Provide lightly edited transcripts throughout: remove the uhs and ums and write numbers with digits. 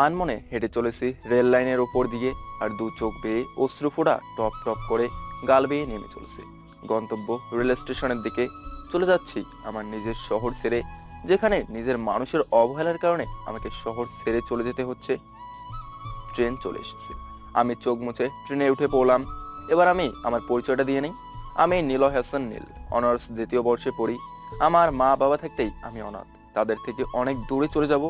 আনমনে হেঁটে চলেছি রেল লাইনের উপর দিয়ে, আর দু চোখ বেয়ে অশ্রু ফোঁটা টপ টপ করে গাল বেয়ে নেমে চলেছে। গন্তব্য রেল স্টেশনের দিকে চলে যাচ্ছি, আমার নিজের শহর ছেড়ে, যেখানে নিজের মানুষের অবহেলার কারণে আমাকে শহর ছেড়ে চলে যেতে হচ্ছে। ট্রেন চলে এসেছে, আমি চোখ মুছে ট্রেনে উঠে পড়লাম। এবার আমি আমার পরিচয়টা দিয়ে নেই। আমি নীলয় হাসান নীল, অনার্স দ্বিতীয় বর্ষে পড়ি। আমার মা বাবা থাকতেই আমি অনাথ, তাদের থেকে অনেক দূরে চলে যাব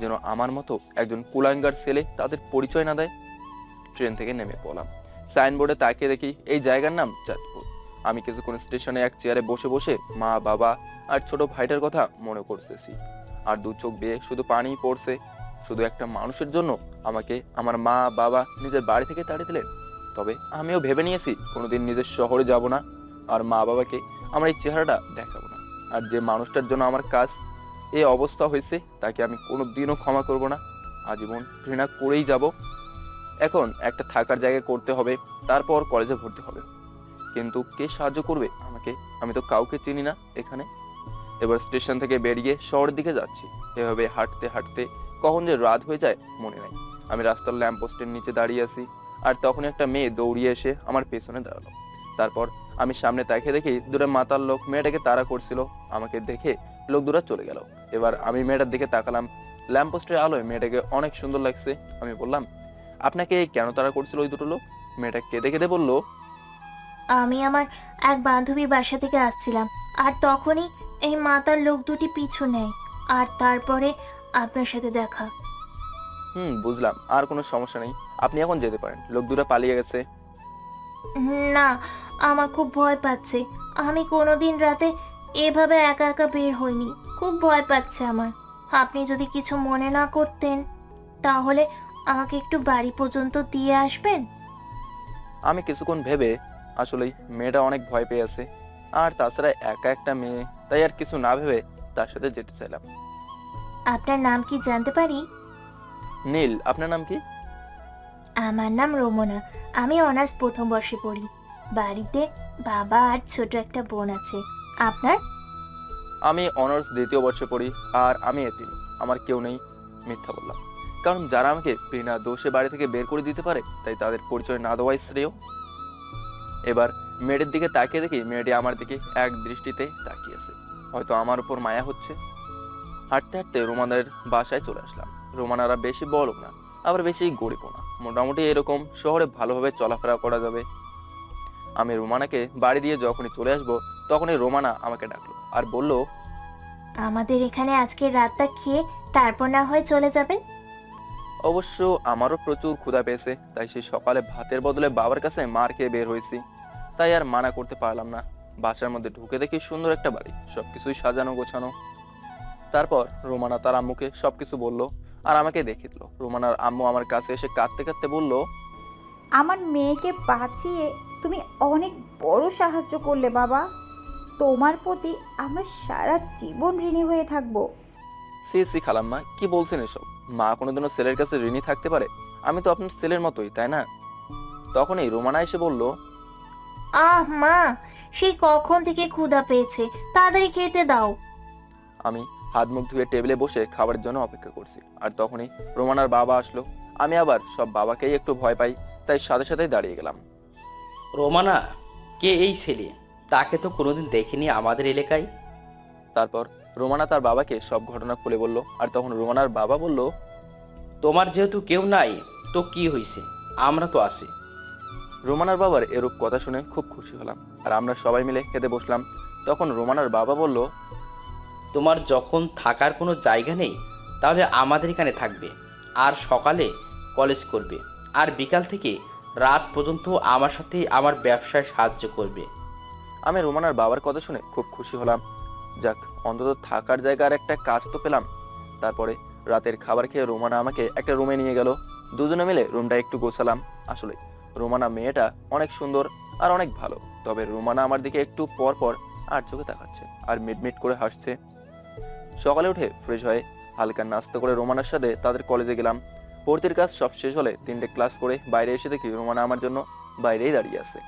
যেন আমার মতো একজন কুলাঙ্গার ছেলে তাদের পরিচয় না দেয়। ট্রেন থেকে নেমে পড়লাম। সাইনবোর্ডে তাকিয়ে দেখি এই জায়গার নাম চাঁদপুর। আমি কিছুক্ষণ স্টেশনে এক চেয়ারে বসে বসে মা বাবা আর ছোট ভাইটার কথা মনে করতেছি, আর দু চোখ বেয়ে শুধু পানি পড়ছে। শুধু একটা মানুষের জন্য আমাকে আমার মা বাবা নিজের বাড়ি থেকে তাড়িয়ে দিলেন। তবে আমিও ভেবে নিয়েছি কোনোদিন নিজের শহরে যাব না, আর মা বাবাকে আমার এই চেহারাটা দেখাবো না। আর যে মানুষটার জন্য আমার কাজ এই অবস্থা হয়েছে তাকে আমি কোনোদিনও ক্ষমা করব না, আজীবন ঘৃণা করেই যাব। এখন একটা থাকার জায়গা করতে হবে, তারপর কলেজে ভর্তি হবে। কিন্তু কে সাহায্য করবে আমাকে? আমি তো কাউকে চিনি না এখানে। এবার স্টেশন থেকে বেরিয়ে শহরের দিকে যাচ্ছি। এভাবে হাঁটতে হাঁটতে কখন যে রাত হয়ে যায় মনে নাই। আমি রাস্তার ল্যাম্প পোস্টের নিচে দাঁড়িয়ে আছি, আর তখন একটা মেয়ে দৌড়িয়ে এসে আমার পেছনে দাঁড়ালো। তারপর আমি সামনে তাকিয়ে দেখি দূরে মাতাল লোক মেয়েটাকে তাড়া করছিল। আমাকে দেখে লোক দূরে চলে গেল। এবার আমি মেয়েটার দিকে তাকালাম। ল্যাম্প পোস্টের আলোয় মেয়েটাকে অনেক সুন্দর লাগছে। আমি বললাম, আপনাকে কেন তাড়া করছিল ওই দুটো লোক? মেয়েটা কেঁদে কেঁদে বলল, আমি আমার এক বান্ধবীর বাসা থেকে আসছিলাম, আর তখনই এই মাতার লোক দুটি পিছু নেয়, আর তারপরে আপনার সাথে দেখা। বুঝলাম, আর কোনো সমস্যা নেই, আপনি এখন যেতে পারেন, লোক দুটো পালিয়ে গেছে। না, আমার খুব ভয় পাচ্ছে। আমি কোনোদিন রাতে এভাবে একা একা বের হইনি। খুব ভয় পাচ্ছে আমার। আপনি যদি কিছু মনে না করতেন, তাহলে আমাকে একটু বাড়ি পর্যন্ত দিয়ে আসবেন। আমি কিছুক্ষণ ভেবে, আসলেই মেয়েটা অনেক ভয় পেয়ে আছে, আর তাছাড়া একা একটা মেয়ে, তাই আর কিছু না ভেবে তার সাথে যেতে চাইলাম। আপনার নাম কি জানতে পারি? নীল, আপনার নাম কি? আমার নাম রোমনা। আমি অনার্স প্রথম বর্ষে পড়ি। বাড়িতে বাবা আর ছোট একটা বোন আছে। আপনার? আমি অনার্স দ্বিতীয় বর্ষে পড়ি, আর আমি এতিম, আমার কেউ নেই। মিথ্যা বললাম, কারণ যারা আমাকে বিনা দোষে বাড়ি থেকে বের করে দিতে পারে তাই তাদের পরিচয় না দেওয়াই শ্রেয়। এবার মেয়েটির দিকে তাকিয়ে দেখি মেয়েটি আমার দিকে এক দৃষ্টিতে তাকিয়ে আছে, হয়তো আমার উপর মায়া হচ্ছে। হাঁটতে হাঁটতে রোমানের বাসায় চলে আসলাম। রোমানারা বেশি বড়লোক না, আবার বেশি গরিবও না, মোটামুটি এরকম শহরে ভালোভাবে চলাফেরা করা যাবে। আমি রোমানাকে বাড়ি দিয়ে যখনই চলে আসবো তখনই রোমানা আমাকে ডাকলো আর বলল, আমাদের এখানে আজকে রাতটা খেয়ে তারপর না হয় চলে যাবেন। অবশ্য আমারও প্রচুর ক্ষুধা পেয়েছে, তাই সেই সকালে ভাতের বদলে বাবার কাছে মার খেয়ে বের হয়েছি। তাই আর মানা করতে পারলাম না। বাসার মধ্যে ঢুকে দেখি সুন্দর একটা বাড়ি, সবকিছুই সাজানো গোছানো। তারপর রোমানা তার আম্মুকে সবকিছু বলল, আর আমাকে দেখে দিল। রোমানার আম্মু আমার কাছে এসে কাঁদতে কাঁদতে বলল, আমার মেয়েকে বাঁচিয়ে তুমি অনেক বড় সাহায্য করলে বাবা। তোমার প্রতি আমরা সারা জীবন ঋণী হয়ে থাকবো। সি সি খালাম্মা, কি বলছেন এসব? মা কোনোদিনও ছেলের কাছে ঋণী থাকতে পারে? আমি তো আপনার ছেলের মতোই, তাই না? তখনই রোমানা এসে বলল, আহ মা, সেই কখন থেকে ক্ষুধা পেয়েছে, তাড়াতাড়ি খেতে দাও। আমি হাত মুখ ধুয়ে টেবিলে বসে খাবারের জন্য অপেক্ষা করছি, আর তখনই রোমানার বাবা আসলো। আমি আবার সব বাবাকেই একটু ভয় পাই, তাই সাথে সাথেই দাঁড়িয়ে গেলাম। রোমানা, কে এই ছেলে? তাকে তো কোনোদিন দেখিনি আমাদের এলাকায়। তারপর রোমানা তার বাবাকে সব ঘটনা খুলে বলল, আর তখন রোমানার বাবা বলল, তোমার যেহেতু কেউ নাই, তো কি হয়েছে? আমরা তো আছি। রোমানার বাবার এরূপ কথা শুনে খুব খুশি হলাম, আর আমরা সবাই মিলে খেতে বসলাম। তখন রোমানার বাবা বলল, তোমার যখন থাকার কোনো জায়গা নেই, তাহলে আমাদের এখানে থাকবে, আর সকালে কলেজ করবে, আর বিকাল থেকে রাত পর্যন্ত আমার সাথে আমার ব্যবসায় সাহায্য করবে। আমি রোমানার বাবার কথা শুনে খুব খুশি হলাম। যাক, অন্তত থাকার জায়গার একটা কাজ তো পেলাম। তারপরে রাতের খাবার খেয়ে রোমানা আমাকে একটা রুমে নিয়ে গেল। দুজনে মিলে রুমটা একটু গোছালাম। আসলে রোমানা মেয়েটা অনেক সুন্দর আর অনেক ভালো, তবে রোমানা আমার দিকে একটু পর পর আর চোখে তাকাচ্ছে আর মিটমিট করে হাসছে। সকালে উঠে ফ্রেশ হয়ে হালকা নাস্তা করে রোমানার সাথে তাদের কলেজে গেলাম। ভর্তির কাজ সব শেষ হলে 3টে ক্লাস করে বাইরে এসে দেখি রোমানা আমার জন্য বাইরেই দাঁড়িয়ে আছে।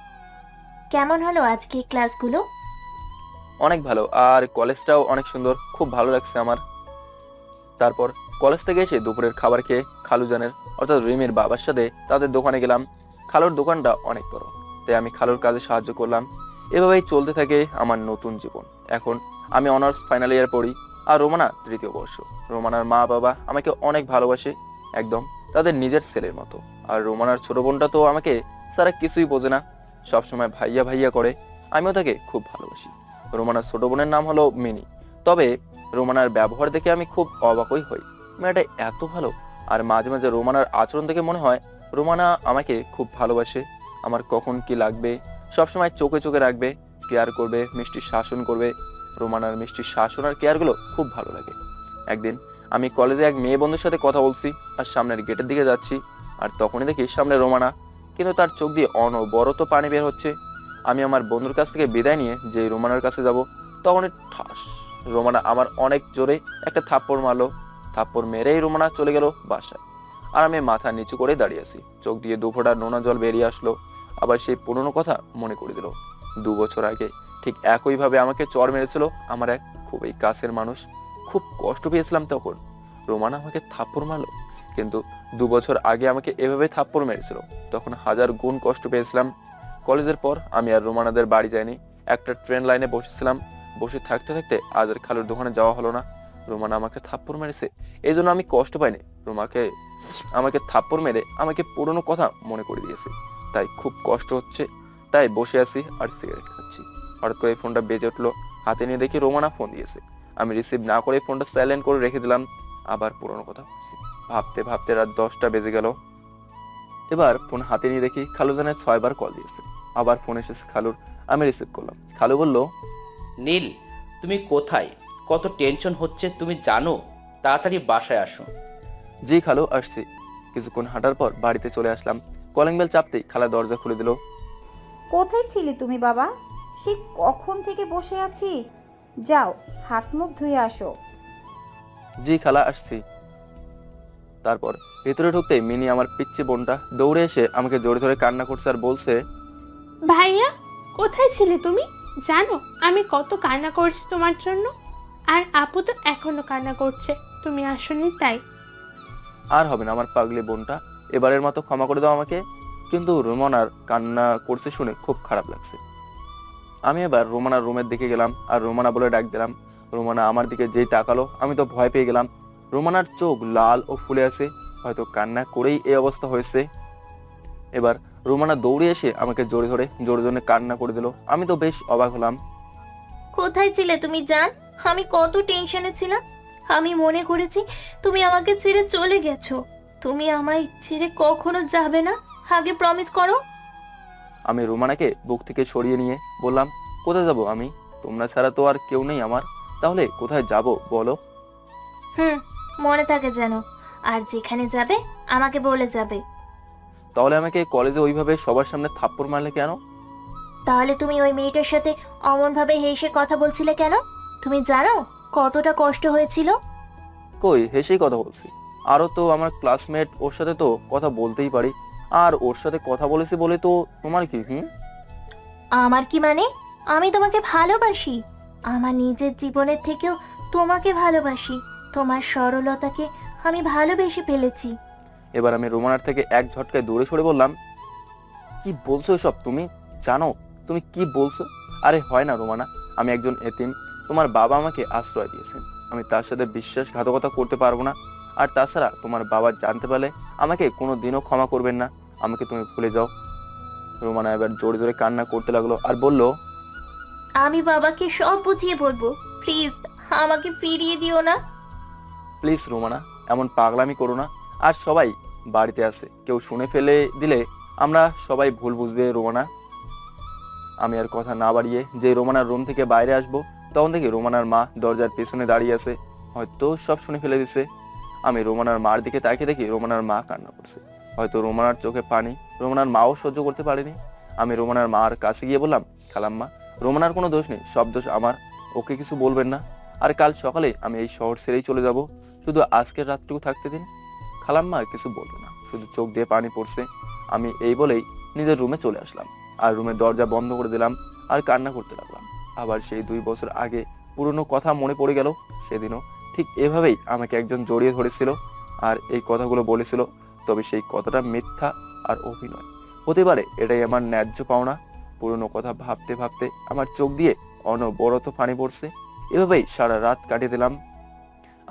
কেমন হলো আজকে ক্লাসগুলো? অনেক ভালো, আর কলেজটাও অনেক সুন্দর, খুব ভালো লাগছে আমার। তারপর কলেজ থেকে এসে দুপুরের খাবার খেয়ে খালুজানের অর্থাৎ রিমির বাবার সাথে তাদের দোকানে গেলাম। খালুর দোকানটা অনেক বড়, তাই আমি খালুর কাজে সাহায্য করলাম। এভাবেই চলতে থাকে আমার নতুন জীবন। এখন আমি অনার্স ফাইনাল ইয়ার পড়ি, আর রোমানা তৃতীয় বর্ষ। রোমানার মা বাবা আমাকে অনেক ভালোবাসে, একদম তাদের নিজের ছেলের মতো। আর রোমানার ছোট বোনটা তো আমাকে সারা কিছুই বোঝে না, সবসময় ভাইয়া ভাইয়া করে। আমিও তাকে খুব ভালোবাসি। রোমানার ছোট বোনের নাম হলো মিনি। তবে রোমানার ব্যবহার দেখে আমি খুব অবাকই হই, মেয়েটা এত ভালো। আর মাঝে মাঝে রোমানার আচরণ দেখে মনে হয় রোমানা আমাকে খুব ভালোবাসে। আমার কখন কি লাগবে সবসময় চোখে চোখে রাখবে, কেয়ার করবে, মিষ্টি শাসন করবে। রোমানার মিষ্টি শাসন আর কেয়ারগুলো খুব ভালো লাগে। একদিন আমি কলেজে এক মেয়ে বন্ধুর সাথে কথা বলছি আর সামনের গেটের দিকে যাচ্ছি, আর তখনই দেখি সামনে রোমানা, কিন্তু তার চোখ দিয়ে অনবরত পানি বের হচ্ছে। আমি আমার বন্ধুর কাছ থেকে বিদায় নিয়ে যে রোমানার কাছে যাব, তখনই ঠাস, রোমানা আমার অনেক জোরে একটা থাপ্পড় মারলো। থাপ্পড় মেরেই রোমানা চলে গেল বাসায়। আর আমি মাথা নিচু করে দাঁড়িয়ে আছি, চোখ দিয়ে দুফোঁটা নোনা জল বেরিয়ে আসলো। আবার সেই পুরনো কথা মনে করে দিল। 2 বছর আগে ঠিক একইভাবে আমাকে চড় মেরেছিল আমার এক খুবই কাছের মানুষ। খুব কষ্ট পেয়েছিলাম তখন। রোমানা আমাকে থাপ্পড় মারলো, কিন্তু 2 বছর আগে আমাকে এভাবে থাপ্পড় মেরেছিল, তখন 1000 গুণ কষ্ট পেয়েছিলাম। কলেজের পর আমি আর রোমানাদের বাড়ি যাইনি, একটা ট্রেন লাইনে বসেছিলাম। বসে থাকতে থাকতে আজ আর খালুর দোকানে যাওয়া হলো না। রোমানা আমাকে থাপ্পড় মেরেছে, এই জন্য আমি কষ্ট পাইনি। আমাকে থাপ্পড় মেরে আমাকে পুরনো কথা মনে করে দিয়েছে, তাই খুব কষ্ট হচ্ছে। তাই বসে আছি আর সিগারেট খাচ্ছি। হঠাৎ করে ফোনটা বেজে উঠলো, হাতে নিয়ে দেখি রোমানা ফোন দিয়েছে। আমি রিসিভ না করে ফোনটা সাইলেন্ট করে রেখে দিলাম। আবার পুরনো কথা ভাবছি, ভাবতে ভাবতে রাত 10টা বেজে গেল। এবার ফোন হাতে নিয়ে দেখি খালুজানের 6 বার কল দিয়েছে। আবার ফোন এসেছে খালুর, আমি রিসিভ করলাম। খালু বলল, নীল, তুমি কোথায়? কত টেনশন হচ্ছে তুমি জানো? তাড়াতাড়ি বাসায় আসো। জি খালু, আসছি। কিছুক্ষণ হাঁটার পর বাড়িতে চলে আসলাম। কলিং বেল চাপতেই খালা দরজা খুলে দিল। কোথায় ছিলে তুমি বাবা? সে কখন থেকে বসে আছি। যাও, হাত মুখ ধুয়ে আসো। জি খালা, আসছি। তারপর ভেতরে ঢুকতেই মিনি আমার পিচ্চি বোনটা দৌড়ে এসে আমাকে জোরে ধরে কান্না করছে আর বলছে, ভাইয়া, কোথায় ছিলে তুমি? জানো আমি কত কান্না করছি তোমার জন্য, আর আপু তো এখনো কান্না করছে তুমি আসোনি তাই। আর হবে না আমার পাগলি বোনটা, এবারের মতো ক্ষমা করে দাও আমাকে। কিন্তু রোমানার কান্না করছে শুনে খুব খারাপ লাগছে। আমি এবার রোমানার রুমের দিকে গেলাম আর রোমানা বলে ডাক দিলাম। রোমানা আমার দিকে যেই তাকালো আমি তো ভয় পেয়ে গেলাম। রোমানার চোখ লাল ও ফুলে আছে, হয়তো কান্না করেই এই অবস্থা হয়েছে। এবার রোমানা দৌড়ে এসে আমাকে জোরে ধরে জোরে জোরে কান্না করে দিল। আমি তো বেশ অবাক হলাম। কোথায় ছিলে তুমি জান? আমি কত টেনশনে ছিলাম। আমি মনে করেছি তুমি আমাকে ছেড়ে চলে গেছো। তুমি আমায় ছেড়ে কখনো যাবে না, আগে প্রমিস করো। আমি রোমানাকে বুক থেকে সরিয়ে নিয়ে বললাম, কোথায় যাব আমি? তোমরা ছাড়া তো আর কেউ নেই আমার, তাহলে কোথায় যাব বলো? মনে থাকে যেন, আর যেখানে যাবে আমাকে বলে যাবে। তাহলে আমাকে কলেজে ওইভাবে সবার সামনে থাপ্পড় মারলে কেন? তাহলে তুমি ওই মেয়েটার সাথে অমন ভাবে হেসে কথা বলছিলে কেন? তুমি জানো কতটা কষ্ট হয়েছিল? কই হেসেই কথা বলছি, আরো তো আমার ক্লাসমেট, ওর সাথে তো কথা বলতেই পারি। আর ওর সাথে কথা বলেছি বলে তো তোমার কি? আমার কি মানে? আমি তোমাকে ভালোবাসি, আমার নিজের জীবনের থেকেও তোমাকে ভালোবাসি। তোমার সরলতাকে আমি ভালোবেসে ফেলেছি। এবার আমি রোমানার থেকে এক ঝটকায় দূরে সরে বললাম, কি বলছো এসব? তুমি জানো তুমি কি বলছো? আরে হয় না রোমানা, আমি একজন এতিম। তোমার বাবা আমাকে আশ্রয় দিয়েছেন, আমি তার সাথে বিশ্বাসঘাতকতা করতে পারবো না। আর তাছাড়া তোমার বাবা জানতে পারলে আমাকে কোনো দিনও ক্ষমা করবেন না। আমাকে তুমি ভুলে যাও। রোমানা এবার জোরে জোরে কান্না করতে লাগলো আর বলল, আমি বাবাকে সব বুঝিয়ে বলবো, প্লিজ আমাকে ফিরিয়ে দিও না। প্লিজ রোমানা, এমন পাগলামি করো না। আর সবাই বাড়িতে আছে, কেউ শুনে ফেলে দিলে আমরা সবাই ভুল বুঝবে রোমানা। আমি আর কথা না বাড়িয়ে যে রোমানার রুম থেকে বাইরে আসবো, তখন দেখি রোমানার মা দরজার পেছনে দাঁড়িয়ে আছে, হয়তো সব শুনে ফেলে দিছে। আমি রোমানার মার দিকে তাকিয়ে দেখি রোমানার মা কান্না করছে, হয়তো রোমানার চোখে পানি রোমানার মাও সহ্য করতে পারেনি। আমি রোমানার মার কাছে গিয়ে বললাম, খালাম্মা, রোমানার কোনো দোষ নেই, সব দোষ আমার, ওকে কিছু বলবেন না। আর কাল সকালে আমি এই শহর ছেড়েই চলে যাব, শুধু আজকের রাতটুকু থাকতে দিন। খালাম্মা কিছু বলবো না, শুধু চোখ দিয়ে পানি পড়ছে। আমি এই বলেই নিজের রুমে চলে আসলাম আর রুমের দরজা বন্ধ করে দিলাম আর কান্না করতে লাগলাম। আবার সেই 2 বছর আগে পুরনো কথা মনে পড়ে গেল। সেদিনও ঠিক এভাবেই আমাকে একজন জড়িয়ে ধরেছিল আর এই কথাগুলো বলেছিল, তবে সেই কথাটা মিথ্যা আর অভিনয় হতে পারে, এটাই আমার ন্যায্য পাওনা। পুরনো কথা ভাবতে ভাবতে আমার চোখ দিয়ে অনবরত পানি পড়ছে। এভাবেই সারা রাত কাটিয়ে দিলাম।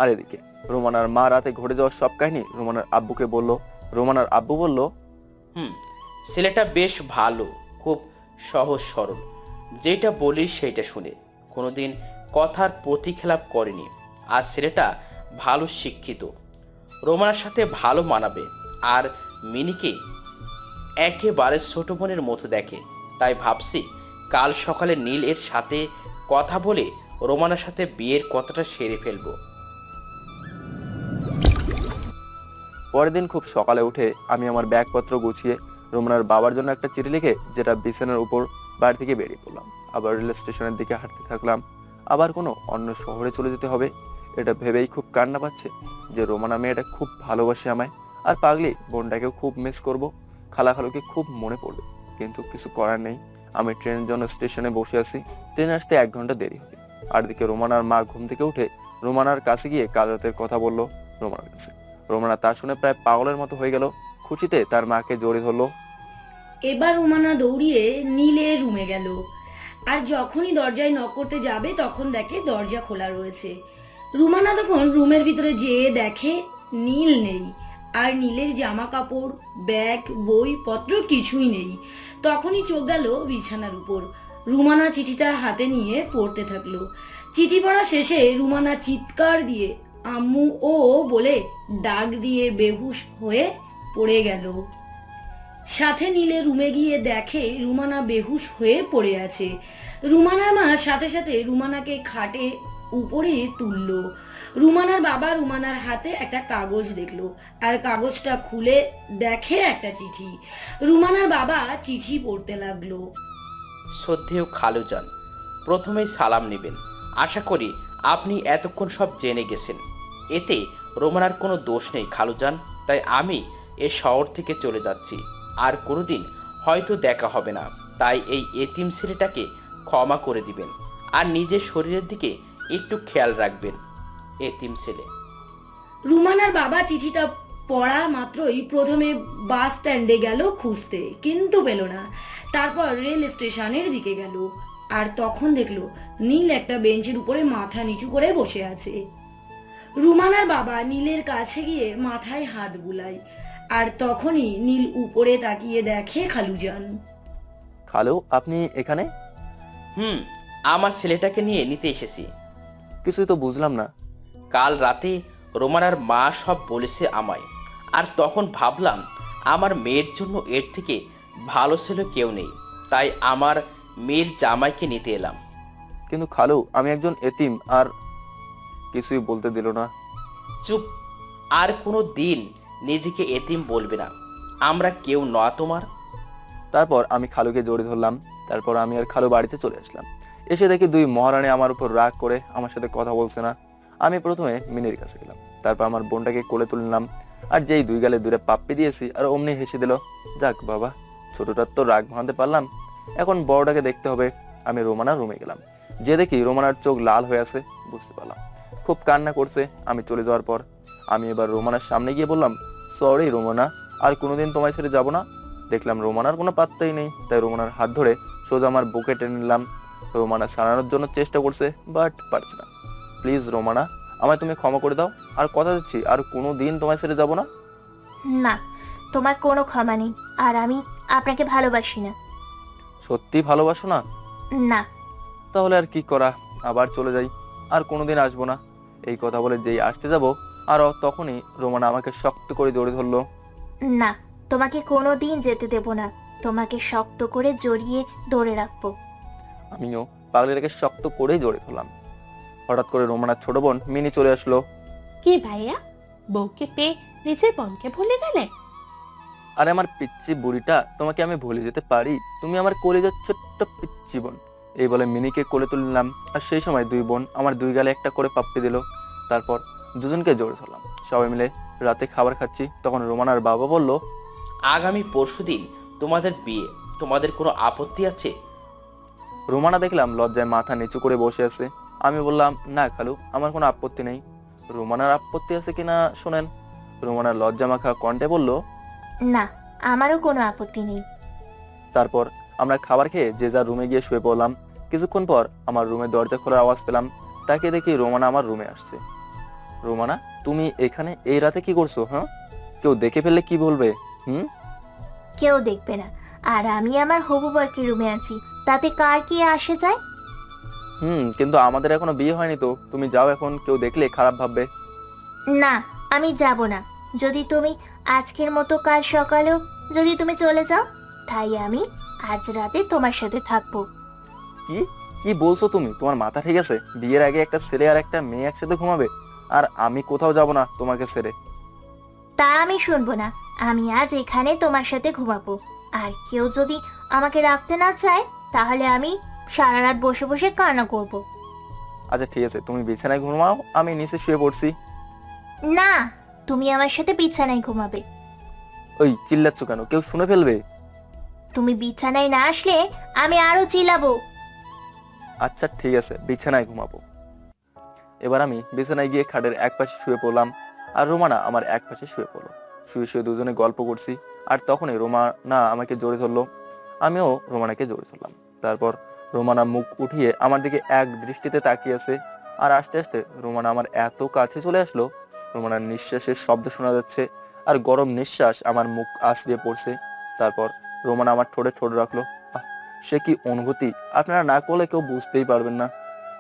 আর এদিকে রোমানার মা রাতে ঘটে যাওয়ার সব কাহিনী রোমানার আব্বুকে বলল। রোমানার আব্বু বলল, ছেলেটা বেশ ভালো, খুব সহজ সরল, যেটা বলি সেইটা শুনে, কোনোদিন কথার প্রতিখেলাপ করেনি। আর ছেলেটা ভালো শিক্ষিত, রোমানার সাথে ভালো মানাবে। আর মিনিকে একেবারে ছোট বোনের মতো দেখে। তাই ভাবছি কাল সকালে নীল এর সাথে কথা বলে রোমানার সাথে বিয়ের কথাটা সেরে ফেলবো। পরের দিন খুব সকালে উঠে আমি আমার ব্যাগপত্র গুছিয়ে রোমানার বাবার জন্য একটা চিঠি লিখে যেটা বিছানার উপর বাড়ি থেকে বেরিয়ে পড়লাম। আবার রেল স্টেশনের দিকে হাঁটতে থাকলাম। আবার কোনো অন্য শহরে চলে যেতে হবে, এটা ভেবেই খুব কান্না পাচ্ছে যে রোমানা মেয়েটা খুব ভালোবাসে আমায়। আর পাগলি বোনটাকেও খুব মিস করব, খালাখালুকে খুব মনে পড়বে। কিন্তু কিছু করার নেই, আমি ট্রেনের জন্য স্টেশনে বসে আছি। ট্রেন আসতে 1 ঘন্টা দেরি হবে। আর দিকে রোমানার মা ঘুম থেকে উঠে রোমানার কাছে গিয়ে কাল রাতের কথা বলল রোমানার কাছে। রোমানা তা শুনে প্রায় পাগলের মতো হয়ে গেল। খুশিতে তার মাকে জড়িয়ে ধরলো। এবার রুমানা দৌড়িয়ে নীলের রুমে গেল। আর যখনই দরজায় নক করতে যাবে তখন দেখে দরজা খোলা রয়েছে। রুমানা তখন রুমের ভিতরে যেয়ে দেখে নীল নেই, আর নীলের জামা কাপড়, ব্যাগ, বই পত্র কিছুই নেই। তখনই চোখ গেল বিছানার উপর। রুমানা চিঠিটা হাতে নিয়ে পড়তে থাকলো। চিঠি পড়া শেষে রুমানা চিৎকার দিয়ে আম্মু ও বলে ডাক দিয়ে বেহুশ হয়ে পড়ে গেল। সাথে নীলে রুমে গিয়ে দেখে রুমানা বেহুশ হয়ে পড়ে আছে। রুমানার মা সাথে সাথে রুমানাকে খাটে উপরে তুললো। রুমানার বাবা রুমানার হাতে একটা কাগজ দেখলো, আর কাগজটা খুলে দেখে একটা চিঠি। রুমানার বাবা চিঠি পড়তে লাগলো। শ্রদ্ধেয় খালুজান, প্রথমেই সালাম নেবেন। আশা করি আপনি এতক্ষণ সব জেনে গেছেন। এতে রোমানার কোনো দোষ নেই খালুজান, তাই আমি এ শহর থেকে চলে যাচ্ছি। আর কোনোদিন হয়তো দেখা হবে না, তাই এই এতিম ছেলেটাকে ক্ষমা করে দিবেন আর নিজের শরীরের দিকে একটু খেয়াল রাখবেন। এতিম ছেলে। রুমানার বাবা চিঠিটা পড়া মাত্রই প্রথমে বাস স্ট্যান্ডে গেল খুঁজতে, কিন্তু পেল না। তারপর রেল স্টেশনের দিকে গেল, আর তখন দেখলো নীল একটা বেঞ্চের উপরে মাথা নিচু করে বসে আছে। রুমানার বাবা নীলের কাছে গিয়ে মাথায় হাত বুলায়, আর তখনই নীল উপরে তাকিয়ে দেখে খালুজান। খালু, আপনি এখানে? আমার ছেলেটাকে নিয়ে নিতে এসেছি। কিছুই তো বুঝলাম না। কাল রাতে রোমানার মা সব বলেছে আমায়, আর তখন ভাবলাম আমার মেয়ের জন্য এর থেকে ভালো ছেলে কেউ নেই, তাই আমার মেয়ের জামাইকে নিতে এলাম। কিন্তু খালু, আমি একজন এতিম। আর কিছুই বলতে দিল না। চুপ! আর কোনো দিন নিজেকে এতিম বলবে না, আমরা কেউ নয় তোমার। তারপর আমি খালুকে জড়িয়ে ধরলাম। তারপর আমি আর খালু বাড়িতে চলে আসলাম। এসে দেখি 2 মহারানী আমার উপর রাগ করে আমার সাথে কথা বলছে না। আমি প্রথমে মিনির কাছে গেলাম, তারপর আমার বোনটাকে কোলে তুললাম। আর যেই 2 গালে 2টা পাপ্পি দিয়েছি, আর অমনি হেসে দিল। যাক বাবা, ছোটটার তো রাগ ভাঙতে পারলাম, এখন বড়টাকে দেখতে হবে। আমি রোমানার রুমে গেলাম, যে দেখি রোমানার চোখ লাল হয়ে আছে। বুঝতে পারলাম খুব কান্না করছে। আমি চলে যাওয়ার পর আমি এবার রোমানার সামনে গিয়ে বললাম, সরি রোমানা, আর কোনোদিন তোমায় ছেড়ে যাবো না। দেখলাম রোমানার কোনো পাত্তাই নেই, তাই রোমানার হাত ধরে সোজা আমার বুকে টেনে নিলাম। রোমানা সারানোর জন্য চেষ্টা করছে, বাট পারছে না। প্লিজ রোমানা, আমায় তুমি ক্ষমা করে দাও, আর কথা দিচ্ছি আর কোনো দিন তোমায় ছেড়ে যাবো না। না, তোমার কোনো ক্ষমা নেই, আর আমি আপনাকে ভালোবাসি না। সত্যি ভালোবাসো না? না। তাহলে আর কি করা, আবার চলে যাই, আর কোনোদিন আসবো না। এই কথা বলে যেই আসতে যাব, আর তখনই রোমানা আমাকে শক্ত করে জড়িয়ে ধরলো। না, তোমাকে কোনো দিন যেতে দেব না। তোমাকে শক্ত করে জড়িয়ে ধরে রাখবো। আমিও পাগলিটাকে শক্ত করেই জড়িয়ে ধরলাম। হঠাৎ করে রোমানার ছোট বোন মিনি চলে আসলো। কি ভাইয়া, বউকে পেয়ে নিজের বোনকে ভুলে গেলে? আরে আমার পিচ্চি বুড়িটা, তোমাকে আমি ভুলে যেতে পারি? তুমি আমার কলিজার ছোট্ট পিচ্চি বোন। এই বলে মিনিকে কোলে তুললাম। আর সেই সময় 2 বোন আমার 2 গালে একটা করে পাপ্পি দিল। তারপর দুজনকে জড়িয়ে ধরলাম। সবাই মিলে রাতে খাবার খাচ্ছি, তখন রোমানার বাবা বলল, আগামী পরশুদিন তোমাদের বিয়ে, তোমাদের কোনো আপত্তি আছে? রোমানা দেখলাম লজ্জায় মাথা নিচু করে বসে আছে। আমি বললাম, না খালু, আমার কোনো আপত্তি নেই। রোমানার আপত্তি আছে কিনা শোনেন। রোমানা লজ্জা মাখা কণ্ঠে বলল, না, আমারও কোনো আপত্তি নেই। তারপর আমরা খাবার খেয়ে যে যার রুমে গিয়ে শুয়ে পড়লাম। কিছুক্ষণ পর আমার রুমে দরজা খোলার আওয়াজ পেলাম। তাকে দেখি রোমানা আমার রুমে আসছে। রোমানা, তুমি এখানে এই রাতে কি করছো? হ্যাঁ, কেউ দেখে ফেললে কি বলবে? হুম? কেউ দেখবে না, আর আমি আমার হবু বরকে রুমে আছি, তাতে কার কি আসে যায়? কিন্তু আমাদের এখনো বিয়ে হয়নি তো, তুমি যাও এখন, কেউ দেখলে খারাপ ভাববে। না, আমি যাব না। যদি তুমি আজকের মতো কাল সকালেও যদি তুমি চলে যাও, তাই আমি আজ রাতে তোমার সাথে থাকবো। কি কি বলছো তুমি? তোমার মাথা ঠিক আছে? বিয়ের আগে একটা ছেলে আর একটা মেয়ে একসাথে ঘুমাবে? আর আমি কোথাও যাব না তোমাকে ছেড়ে। তা আমি শুনবো না। আমি আজ এখানে তোমার সাথে ঘুমাবো। আর কেউ যদি আমাকে রাখতে না চায়, তাহলে আমি সারা রাত বসে বসে কান্না করব। আচ্ছা ঠিক আছে, তুমি বিছানায় ঘুমাও, আমি নিচে শুয়ে পড়ছি। না, তুমি আমার সাথে বিছানায় ঘুমাবে। ওই চিল্লাচ্ছ কেন? কেউ শুনে ফেলবে। তুমি বিছানায় না আসলে আমি আরো চিল্লাবো। আচ্ছা ঠিক আছে, বিছানায় ঘুমাবো। এবার আমি বিছানায় গিয়ে খাটের এক পাশে শুয়ে পড়লাম, আর রোমানা আমার এক পাশে শুয়ে পড়লো। শুয়ে শুয়ে দুজনে গল্প করছি, আর তখনই রোমানা আমাকে জড়িয়ে ধরলো। আমিও রোমানাকে জড়িয়ে ধরলাম। তারপর রোমানা মুখ উঠিয়ে আমার দিকে এক দৃষ্টিতে তাকিয়ে আছে, আর আস্তে আস্তে রোমানা আমার এত কাছে চলে আসলো, রোমানার নিঃশ্বাসের শব্দ শোনা যাচ্ছে, আর গরম নিঃশ্বাস আমার মুখ আশ্রিয়ে পড়ছে। তারপর রোমানা আমার ঠোঁটে ঠোঁট রাখলো। আহ, সে কি অনুভূতি, আপনারা না করলে কেউ বুঝতেই পারবেন না।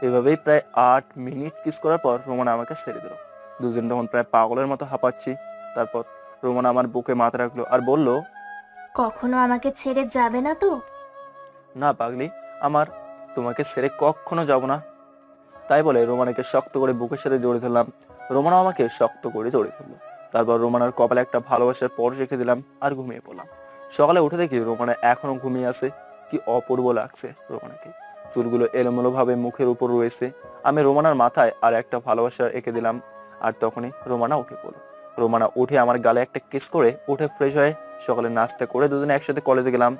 এভাবেই প্রায় 8 মিনিট কিস করার পর রোমানা আমাকে ছেড়ে দিল। দুজন তখন প্রায় পাগলের মতো হাঁপাচ্ছি। তারপর রোমানা আমার বুকে মাথা রাখলো আর বলল, কখনো আমাকে ছেড়ে যাবে না তো? না পাগলি, আমার তোমাকে ছেড়ে কখনো যাব না। তাই বলে রোমানাকে শক্ত করে বুকের সাথে জড়িয়ে ধরলাম। রোমানা আমাকে শক্ত করে জড়িয়ে ধরলো। তারপর রোমানার কপালে একটা ভালোবাসার পরশ রেখে দিলাম আর ঘুমিয়ে পড়লাম। সকালে উঠে দেখি রোমানা এখনো ঘুমিয়ে আছে। কি অপূর্ব লাগছে রোমানাকে। চুলগুলো এলোমেলো ভাবে মুখের উপর রয়েছে। আমি রোমানার মাথায় আর একটা ভালোবাসা এঁকে দিলাম, আর তখনই রোমানা উঠে পড়লো। রোমানা উঠে আমার গালে একটা কিস করে উঠে ফ্রেশ হয়ে সকালে নাস্তা করে দুজনে একসাথে কলেজে গেলাম।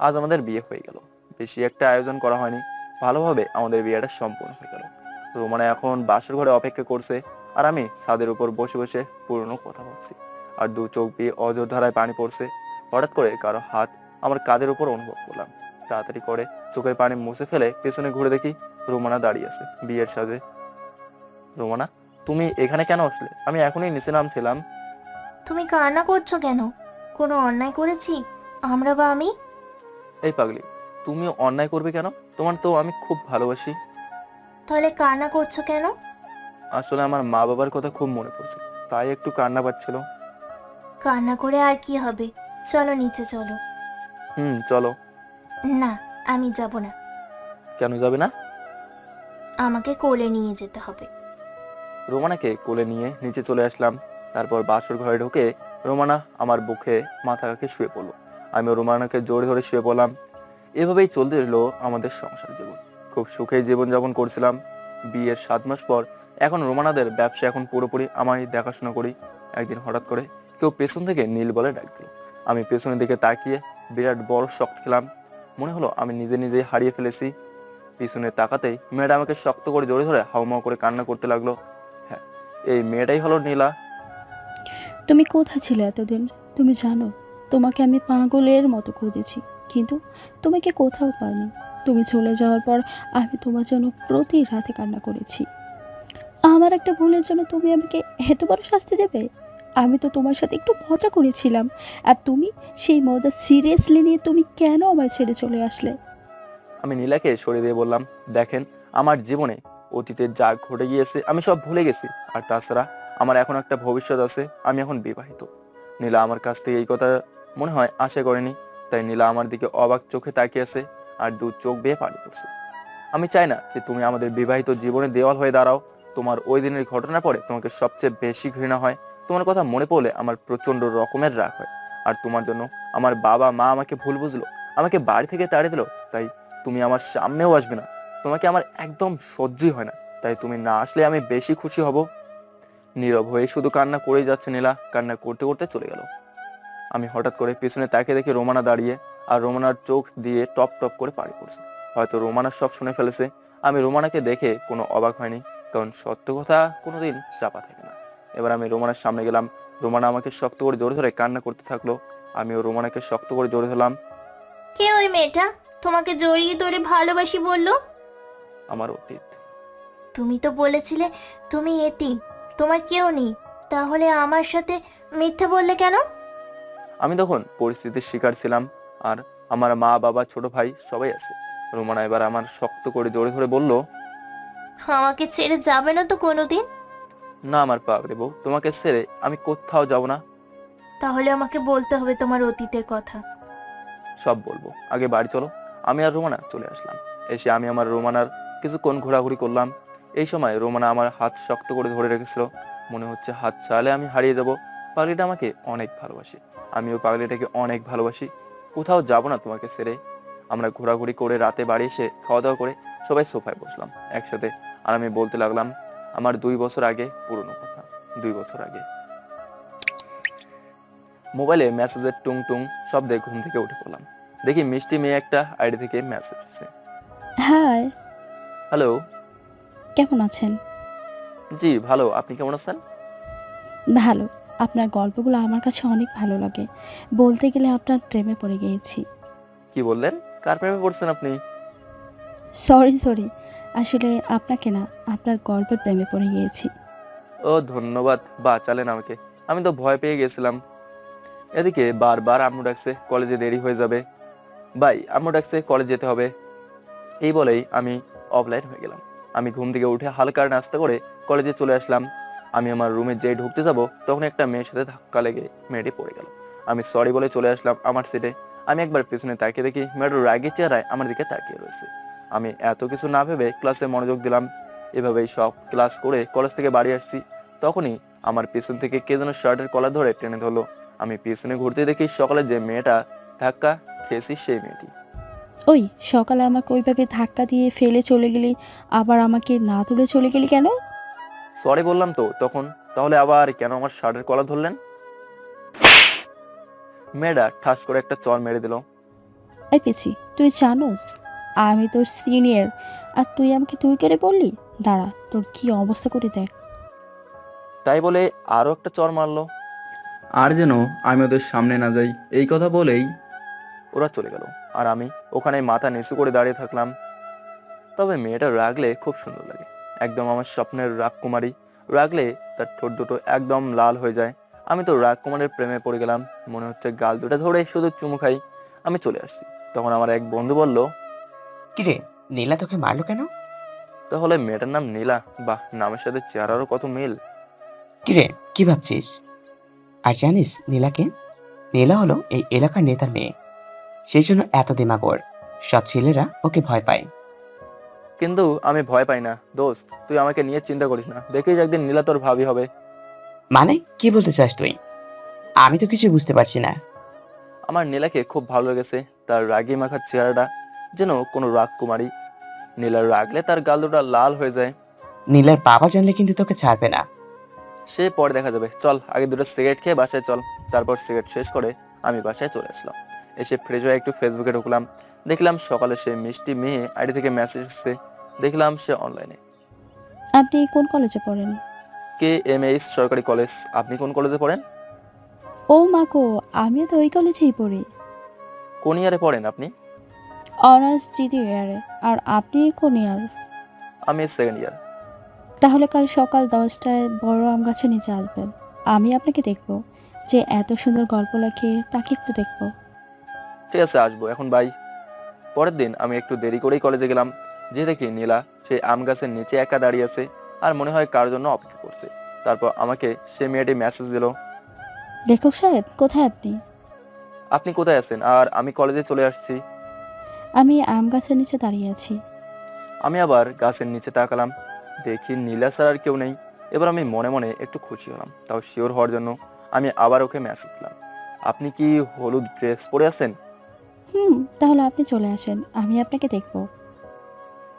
আজ আমাদের বিয়ে হয়ে গেল। বেশি একটা আয়োজন করা হয়নি, ভালোভাবে আমাদের বিয়েটা সম্পূর্ণ হয়ে গেল। রোমানা এখন বাসর ঘরে অপেক্ষা করছে, আর আমি ছাদের উপর বসে বসে পুরনো কথা ভাবছি। আর দু চোখ দিয়ে অঝোর ধারায় পানি পড়ছে। হঠাৎ করে কারো হাত আমার কাঁধের উপর অনুভব করলাম। তাড়াতাড়ি করে চোখের পানি মুছে ফেলে পেছনে ঘুরে দেখি রোমানা দাঁড়িয়ে আছে বিয়ের সাজে। রোমানা, তুমি এখানে কেন আসলে? আমি এখনই নিচে নামছিলাম। তুমি কান্না করছো কেন? কোনো অন্যায় করেছি আমরা বা আমি? এই পাগলি, তুমি অন্যায় করবে কেন? তোমার তো আমি খুব ভালোবাসি। তাহলে কান্না করছো কেন? আসলে আমার মা বাবার কথা খুব মনে পড়ছে, তাই একটু কান্না পাচ্ছিল। কান্না করে আর কি হবে? চলো নিচে চলো। চলো। না, আমি যাব না। কেন যাবে না? আমাকে কোলে নিয়ে যেতে হবে। রোমানাকে কোলে নিয়ে নিচে চলে আসলাম। তারপর বাসর ঘরে ঢুকে রোমানা আমার বুকে মাথা রেখে শুয়ে পড়লো। আমিও রোমানাকে জোরে ধরে শুয়ে পড়লাম। এভাবেই চলতে রইলো আমাদের সংসার জীবন। খুব সুখে জীবনযাপন করছিলাম। বিয়ের 7 মাস পর এখন রোমানাদের ব্যবসা এখন পুরোপুরি আমি দেখাশোনা করি। একদিন হঠাৎ করে কেউ পেছন থেকে নীল বলে ডাক দিল। আমি পেছনের দিকে তাকিয়ে বিরাট বড় শক খেলাম। মনে হলো আমি নিজে নিজেই হারিয়ে ফেলেছি। পিছনে তাকাতেই মেয়েটা আমাকে শক্ত করে জড়িয়ে ধরে হাউমাউ করে কান্না করতে লাগলো। হ্যাঁ, এই মেয়েটাই হলো নীলা। তুমি কোথা ছিলে এতদিন? তুমি জানো, তোমাকে আমি পাগলের মতো খুঁজেছি, কিন্তু তোমাকে কোথাও পাইনি। তুমি চলে যাওয়ার পর আমি তোমার জন্য প্রতি রাতে কান্না করেছি। আমার একটা ভুলের জন্য তুমি আমাকে এত বড় শাস্তি দেবে? আমি তো তোমার সাথে একটু মজা করেছিলাম, আর তুমি সেই মজা সিরিয়াসলি নিয়ে তুমি কেন আমায় ছেড়ে চলে আসলে? আমি নীলাকে সরিয়ে দিয়ে বললাম, দেখেন, আমার জীবনে অতীতে যা ঘটে গিয়েছে আমি সব ভুলে গেছি। আর তাছাড়া আমার এখন একটা ভবিষ্যৎ আছে, আমি এখন বিবাহিত। নীলা আমার কাছ থেকে এই কথা মনে হয় আশা করেনি, তাই নীলা আমার দিকে অবাক চোখে তাকিয়ে আছে আর দু চোখ বেয়ে পানি পড়ছে। আমি চাই না যে তুমি আমাদের বিবাহিত জীবনে দেওয়াল হয়ে দাঁড়াও। তোমার ওই দিনের ঘটনার পরে তোমাকে সবচেয়ে বেশি ঘৃণা হয়। তোমার কথা মনে পড়লে আমার প্রচন্ড রকমের রাগ হয়। আর তোমার জন্য আমার বাবা মা আমাকে ভুল বুঝলো, আমাকে বাড়ি থেকে তাড়িয়ে দিল। তাই তুমি আমার সামনেও আসবে না। তোমাকে আমার একদম সহ্যই হয় না, তাই তুমি না আসলে আমি বেশি খুশি হব। নীরব হয়ে শুধু কান্না করেই যাচ্ছে নীলা। কান্না করতে করতে চলে গেল। আমি হঠাৎ করে পিছনে তাকিয়ে দেখি রোমানা দাঁড়িয়ে, আর রোমানার চোখ দিয়ে টপ টপ করে পানি পড়ছে। হয়তো রোমানা সব শুনে ফেলেছে। আমি রোমানাকে দেখে কোনো অবাক হয়নি, কারণ সত্য কথা কোনোদিন চাপা থাকে না। এবার আমি রোমানার সামনে গেলাম। রোমানা আমাকে শক্ত করে জোরে ধরে কান্না করতে থাকলো। আমিও রোমানাকে শক্ত করে জোরে ধরলাম। কে ওই মেয়েটা তোমাকে জড়িয়ে ধরে ভালোবাসি বললো? আমার অতীত। তুমি তো বলেছিলে তুমি এতিম, তোমার কেউ নেই, তাহলে আমার সাথে মিথ্যা বললে কেন? আমি তখন পরিস্থিতির শিকার ছিলাম, আর আমার মা বাবা ছোট ভাই সবাই আছে। রোমানা এবার আমার শক্ত করে জোরে ধরে বলল, আমাকে ছেড়ে যাবে না তো কোনোদিন? না আমার পাগড়ি বউ, তোমাকে ছেড়ে আমি কোথাও যাব না। তাহলে আমাকে বলতে হবে তোমার অতীতের কথা। সব বলবো, আগে বাড়ি চলো। আমি আর রোমানা চলে আসলাম। এসে আমি আমার রোমানার কিছুক্ষণ ঘোরাঘুরি করলাম। এই সময় রোমানা আমার হাত শক্ত করে ধরে রেখেছিল। মনে হচ্ছে হাত ছাড়লে আমি হারিয়ে যাব। পাগলিটা আমাকে অনেক ভালোবাসে, আমিও পাগলিটাকে অনেক ভালোবাসি। কোথাও যাব না তোমাকে ছেড়ে। আমরা ঘোরাঘুরি করে রাতে বাড়ি এসে খাওয়া দাওয়া করে সবাই সোফায় বসলাম একসাথে। আর আমি বলতে লাগলাম আমার 2 বছর আগে পুরনো কথা। 2 বছর আগে মোবাইলে মেসেজের টুং টুং শব্দে ঘুম থেকে উঠে পড়লাম। দেখি মিষ্টি মেয়ে একটা আইডি থেকে মেসেজ এসেছে। Hi, hello. কেমন আছেন? জি ভালো, আপনি কেমন আছেন? ভালো। আপনার গল্পগুলো আমার কাছে অনেক ভালো লাগে। বলতে গেলে আপনার প্রেমে পড়ে গিয়েছি। কি বললেন? কার প্রেমে পড়ছেন আপনি? সরি, আসলে আপনাকে না, আপনার গল্পের প্রেমে পড়ে গিয়েছি। ও ধন্যবাদ, বাঁচালেন আমাকে। আমি তো ভয় পেয়ে গেছিলাম। এদিকে বারবার আম্মু ডাকছে, কলেজে দেরি হয়ে যাবে। ভাই আম্মু ডাকছে, কলেজ যেতে হবে। এই বলেই আমি অফলাইন হয়ে গেলাম। আমি ঘুম থেকে উঠে হালকা নাস্তা করে কলেজে চলে আসলাম। আমি আমার রুমে যেই ঢুকতে যাব তখন একটা মেয়ের সাথে ধাক্কা লেগে মেয়েটি পড়ে গেল। আমি সরি বলে চলে আসলাম আমার সিটে। আমি একবার পেছনে তাকিয়ে দেখি মেয়েটার রাগী চেহারায় আমার দিকে তাকিয়ে রয়েছে। আমি এত কিছু না ভেবে ক্লাসে মনোযোগ দিলাম। এভাবেই সব ক্লাস করে কলেজ থেকে বাড়ি আসছি। তখনই আমার পেছন থেকে কে যেন শার্টের কলার ধরে টেনে ধরলো। আমি পেছনে ঘুরতে দেখি সকালে যে মেয়েটা ধাক্কা খেয়েছি সেই মেয়েটি। ওই সকালে আমাকে ওইভাবে ধাক্কা দিয়ে ফেলে চলে গেলি, আবার আমাকে না তুলে চলে গেলি কেন? সরি বললাম তো তখন, তাহলে আবার কেন আমার শার্টের কলার ধরলেন? মেয়েটা ঠাস করে একটা চর মেরে দিল। এই পেছি, তুই জানোস আমি তোর সিনিয়র, আর তুই আমাকে তুই করে বললি? দাঁড়া, তোর কি অবস্থা করে দেখ। তাই বলে আরো একটা চর মারলো। আর যেন আমি ওদের সামনে না যাই, এই কথা বলেই ওরা চলে গেল। আর আমি ওখানে মাথা নিচু করে দাঁড়িয়ে থাকলাম। তবে মেয়েটা রাগলে খুব সুন্দর লাগে, একদম আমার স্বপ্নের রাজকুমারী। রাগলে তার ঠোঁট দুটো একদম লাল হয়ে যায়। আমি তো রাজকুমারের প্রেমে পড়ে গেলাম। মনে হচ্ছে গাল দুটো ধরে শুধু চুমু খাই। আমি চলে আসছি। তখন আমার এক বন্ধু বলল, কিরে, নীলা তোকে মারলো কেন? তাহলে মেয়েটার নাম নীলা? বাহ, নামের সাথে চেহারারও কত মিল। কিরে, কি ভাবছিস? আর জানিস নীলাকে? নীলা হলো এই এলাকার নেতার মেয়ে, সেই জন্য এত দিমাগ ওর। সব ছেলেরা ওকে ভয় পায়। কিন্তু আমি ভয় পাই না দোস্ত, তুই আমাকে নিয়ে চিন্তা করিস না। দেখিস একদিন নীলা তোর ভাবি হবে। মানে কি বলতে চাস তুই? আমি তো কিছু বুঝতে পারছি না। আমার নীলাকে খুব ভালো লেগেছে। তার রাগী মাখার চেহারাটা যেন কোনো রাজকুমারী। নীলার রাগলে তার গাল দুটো লাল হয়ে যায়। নীলার বাবা জানলে কিন্তু তোকে ছাড়বে না। সে পরে দেখা যাবে, চল আগে দুটো সিগারেট খেয়ে বাসায় চল। তারপর সিগারেট শেষ করে আমি বাসায় চলে আসলাম। এসে ফ্রেশ হয়ে একটু ফেসবুকে ঢুকলাম। দেখলাম সকালে সে মিষ্টি মেয়ে আইডি থেকে মেসেজ এসেছে। দেখলাম সে অনলাইনে। আপনি কোন কলেজে পড়েন? KMH সরকারি কলেজ। আপনি কোন কলেজে পড়েন? ও মাকো, আমিও তো ওই কলেজেই পড়ি। কোন ইয়ারে পড়েন আপনি? অনার্স তৃতীয় ইয়ারে। আর আপনি কোন ইয়ার? আমি সেকেন্ড ইয়ার। তাহলে কাল সকাল 10টায় বড় আম গাছের নিচে আসবেন। আমি আপনাকে দেখব। যে এত সুন্দর গল্প লেখে তাকে একটু দেখব। ঠিক আছে, আসবো এখন, বাই। পরের দিন আমি একটু দেরি করেই কলেজে গেলাম। যে দেখি নীলা সেই আম গাছের নিচে একা দাঁড়িয়ে আছে, আর মনে হয় কার জন্য অপেক্ষা করছে। তারপর আমাকে সে মেয়েটি মেসেজ দিল, লেখক সাহেব, কোথায় আপনি? আপনি কোথায় আছেন? আর আমি কলেজে চলে আসছি। আমি আম গাছের নিচে দাঁড়িয়ে আছি। আমি আবার গাছের নিচে তাকালাম, দেখি নীলা স্যার আর কেউ নেই। এবার আমি মনে মনে একটু খুশি হলাম। তাও শিওর হওয়ার জন্য আমি আবার ওকে মেসেজ দিলাম, আপনি কি হলুদ ড্রেস পরে আছেন? তাহলে আপনি চলে আসেন, আমি আপনাকে দেখব।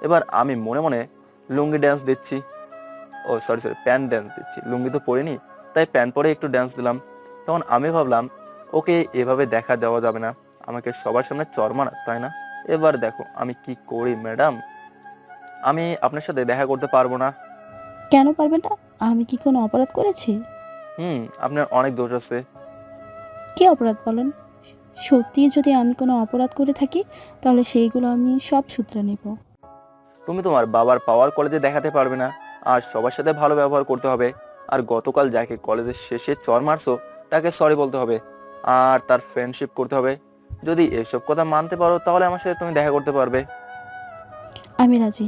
এবার আমি মনে মনে লুঙ্গি ড্যান্স দিচ্ছি। ও সরি, প্যান্ট ড্যান্স দিচ্ছি। লুঙ্গি তো পরিনি, তাই প্যান্ট পরে একটু ড্যান্স দিলাম। তখন আমি ভাবলাম ওকে এভাবে দেখা দেওয়া যাবে না, আমাকে সবার সামনে চর মারা, তাই না? এবার দেখো আমি কি করি ম্যাডাম। আমি আপনার সাথে দেখা করতে পারবো না। কেন পারবেন না? আমি কি কোনো অপরাধ করেছি? আপনার অনেক দোষ আছে। কি অপরাধ বলেন? সত্যি যদি আমি কোনো অপরাধ করে থাকি তাহলে সেইগুলো আমি সব শুধরে নেব। তুমি তোমার বাবার পাওয়ার কলেজে দেখাতে পারবে না, আর সবার সাথে ভালো ব্যবহার করতে হবে। আর গতকাল যাকে কলেজের শেষে চর মারছো তাকে সরি বলতে হবে, আর তার ফ্রেন্ডশিপ করতে হবে। যদি এসব কথা মানতে পারো তাহলে আমার সাথে তুমি দেখা করতে পারবে। আমি রাজি,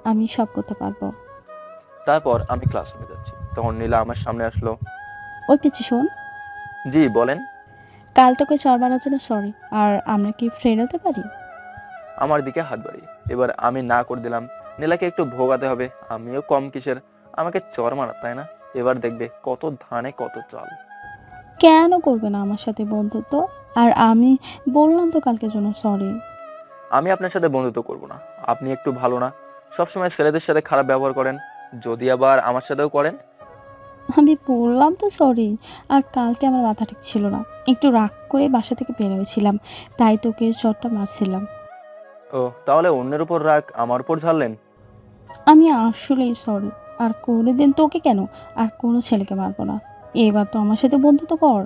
আমি সব করতে পারবো। তারপর আমি ক্লাসরুমে যাচ্ছি, তখন নীলা আমার সামনে আসলো। ওই পিচ্ছি শোন, জি বলেন। কাল তোকে চড় মারার জন্য সরি। আর আমরা কি ফ্রেন্ড হতে পারি? আমার দিকে হাত বাড়িয়ে এবার আমি না করে দিলাম। নীলাকে একটু ভোগাতে হবে, আমিও কম কিসের, আমাকে চর মারা, তাই না? এবার দেখবে কত ধানে কত চাল। কেন করবে না আমার সাথে বন্ধুত্ব? আর আমি বললাম তো কালকের জন্য সরি। আমি আপনার সাথে বন্ধুত্ব করব না, আপনি একটু ভালো না, সবসময় ছেলেদের সাথে খারাপ ব্যবহার করেন, যদি আবার আমার সাথেও করেন। আমি বললাম তো সরি। আর কালকে আমার মাথা ঠিক ছিল না, একটু রাগ করে বাসা থেকে বের হয়েছিলাম, তাই তোকে চটটা মারছিলাম। ও, তাহলে অন্যের উপর রাগ আমার উপর ঝাড়লেন? আমি আসলেই সরি। আর কোনোদিন তোকে কেন, আর কোনো ছেলেকে মারবো না। এবার তো আমার সাথে বন্ধুত্ব কর।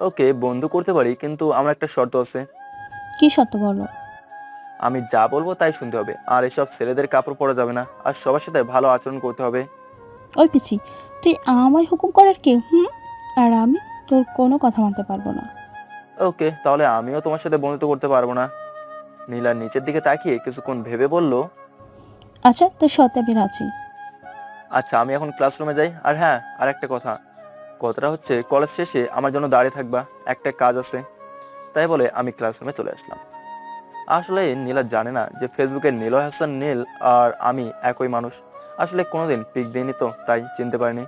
ওকে, বন্ধু করতে পারি, কিন্তু আমার একটা শর্ত আছে। কি সত্য বলো? আমি যা বলবো তাই শুনতে হবে, আর এসব ছেলেদের কাপড় পরা যাবে না, আর সবার সাথে ভালো আচরণ করতে হবে। ওই পিছি, তুই আমায় হুকুম করার কে? আর আমি তোর কোনো কথা মানতে পারবো না। ওকে, তাহলে আমিও তোমার সাথে বন্ধুত্ব করতে পারবো না। নীলা নিচের দিকে তাকিয়ে কিছুক্ষণ ভেবে বলল, আচ্ছা, তোর সত্যি আমি রাজি। আচ্ছা আমি এখন ক্লাসরুমে যাই। আর হ্যাঁ, আর একটা কথা, কথাটা হচ্ছে কলেজ শেষে আমার জন্য দাঁড়িয়ে থাকবা, একটা কাজ আছে। তাই বলে আমি ক্লাসরুমে চলে আসলাম। আসলে নীলা জানে না যে ফেসবুকে নিলয় হাসান নীল আর আমি একই মানুষ। আসলে কোনোদিন পিক দিইনি তো তাই চিনতে পারিনি।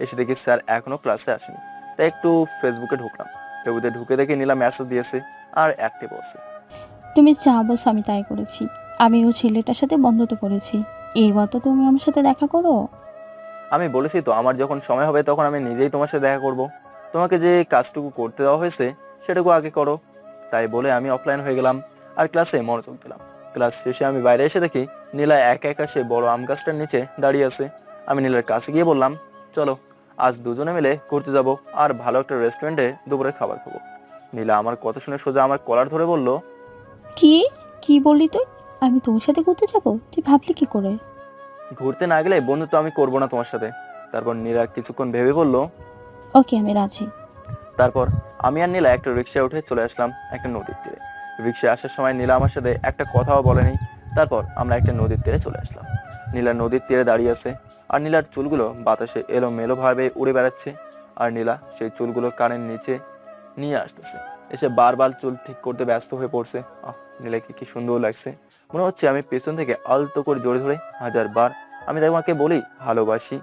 এসে দেখি স্যার এখনো ক্লাসে আসেনি, তাই একটু ফেসবুকে ঢুকলাম। ফেসবুকে ঢুকে দেখি নীলা মেসেজ দিয়েছে আর অ্যাক্টিভ আছে। তুমি যা বলছো আমি তাই করেছি। আমি ওই ছেলেটার সাথে বন্ধুত্ব করেছি। এবার তো তুমি আমার সাথে দেখা করো। আমি বলেছি তো আমার যখন সময় হবে তখন আমি নিজেই তোমার সাথে দেখা করব। তোমাকে যে কাজটুকু করতে দেওয়া হয়েছে সেটুকু আগে করো। তাই বলে আমি অফলাইন হয়ে গেলাম আর ক্লাসে মনোযোগ দিলাম। ক্লাস শেষে আমি বাইরে এসে দেখি নীলা একা একা সে বড় আম গাছটার নিচে দাঁড়িয়ে আছে। আমি নীলার কাছে গিয়ে বললাম, চলো আজ দুজনে মিলে ঘুরতে যাব, আর ভালো একটা রেস্টুরেন্টে দুপুরে খাবার খাবো। নীলা আমার কথা শুনে সোজা আমার কলার ধরে বলল, কি কি বললি তুই? আমি তোর সাথে ঘুরতে যাব? তুই ভাবলি কি করে? ঘুরতে না গেলে বন্ধুত্ব আমি করবো না তোমার সাথে। তারপর নীলা কিছুক্ষণ ভেবে বলল, ওকে, আমি রাজি। তারপর আমি আর নীলা একটা রিক্সায় উঠে চলে আসলাম একটা নদীর তীরে। রিক্সায় আসার সময় নীলা আমার সাথে একটা কথাও বলেনি। তারপর আমরা একটা নদীর তীরে চলে আসলাম। নীলা নদীর তীরে দাঁড়িয়ে আছে, আর নীলার চুলগুলো বাতাসে এলোমেলো ভাবে উড়ে বেড়াচ্ছে। আর নীলা সেই চুলগুলো কানের নিচে নিয়ে আসতেছে, এসে বারবার চুল ঠিক করতে ব্যস্ত হয়ে পড়ছে। নীলাকে কি সুন্দর লাগছে, মনে হচ্ছে আমি পেছন থেকে আলতো করে জোরে ধরে 1000 বার আমি তোমাকে বলি ভালোবাসি।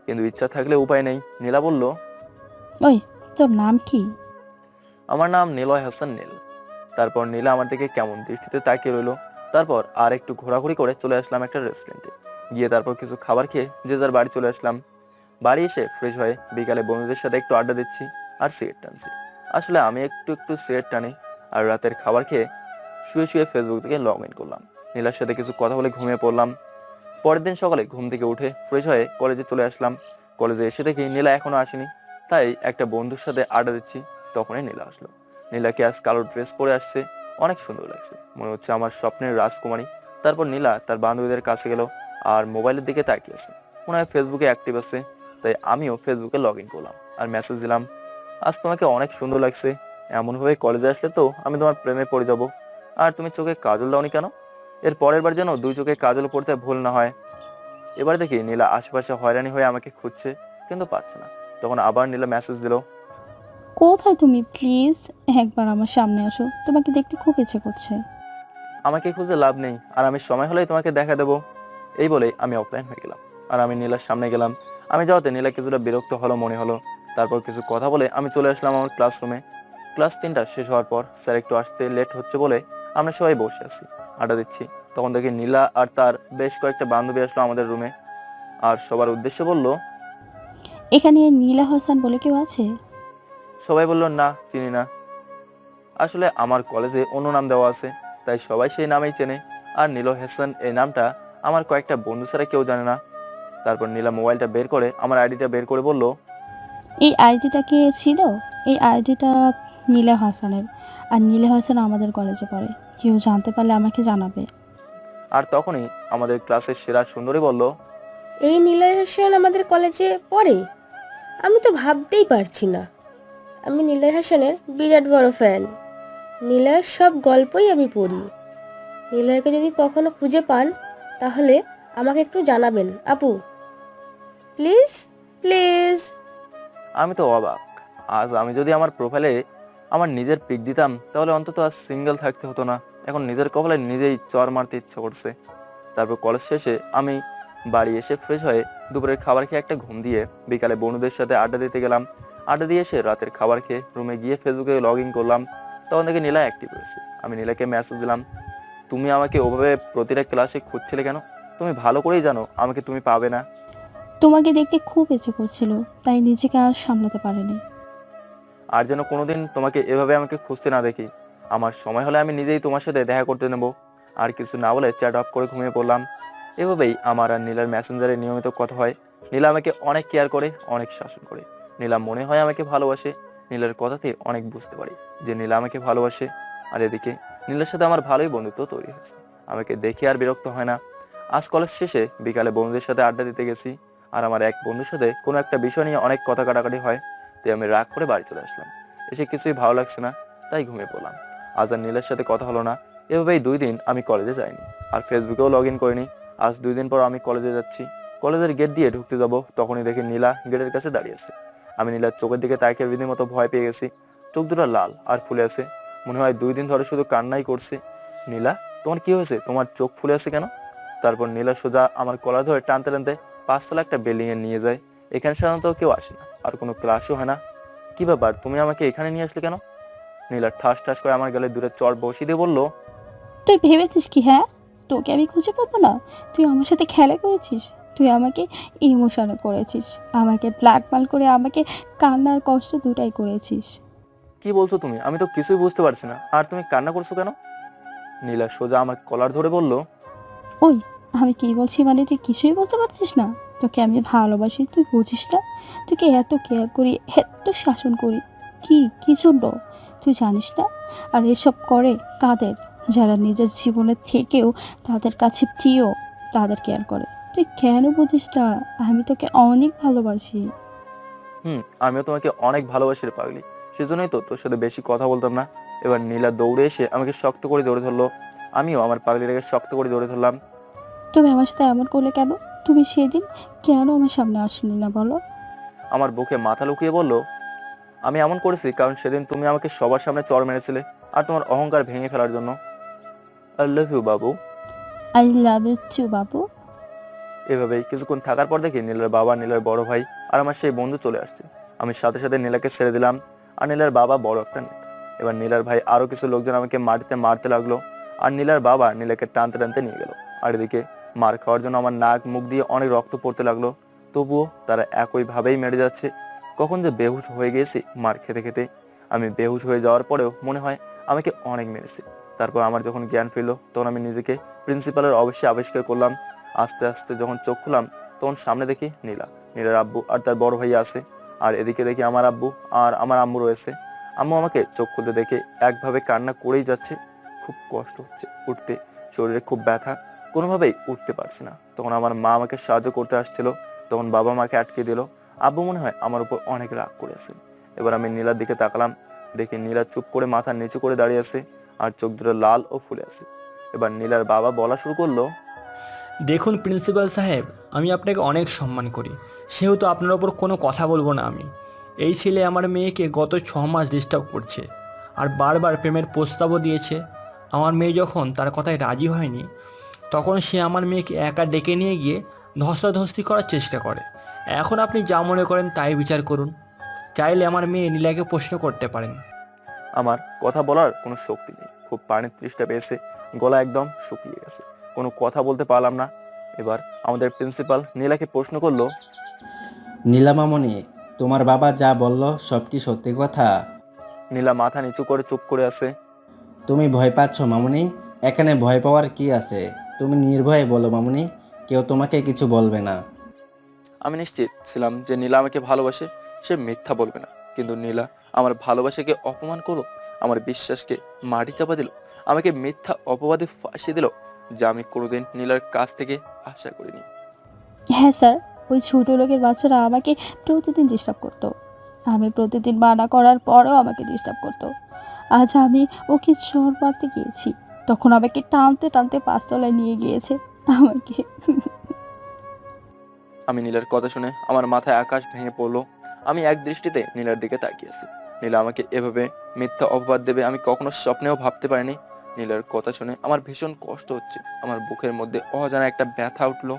কিন্তু ইচ্ছা থাকলে উপায় নেই। নীলা বলল, ওই, তোর নাম কি? আমার নাম নিলয় হাসান নীল। তারপর নীলা আমার দিকে কেমন দৃষ্টিতে তাকিয়ে রইলো। তারপর আর একটু ঘোরাঘুরি করে চলে আসলাম একটা রেস্টুরেন্টে গিয়ে, তারপর কিছু খাবার খেয়ে যে যার বাড়ি চলে আসলাম। বাড়ি এসে ফ্রেশ হয়ে বিকালে বন্ধুদের সাথে একটু আড্ডা দিচ্ছি আর সিগারেট টানছি। আসলে আমি একটু একটু সিগারেট টানি। আর রাতের খাবার খেয়ে শুয়ে শুয়ে ফেসবুক থেকে লগ ইন করলাম। নীলার সাথে কিছু কথা বলে ঘুমিয়ে পড়লাম। পরের দিন সকালে ঘুম থেকে উঠে ফ্রেশ হয়ে কলেজে চলে আসলাম। কলেজে এসে দেখি নীলা এখনো আসেনি, তাই একটা বন্ধুর সাথে আড্ডা দিচ্ছি। তখনই নীলা আসলো। নীলাকে আজ কালো ড্রেস পরে আসছে, অনেক সুন্দর লাগছে, মনে হচ্ছে আমার স্বপ্নের রাজকুমারী। তারপর নীলা তার বান্ধবীদের কাছে গেল আর মোবাইলের দিকে তাকিয়ে আছে, মনে হয় ফেসবুকে অ্যাক্টিভ আছে। তাই আমিও ফেসবুকে লগ ইন করলাম আর মেসেজ দিলাম, আজ তোমাকে অনেক সুন্দর লাগছে, এমনভাবে কলেজে আসলে তো আমি তোমার প্রেমে পড়ে যাব। আর তুমি চোখে কাজল দাওনি কেন? এর পরের বার যেন দুই চোখে কাজল পড়তে ভুল না হয়। এবার দেখি নীলা আশেপাশে হয়রানি হয়ে আমাকে খুঁজছে, কিন্তু পাচ্ছে না। তখন আবার নীলা মেসেজ দিল, কোথায় তুমি? প্লিজ একবার আমার সামনে আসো, তোমাকে দেখতে খুব ইচ্ছে করছে। আমাকে খুঁজে লাভ নেই, আর আমি সময় হলেই তোমাকে দেখা দেবো। এই বলে আমি অফলাইন হয়ে গেলাম আর আমি নীলার সামনে গেলাম। আমি যাওয়াতে নীলা কিছুটা বিরক্ত হলো মনে হলো। তারপর কিছু কথা বলে আমি চলে আসলাম আমার ক্লাসরুমে। ক্লাস 3টা শেষ হওয়ার পর স্যার একটু আসতে লেট হচ্ছে বলে আমরা সবাই বসে আছি, আড্ডা দিচ্ছি। তখন দেখি নীলা আর তার বেশ কয়েকটা বান্ধবী আসলো আমাদের রুমে আর সবার উদ্দেশ্যে বলল, এখানে নীলা হাসান বলে কেউ আছে? সবাই বলল, না চিনি না। আসলে আমার কলেজে অন্য নাম দেওয়া আছে, তাই সবাই সেই নামেই চেনে। আর নীল হাসান এই নামটা আমার কয়েকটা বন্ধু ছাড়া কেউ জানে না। তারপর নীলা মোবাইলটা বের করে আমার আইডিটা বের করে বলল, এই আইডিটা কে ছিল? এই আইডিটা নীলা হাসানের। আর নীলা হাসান আমাদের কলেজে পড়ে। কেউ জানতে পারলে আমাকে জানাবে। আর তখনই আমাদের ক্লাসের সেরা সুন্দরী বলল, এই নীলয় হাসান আমাদের কলেজে পড়ে? আমি তো ভাবতেই পারছি না। আমি নীলয় হাসানের বিরাট বড় ফ্যান। নীলয়ের সব গল্পই আমি পড়ি। নীলয়কে যদি কখনো খুঁজে পান তাহলে আমাকে একটু জানাবেন আপু, প্লিজ প্লিজ। আমি তো অবাক। আজ আমি যদি আমার প্রোফাইলে আমার নিজের পিক দিতাম তাহলে অন্তত আজ সিঙ্গেল থাকতে হতো না। এখন নিজের কপালে নিজেই চর মারতে ইচ্ছা করছে। তারপর কলেজ শেষে আমি বাড়ি এসে ফ্রেশ হয়ে দুপুরের খাবার খেয়ে একটা ঘুম দিয়ে বিকালে বন্ধুদের সাথে আড্ডা দিতে গেলাম। আড্ডা দিয়ে এসে রাতের খাবার খেয়ে রুমে গিয়ে ফেসবুকে লগ ইন করলাম। তখন থেকে নীলা অ্যাক্টিভ রয়েছে। আমি নীলাকে মেসেজ দিলাম, তুমি আমাকে ওভাবে প্রতিটা ক্লাসে খুঁজছিলে কেন? তুমি ভালো করেই জানো আমাকে তুমি পাবে না। তোমাকে দেখতে খুব ইচ্ছে করছিল, তাই নিজেকে আর সামলাতে পারিনি। আর যেন কোনোদিন তোমাকে এভাবে আমাকে খুঁজতে না দেখি। আমার সময় হলে আমি নিজেই তোমার সাথে দেখা করতে নেব। আর কিছু না বলে চ্যাট অফ করে ঘুমিয়ে পড়লাম। এভাবেই আমার আর নীলার মেসেঞ্জারে নিয়মিত কথা হয়। নীলা আমাকে অনেক কেয়ার করে, অনেক শাসন করে। নীলা মনে হয় আমাকে ভালোবাসে। নীলার কথাতে অনেক বুঝতে পারি যে নীলা আমাকে ভালোবাসে। আর এদিকে নীলার সাথে আমার ভালোই বন্ধুত্ব তৈরি হয়েছে। আমাকে দেখে আর বিরক্ত হয় না। আজ কলেজ শেষে বিকালে বন্ধুদের সাথে আড্ডা দিতে গেছি। আর আমার এক বন্ধুর সাথে কোনো একটা বিষয় নিয়ে অনেক কথা কাটাকাটি হয়। তাই আমি রাগ করে বাড়ি চলে আসলাম। এসে কিছুই ভালো লাগছে না, তাই ঘুমিয়ে পড়লাম। আজ আর নীলার সাথে কথা হলো না। এভাবেই 2 দিন আমি কলেজে যাইনি, আর ফেসবুকেও লগ ইন করিনি। আজ 2 দিন পর আমি কলেজে যাচ্ছি। কলেজের গেট দিয়ে ঢুকতে যাব, তখনই দেখি নীলা গেটের কাছে দাঁড়িয়ে আছে। আমি নীলার চোখের দিকে তাকিয়ে রীতিমতো ভয় পেয়ে গেছি। চোখ দুটো লাল আর ফুলে আছে। মনে হয় 2 দিন ধরে শুধু কান্নাই করছে। নীলা, তোমার কি হয়েছে? তোমার চোখ ফুলে আছে কেন? তারপর নীলা সোজা আমার কলার ধরে টানতে টানতে 5তলা একটা বিল্ডিং এ নিয়ে যায়। এখানে সাধারণত কেউ আসে না, আর কোনো ক্লাসও হয় না। কি ব্যাপার, তুমি আমাকে এখানে নিয়ে আসলে কেন? নীলা ঠাস ঠাস করে আমার গালে দূরে চড় বসিয়ে দিয়ে বলল, তুই ভেবেছিস কি? হ্যাঁ, তোকে আমি খুঁজে পাবো না? তুই আমার সাথে খেলা করেছিস। তুই আমাকে ইমোশনাল করেছিস, আমাকে ব্ল্যাকমেল করে আমাকে কান্নার কষ্ট দুটাই করেছিস। কি বলছো তুমি? আমি তো কিছুই বুঝতে পারছি না। আর তুমি কান্না করছো কেন? নীলা সোজা আমার কলার ধরে বলল, ওই, আমি কি বলছি মানে তুই কিছুই বলতে পারছিস না? তোকে আমি ভালোবাসি, তুই বুঝিস না? তোকে এত কেয়ার করি, এত শাসন করি, কি জন্য তুই জানিস না? আর এসব করে কাদের? যারা নিজের জীবনের থেকেও তাদের কাছে প্রিয়, তাদের কেয়ার করে। তুই কেন বুঝিস না? আমি তোকে অনেক ভালোবাসি। আমিও তোমাকে অনেক ভালোবাসি রে পাগলি। সেজন্যই তো তোর সাথে বেশি কথা বলতাম না। এবার নীলা দৌড়ে এসে আমাকে শক্ত করে জড়িয়ে ধরলো। আমিও আমার পাগলিটাকে শক্ত করে জড়িয়ে ধরলাম। তুমি আমার সাথে এমন করলে কেন? তুমি সেদিন কেন আমার সামনে আসলি না বলো? আমার বুকে মাথা লুকিয়ে বলল, আমি এমন করেছি কারণ সেদিন তুমি আমাকে সবার সামনে চড় মেরেছিলে, আর তোমার অহংকার ভেঙে ফেলার জন্য। I love you Babu. I love you two বাবু। এভাবেই কিছুক্ষণ থাকার পর দেখি নীলার বাবা, নীলার বড় ভাই আর আমার সেই বন্ধু চলে আসছে। আমি সাথে সাথে নীলাকে ছেড়ে দিলাম। আর নীলার বাবা বড় একটা নেতা। এবার নীলার ভাই আরো কিছু লোকজন আমাকে মাটিতে মারতে লাগলো। আর নীলার বাবা নীলাকে টানতে টানতে নিয়ে গেল। আর এদিকে মার খাওয়ার জন্য আমার নাক মুখ দিয়ে অনেক রক্ত পড়তে লাগলো। তবুও তারা একই ভাবেই মেরে যাচ্ছে। কখন যে বেহুশ হয়ে গেছি মার খেতে খেতে। আমি বেহুশ হয়ে যাওয়ার পরেও মনে হয় আমাকে অনেক মেরেছে। তারপর আমার যখন জ্ঞান ফিরলো তখন আমি নিজেকে প্রিন্সিপালের অফিসে আবিষ্কার করলাম। আস্তে আস্তে যখন চোখ খুললাম তখন সামনে দেখি নীলার আব্বু আর তার বড় ভাই আছে। আর এদিকে দেখি আমার আব্বু আর আমার আম্মু রয়েছে। আম্মু আমাকে চোখ খুলতে দেখে একভাবে কান্না করেই যাচ্ছে। খুব কষ্ট হচ্ছে উঠতে, শরীরে খুব ব্যথা, কোনোভাবেই উঠতে পারছি না। তখন আমার মা আমাকে সাহায্য করতে আসছিল, তখন বাবা মাকে আটকে দিল। আব্বু মনে হয় আমার উপর অনেক রাগ করে আছে। এবার আমি নীলার দিকে তাকালাম, দেখি নীলা চুপ করে মাথা নিচু করে দাঁড়িয়ে আছে আর চোখ দুটো লাল ও ফুলে আছে। এবার নীলার বাবা বলা শুরু করলো, দেখুন প্রিন্সিপাল সাহেব, আমি আপনাকে অনেক সম্মান করি, সেহেতু আপনার ওপর কোনো কথা বলবো না আমি। এই ছেলে আমার মেয়েকে গত 6 মাস ডিস্টার্ব করছে আর বারবার প্রেমের প্রস্তাবও দিয়েছে। আমার মেয়ে যখন তার কথায় রাজি হয়নি তখন সে আমার মেয়েকে একা ডেকে নিয়ে গিয়ে ধস্তাধস্তি করার চেষ্টা করে। এখন আপনি যা মনে করেন তাই বিচার করুন। চাইলে আমার মেয়ে নীলাকে প্রশ্ন করতে পারেন। আমার কথা বলার কোনো শক্তি নেই, খুব পানির তৃষ্ণা পেয়েছে, গলা একদম শুকিয়ে গেছে, কোনো কথা বলতে পারলাম না। এবার আমাদের প্রিন্সিপাল নীলাকে প্রশ্ন করলো, নীলা মামনি, তোমার বাবা যা বলল সব কি সত্যি কথা? নীলা মাথা নিচু করে চুপ করে আছে। তুমি ভয় পাচ্ছ মামনি? এখানে ভয় পাওয়ার কি আছে? তুমি নির্ভয়ে বলো মামুনি, কেউ তোমাকে কিছু বলবে না। আমি নিশ্চিত ছিলাম যে নীলা আমাকে ভালোবাসে, সে মিথ্যা বলবে না। কিন্তু নীলা আমার ভালোবাসাকে অপমান করলো, আমার বিশ্বাসকে মাটি চাপা দিল, আমাকে মিথ্যা অপবাদে ফাঁসিয়ে দিল, যা আমি কোনোদিন নীলার কাছ থেকে আশা করিনি। হ্যাঁ স্যার, ওই ছোটো লোকের বাচ্চারা আমাকে প্রতিদিন ডিস্টার্ব করতো। আমি প্রতিদিন মানা করার পরেও আমাকে ডিস্টার্ব করতো। আজ আমি ওকে চড় মারতে গিয়েছি, তখন আমাকে টানতে টানতে 5 তলায় নিয়ে গিয়েছে আমাকে। আমি নীলার কথা শুনে আমার মাথায় আকাশ ভেঙে পড়লো। আমি এক দৃষ্টিতে নীলার দিকে তাকিয়ে আছি। নীলা আমাকে এভাবে মিথ্যা অপবাদ দেবে আমি কখনো স্বপ্নেও ভাবতে পারিনি। নীলার কথা শুনে আমার ভীষণ কষ্ট হচ্ছে, আমার বুকের মধ্যে অজানা একটা ব্যথা উঠলো।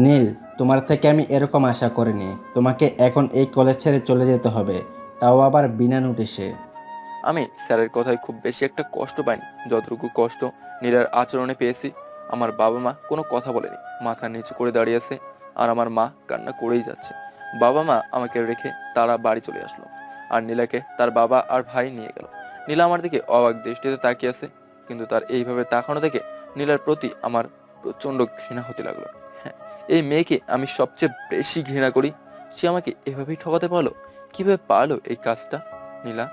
নীল, তোমার থেকে আমি এরকম আশা করিনি। তোমাকে এখন এই কলেজ ছেড়ে চলে যেতে হবে, তাও আবার বিনা নোটিশে। আমি স্যারের কথায় খুব বেশি একটা কষ্ট পাইনি, যতটুকু কষ্ট নীলার আচরণে পেয়েছি। আমার বাবা মা কোনো কথা বলেনি, মাথা নিচু করে দাঁড়িয়ে আছে, আর আমার মা কান্না করেই যাচ্ছে। বাবা মা আমাকে রেখে তারা বাড়ি চলে আসলো, আর নীলাকে তার বাবা আর ভাই নিয়ে গেল। নীলা আমার দিকে অবাক দৃষ্টিতে তাকিয়ে আছে, কিন্তু তার এইভাবে তাকানো দেখে নীলার প্রতি আমার প্রচন্ড ঘৃণা হতে লাগলো। হ্যাঁ, এই মেয়েকে আমি সবচেয়ে বেশি ঘৃণা করি। সে আমাকে এভাবেই ঠকাতে পারলো, কিভাবে পারলো এই কাজটা? নীলা,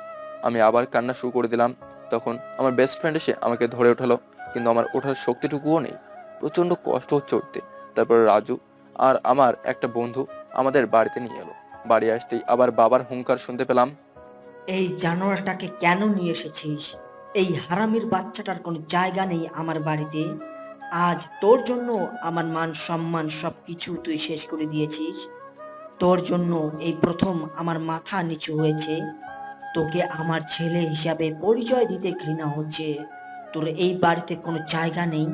আমি আবার কান্না শুরু করে দিলাম। তখন আমার বেস্ট ফ্রেন্ড এসে আমাকে ধরে ওঠালো, কিন্তু আমার ওঠার শক্তিটুকুও নেই, প্রচন্ড কষ্ট হচ্ছে উঠতে। তারপর রাজু আর আমার একটা বন্ধু আমাদের বাড়িতে নিয়ে এলো। বাড়ি আসতেই আবার বাবার হুঙ্কার শুনতে পেলাম। এই জানোয়ারটাকে কেন নিয়ে এসেছিস? এই হারামির বাচ্চাটার কোনো জায়গা নেই আমার বাড়িতে। আজ তোর জন্য আমার মান সম্মান সবকিছু তুই শেষ করে দিয়েছিস। তোর জন্য এই প্রথম আমার মাথা নিচু হয়েছে। তোকে আমার ছেলে হিসাবে পরিচয় দিতে ঘৃণা হচ্ছে। তোর এই বাড়িতে কোনো জায়গা নেই।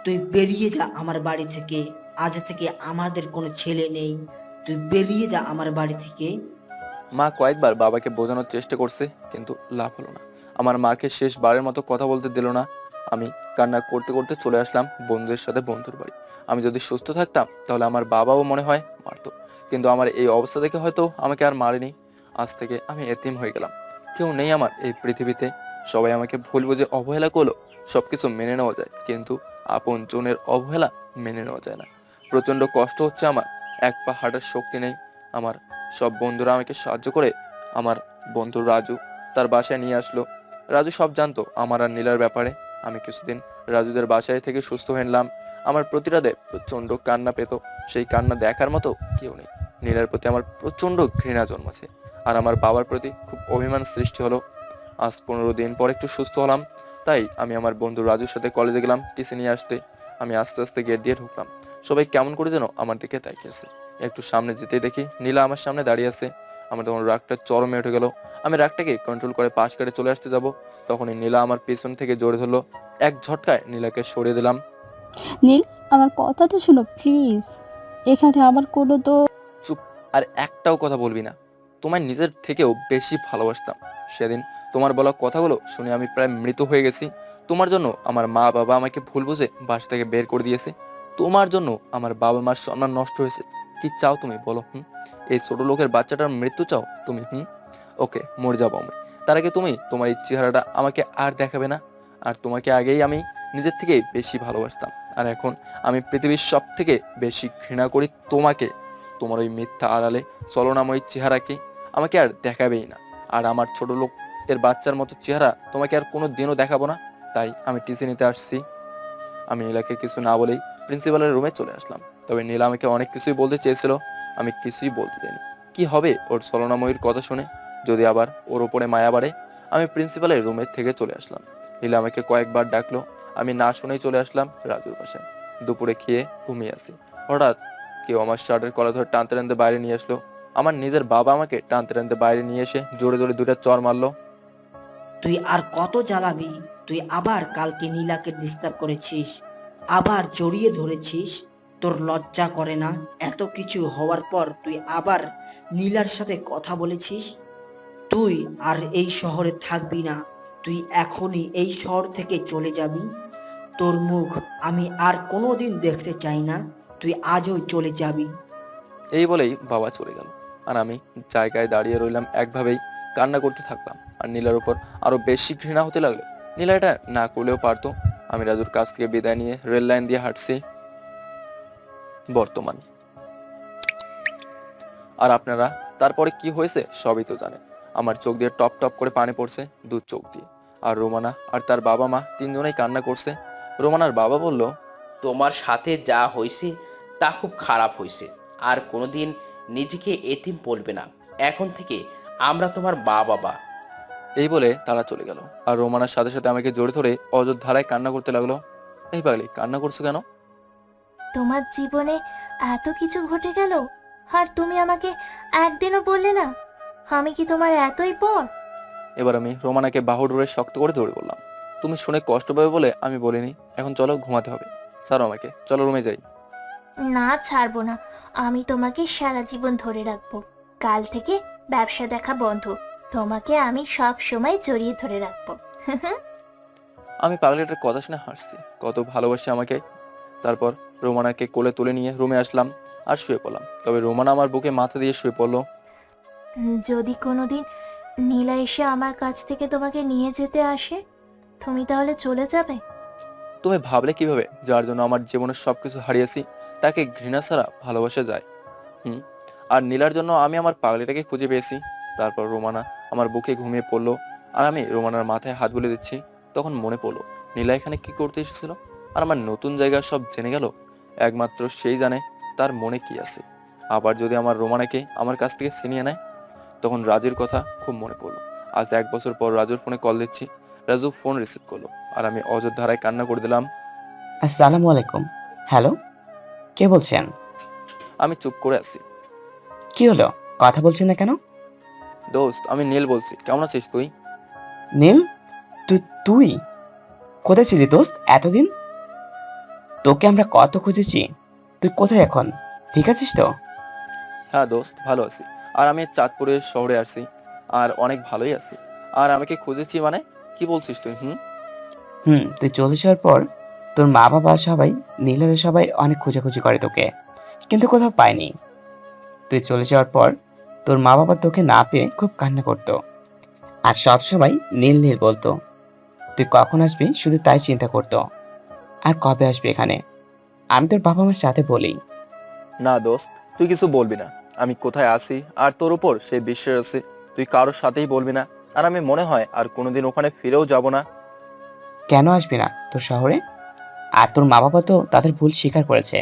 তুই বেরিয়ে যা আমার বাড়ি থেকে। আজ থেকে আমাদের কোনো ছেলে নেই। তুই বেরিয়ে যা আমার বাড়ি থেকে। মা কয়েকবার বাবাকে বোঝানোর চেষ্টা করছে, কিন্তু লাভ হলো না। আমার মাকে শেষবারের মতো কথা বলতে দিল না। আমি কান্না করতে করতে চলে আসলাম বন্ধুদের সাথে বন্ধুর বাড়ি। আমি যদি সুস্থ থাকতাম তাহলে আমার বাবাও মনে হয় মারতো, কিন্তু আমার এই অবস্থা দেখে হয়তো আমাকে আর মারেনি। আজ থেকে আমি এতিম হয়ে গেলাম, কেউ নেই আমার এই পৃথিবীতে। সবাই আমাকে ভুল বুঝে অবহেলা করলো। সবকিছু মেনে নেওয়া যায়, কিন্তু আপন জনের অবহেলা মেনে নেওয়া যায় না। প্রচন্ড কষ্ট হচ্ছে আমার, এক পা হাঁটার শক্তি নেই আমার। সব বন্ধুরা আমাকে সাহায্য করে আমার বন্ধু রাজু তার বাসায় নিয়ে আসলো। রাজু সব জানতো আমার আর নীলার ব্যাপারে। আমি কিছুদিন রাজুদের বাসায় থেকে সুস্থ হয়ে এলাম। আমার প্রতিরাতে প্রচন্ড কান্না পেত, সেই কান্না দেখার মতো কেউ নেই। নীলার প্রতি আমার প্রচন্ড ঘৃণা জন্মাছে, আর আমার বাবার প্রতি খুব অভিমান সৃষ্টি হলো। আজ 15 দিন পর একটু সুস্থ হলাম, তাই আমি আমার বন্ধু রাজুর সাথে কলেজে গেলাম টিসি নিয়ে আসতে। আমি আস্তে আস্তে গেট দিয়ে ঢুকলাম। সবাই কেমন করে যেন আমার দিকে তাকিয়েছে। একটু সামনে যেতেই দেখি নীলা আমার সামনে দাঁড়িয়ে আছে। আমার তখন রাগটা চরমে উঠে গেল। আমি রাগটাকে কন্ট্রোল করে পাশ কেটে চলে আসতে যাব, তখনই নীলা আমার পেছন থেকে জোরে ধরলো। এক ঝটকায় নীলাকে সরিয়ে দিলাম। নীল, আমার কথাটা শোনো প্লিজ। এখানে আমার কোনো তো চুপ, আর একটাও কথা বলবি না। তোমায় নিজের থেকেও বেশি ভালোবাসতাম। সেদিন তোমার বলা কথাগুলো শুনে আমি প্রায় মৃত হয়ে গেছি। তোমার জন্য আমার মা বাবা আমাকে ভুল বুঝে বাসা থেকে বের করে দিয়েছে। তোমার জন্য আমার বাবা মার সম্মান নষ্ট হয়েছে। কি চাও তুমি বলো? এই ছোট লোকের বাচ্চাটার মৃত্যু চাও তুমি? ওকে, মরে যাবো আমি, তার আগে তুমি তোমার এই চেহারাটা আমাকে আর দেখাবে না। আর তোমাকে আগেই আমি নিজের থেকে বেশি ভালোবাসতাম, আর এখন আমি পৃথিবীর সব থেকে বেশি ঘৃণা করি তোমাকে। তোমার ওই মিথ্যা আড়ালে চলনাময়ী চেহারাকে আমাকে আর দেখাবেই না। আর আমার ছোট লোকের বাচ্চার মতো চেহারা তোমাকে আর কোনো দিনও দেখাবো না। তাই আমি টিসি নিতে আসছি। আমি নীলাকে কিছু না বলেই প্রিন্সিপালের রুমে চলে আসলাম। তবে নীলা আমাকে অনেক কিছুই বলতে চেয়েছিল, আমি কিছুই বলতে দেইনি। কি হবে ওর ছলনাময়ীর কথা শুনে? যদি আবার ওর ওপরে মায়া বাড়ে? আমি প্রিন্সিপালের রুমের থেকে চলে আসলাম। নীলা আমাকে কয়েকবার ডাকলো, আমি না শুনেই চলে আসলাম রাজুর বাসায়। দুপুরে খেয়ে ঘুমিয়ে আসি। হঠাৎ কেউ আমার শার্টের কলার ধরে টানতে টানতে বাইরে নিয়ে আসলো। আমার নিজের বাবা আমাকে টানতে টানতে বাইরে নিয়ে এসে জোরে জোরে 2টা চড় মারলো। তুই আর কত জ্বালাবি? তুই আবার কালকে নীলাকে ডিস্টার্ব করেছিস, আবার জড়িয়ে ধরেছিস। তোর লজ্জা করে না? এত কিছু হওয়ার পর তুই আবার নীলার সাথে কথা বলেছিস। তুই আর এই শহরে থাকবি না। তুই এখনই এই শহর থেকে চলে যাবি। তোর মুখ আমি আর কোনোদিন দেখতে চাই না। তুই আজই চলে যাবি। এই বলেই বাবা চলে গেল, আর আমি জায়গায় দাঁড়িয়ে রইলাম, একভাবেই কান্না করতে থাকলাম। আর নীলার উপর আরো বেশি ঘৃণা হতে লাগলো। নীলা এটা না করলেও পারতো, আমি রাজুর কাছ থেকে বিদায় নিয়ে রেল লাইন দিয়ে হাঁটছি বর্তমান। আর আপনারা তারপরে কি হয়েছে সবই তো জানেন। আমার চোখ দিয়ে টপ টপ করে পানি পড়ছে, দু চোখ দিয়ে। আর রোমানা আর তার বাবা মা তিনজনেই কান্না করছে। রোমানার বাবা বলল, তোমার সাথে যা হয়েছে তা খুব খারাপ হয়েছে। আর কোনোদিন নিজেকে এতিম বলবে না। এখন থেকে আমরা তোমার বাবা। এই বলে তারা চলে গেল। আর রোমানার সাথে সাথে আমাকে জড়িয়ে ধরে অযোধ্যারায় কান্না করতে লাগলো। এই পাগলি, কান্না করছো কেন? তোমার জীবনে এত কিছু ঘটে গেল আর তুমি আমাকে একদিনও বললে না। আমি কি তোমার এতই পর? এবার আমি রোমানাকে বাহু ধরে শক্ত করে ধরে বললাম, তুমি শুনে কষ্ট পাবে বলে আমি বলিনি। এখন চলো, ঘুমাতে হবে। ছাড়ো আমাকে, চলো রুমে যাই। না, ছাড়বো না। আমি তোমাকে সারা জীবন ধরে রাখবো। কাল থেকে ব্যবসা দেখা বন্ধ। তোমাকে আমি সব সময় জড়িয়ে ধরে রাখবো। আমি পাগলিটার কথা শুনে হাসছি, কত ভালোবাসে আমাকে। তারপর রোমানাকে কোলে তুলে নিয়ে রুমে আসলাম আর শুয়ে পড়লাম। তবে রোমানা আমার বুকে মাথা দিয়ে শুয়ে পড়লো। যদি কোনোদিন নীলা এসে আমার কাছ থেকে তোমাকে নিয়ে যেতে আসে, তুমি তাহলে চলে যাবে? তুমি ভাবলে কিভাবে যার জন্য আমার জীবনের সবকিছু হারিয়েছি তাকে ঘৃণা ছাড়া ভালোবাসা যায়? আর নীলার জন্য আমি আমার পাগলিটাকে খুঁজে পেয়েছি। তারপর রোমানা আমার বুকে ঘুমিয়ে পড়লো আর আমি রোমানার মাথায় হাত বুলিয়ে দিচ্ছি। তখন মনে পড়লো নীলা এখানে কি করতে এসেছিল আর আমার নতুন জায়গা সব জেনে গেল। একমাত্র সেই জানে তার মনে কি আছে। আবার যদি আমার রোমানাকে আমার কাছ থেকে ছিনিয়ে নেয়, তখন রাজুর কথা খুব মনে পড়লো। আজ 1 বছর পর রাজুর ফোনে কল দিচ্ছি। রাজু ফোন রিসিভ করলো আর আমি অযোধ্যারায় কান্না করে দিলাম। আসসালামু আলাইকুম। হ্যালো, কে বলছেন? আমি চুপ করে আছি। কি হলো, কথা বলছেন না কেন? দোস্ত, আমি নীল বলছি। কেমন আছিস তুই? নীল? তুই কোথায় ছিলি দোস্ত এতদিন? তোকে আমরা কত খুঁজেছি। তুই কোথায় এখন? ঠিক আছিস তো? হ্যাঁ দোস্ত, ভালো আছি। আর আমি চাঁদপুরের শহরে আসছি আর অনেক ভালোই আছি। আর আমাকে খুঁজেছি মানে কি বলছিস তুই? তুই চলে যাওয়ার পর তোর মা বাবা সবাই, নীলের সবাই অনেক খোঁজাখুঁজি করে তোকে, কিন্তু কোথাও পায়নি। তুই চলে যাওয়ার পর তোর মা বাবা তোকে না পেয়ে খুব কান্না করতো আর সব সবাই নীল নীল বলতো। তুই কখন আসবি শুধু তাই চিন্তা করতো। আর কবে আসবি এখানে? আমি তোর বাবা মার সাথে বলি। না দোস্ত, তুই কিছু বলবি না। আমি কোথায় আছি আর তোর উপর সেই বিশ্বাস আছে। তুই কারোর সাথেই বলবি না। আর আমি মনে হয় আর কোনোদিন ওখানে ফিরেও যাব না। কেন আসবি না তোর শহরে? আর তোর মা বাবা তো তাদের ভুল স্বীকার করেছে।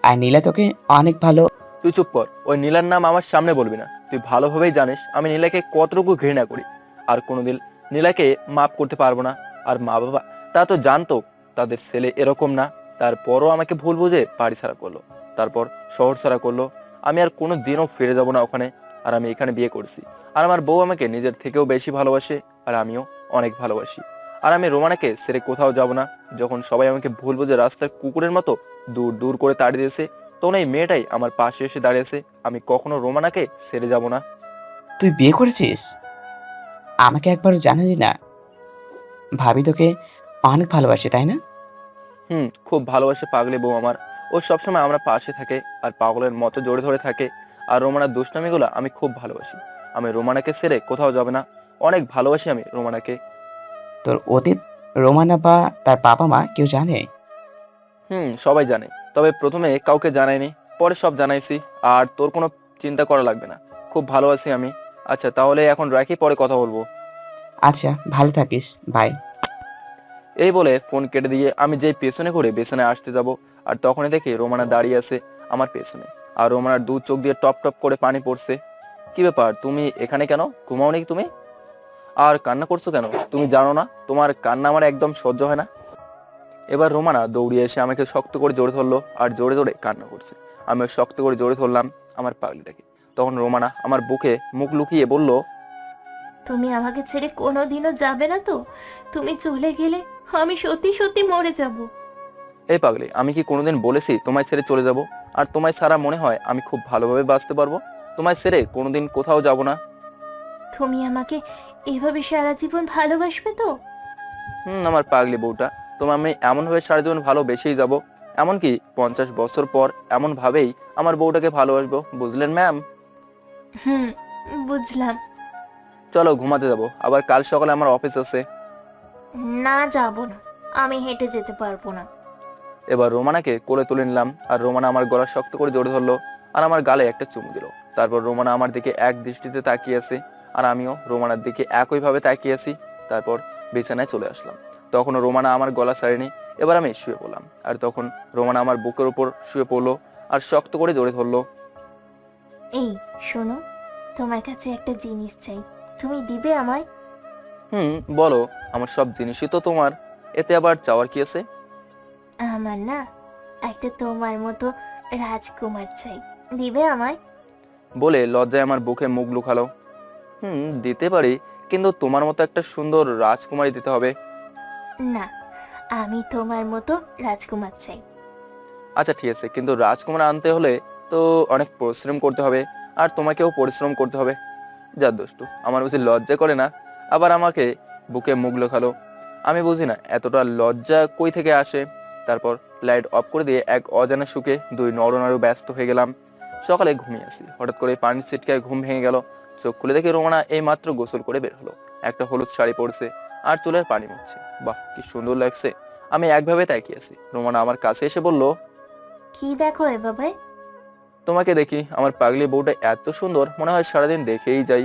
আর নীলা তোকে অনেক ভালো। তুই চুপ কর। ওই নীলার নাম আমার সামনে বলবি না। তুই ভালোভাবেই জানিস আমি নীলাকে কতটুকু ঘৃণা করি। আর কোনোদিন নীলাকে মাফ করতে পারবো না। আর মা বাবা তা তো জানতো তাদের ছেলে এরকম না। তারপরও আমাকে ভুল বুঝে বাড়ি ছাড়া করলো, তারপর শহর ছাড়া করলো। আমি আর কোনো দিনও ফিরে যাব না ওখানে। আর আমি এখানে বিয়ে করছি। আর আমার বউ আমাকে নিজের থেকেও বেশি ভালোবাসে আর আমিও অনেক ভালোবাসি। আর আমি রোমানাকে ছেড়ে কোথাও যাব না। যখন সবাই আমাকে ভুল বুঝে রাস্তার কুকুরের মতো দূর দূর করে তাড়িয়ে দিয়েছে, তখন এই মেয়েটাই আমার পাশে এসে দাঁড়িয়েছে। আমি কখনো রোমানাকে ছেড়ে যাব না। তুই বিয়ে করেছিস? আমাকে একবারও জানালি না। ভাবি তোকে অনেক ভালোবাসে, তাই না? খুব ভালোবাসে পাগলি বউ আমার। ও সবসময় আমরা পাশে থাকে আর পাগলের মতো জড়ে ধরে থাকে। আর রোমানার দুষ্টামিগুলো আমি খুব ভালোবাসি। আমি রোমানাকে ছেড়ে কোথাও যাব না। অনেক ভালোবাসি আমি রোমানাকে। তোর অতীত রোমানা বা তার বাবা মা কেউ জানে? সবাই জানে, তবে প্রথমে কাউকে জানাইনি, পরে সব জানাইছি। আর তোর কোনো চিন্তা করা লাগবে না, খুব ভালো আছি আমি। আচ্ছা তাহলে এখন রাখি, পরে কথা বলবো। আচ্ছা, ভালো থাকিস, বাই। এই বলে ফোন কেটে দিয়ে আমি যেই পেছনে ঘুরে পেছনে আসতে যাব, আর তখনই দেখি রোমানা দাঁড়িয়ে আছে আমার পেছনে। আর রোমানার দু চোখ দিয়ে টপ টপ করে পানি পড়ছে। কি ব্যাপার, তুমি এখানে কেন? ঘুমাওনি তুমি? আর কান্না করছো কেন? তুমি জানো না তোমার কান্না আমার একদম সহ্য হয় না। এবার রোমানা দৌড়িয়ে এসে আমাকে শক্ত করে জোরে ধরলো আর জোরে জোরে কান্না করছে। আমি শক্ত করে জোরে ধরলাম আমার পাগলিটাকে। তখন রোমানা আমার বুকে মুখ লুকিয়ে বলল, তুমি আমাকে ছেড়ে কোনোদিনও যাবে না তো? তুমি চলে গেলে আমি সত্যি সত্যি মরে যাব। এই পাগলি, আমি কি কোনোদিন বলেছি তোমায় ছেড়ে চলে যাব? আর তোমায় ছাড়া মনে হয় আমি খুব ভালোভাবে বাঁচতে পারবো। তোমায় ছেড়ে কোনোদিন কোথাও যাব না। তুমি আমাকে এভাবে সারা জীবন ভালোবাসবে তো? আমার পাগলি বউটা, তোমার আমি এমনভাবে সারা জীবন ভালোবেসেই যাব। এমনকি 50 বছর পর এমন ভাবেই আমার বউটাকে ভালোবাসবো, বুঝলেন ম্যাম? হুম, বুঝলাম। চলো ঘুমাতে যাবো, আবার কাল সকালে আমার অফিস আছে। না, যাব না। আমি হেঁটে যেতে পারবো না। এবার রোমানাকে কোলে তুলে নিলাম আর রোমানা আমার গলা শক্ত করে জড়িয়ে ধরলো আর আমার গালে একটা চুমু দিল। তারপর রোমানা আমার দিকে এক দৃষ্টিতে তাকিয়ে আছে আর আমিও রোমানার দিকে একইভাবে তাকিয়ে আছি। তারপর বিছানায় চলে আসলাম। তখনও রোমানা আমার গলা ছাড়েনি। এবার আমি শুয়ে পড়লাম আর তখন রোমানা আমার বুকের উপর শুয়ে পড়লো আর শক্ত করে জড়িয়ে ধরলো। এই শোনো, তোমার কাছে একটা জিনিস চাই, তুমি দিবে আমায়? বলো, আমার সব জিনিসই তো তোমার, এতে আবার চাওয়ার কি আছে? আমার না একটা তোমার মতো রাজকুমার চাই, দিবে আমায়? বলে লজ্জায় আমার বুকে মুখ লুকালো। দিতে পারি, কিন্তু তোমার মতো একটা সুন্দর রাজকুমারী দিতে হবে। না, আমি তোমার মতো রাজকুমার চাই। আচ্ছা ঠিক আছে, কিন্তু রাজকুমার আনতে হলে তো অনেক পরিশ্রম করতে হবে আর তোমাকেও পরিশ্রম করতে হবে। যা দুষ্টু, আমার বুঝি লজ্জা করে না, আবার আমাকে বুকে মুখ লুকালো। আমি বুঝি না এতটা লজ্জা কই থেকে আসে। তারপর লাইট অফ করে দিয়ে এক অজানা সুখে দুই নরনারী ব্যস্ত হয়ে গেলাম। সকালে ঘুমিয়ে আসি, হঠাৎ করে পানির ছিটকায় ঘুম ভেঙে গেল। চোখ খুলে দেখি রোমানা এই মাত্র গোসল করে বের হলো, একটা হলুদ শাড়ি পরছে আর চুলের পানি মুছছে। বাহ, কি সুন্দর লাগছে। আমি একভাবে তাকিয়ে আছি। রোমানা আমার কাছে এসে বলল, কি দেখো এভাবে? তোমাকে দেখি, আমার পাগলি বউটা এত সুন্দর, মনে হয় সারাদিন দেখেই যাই।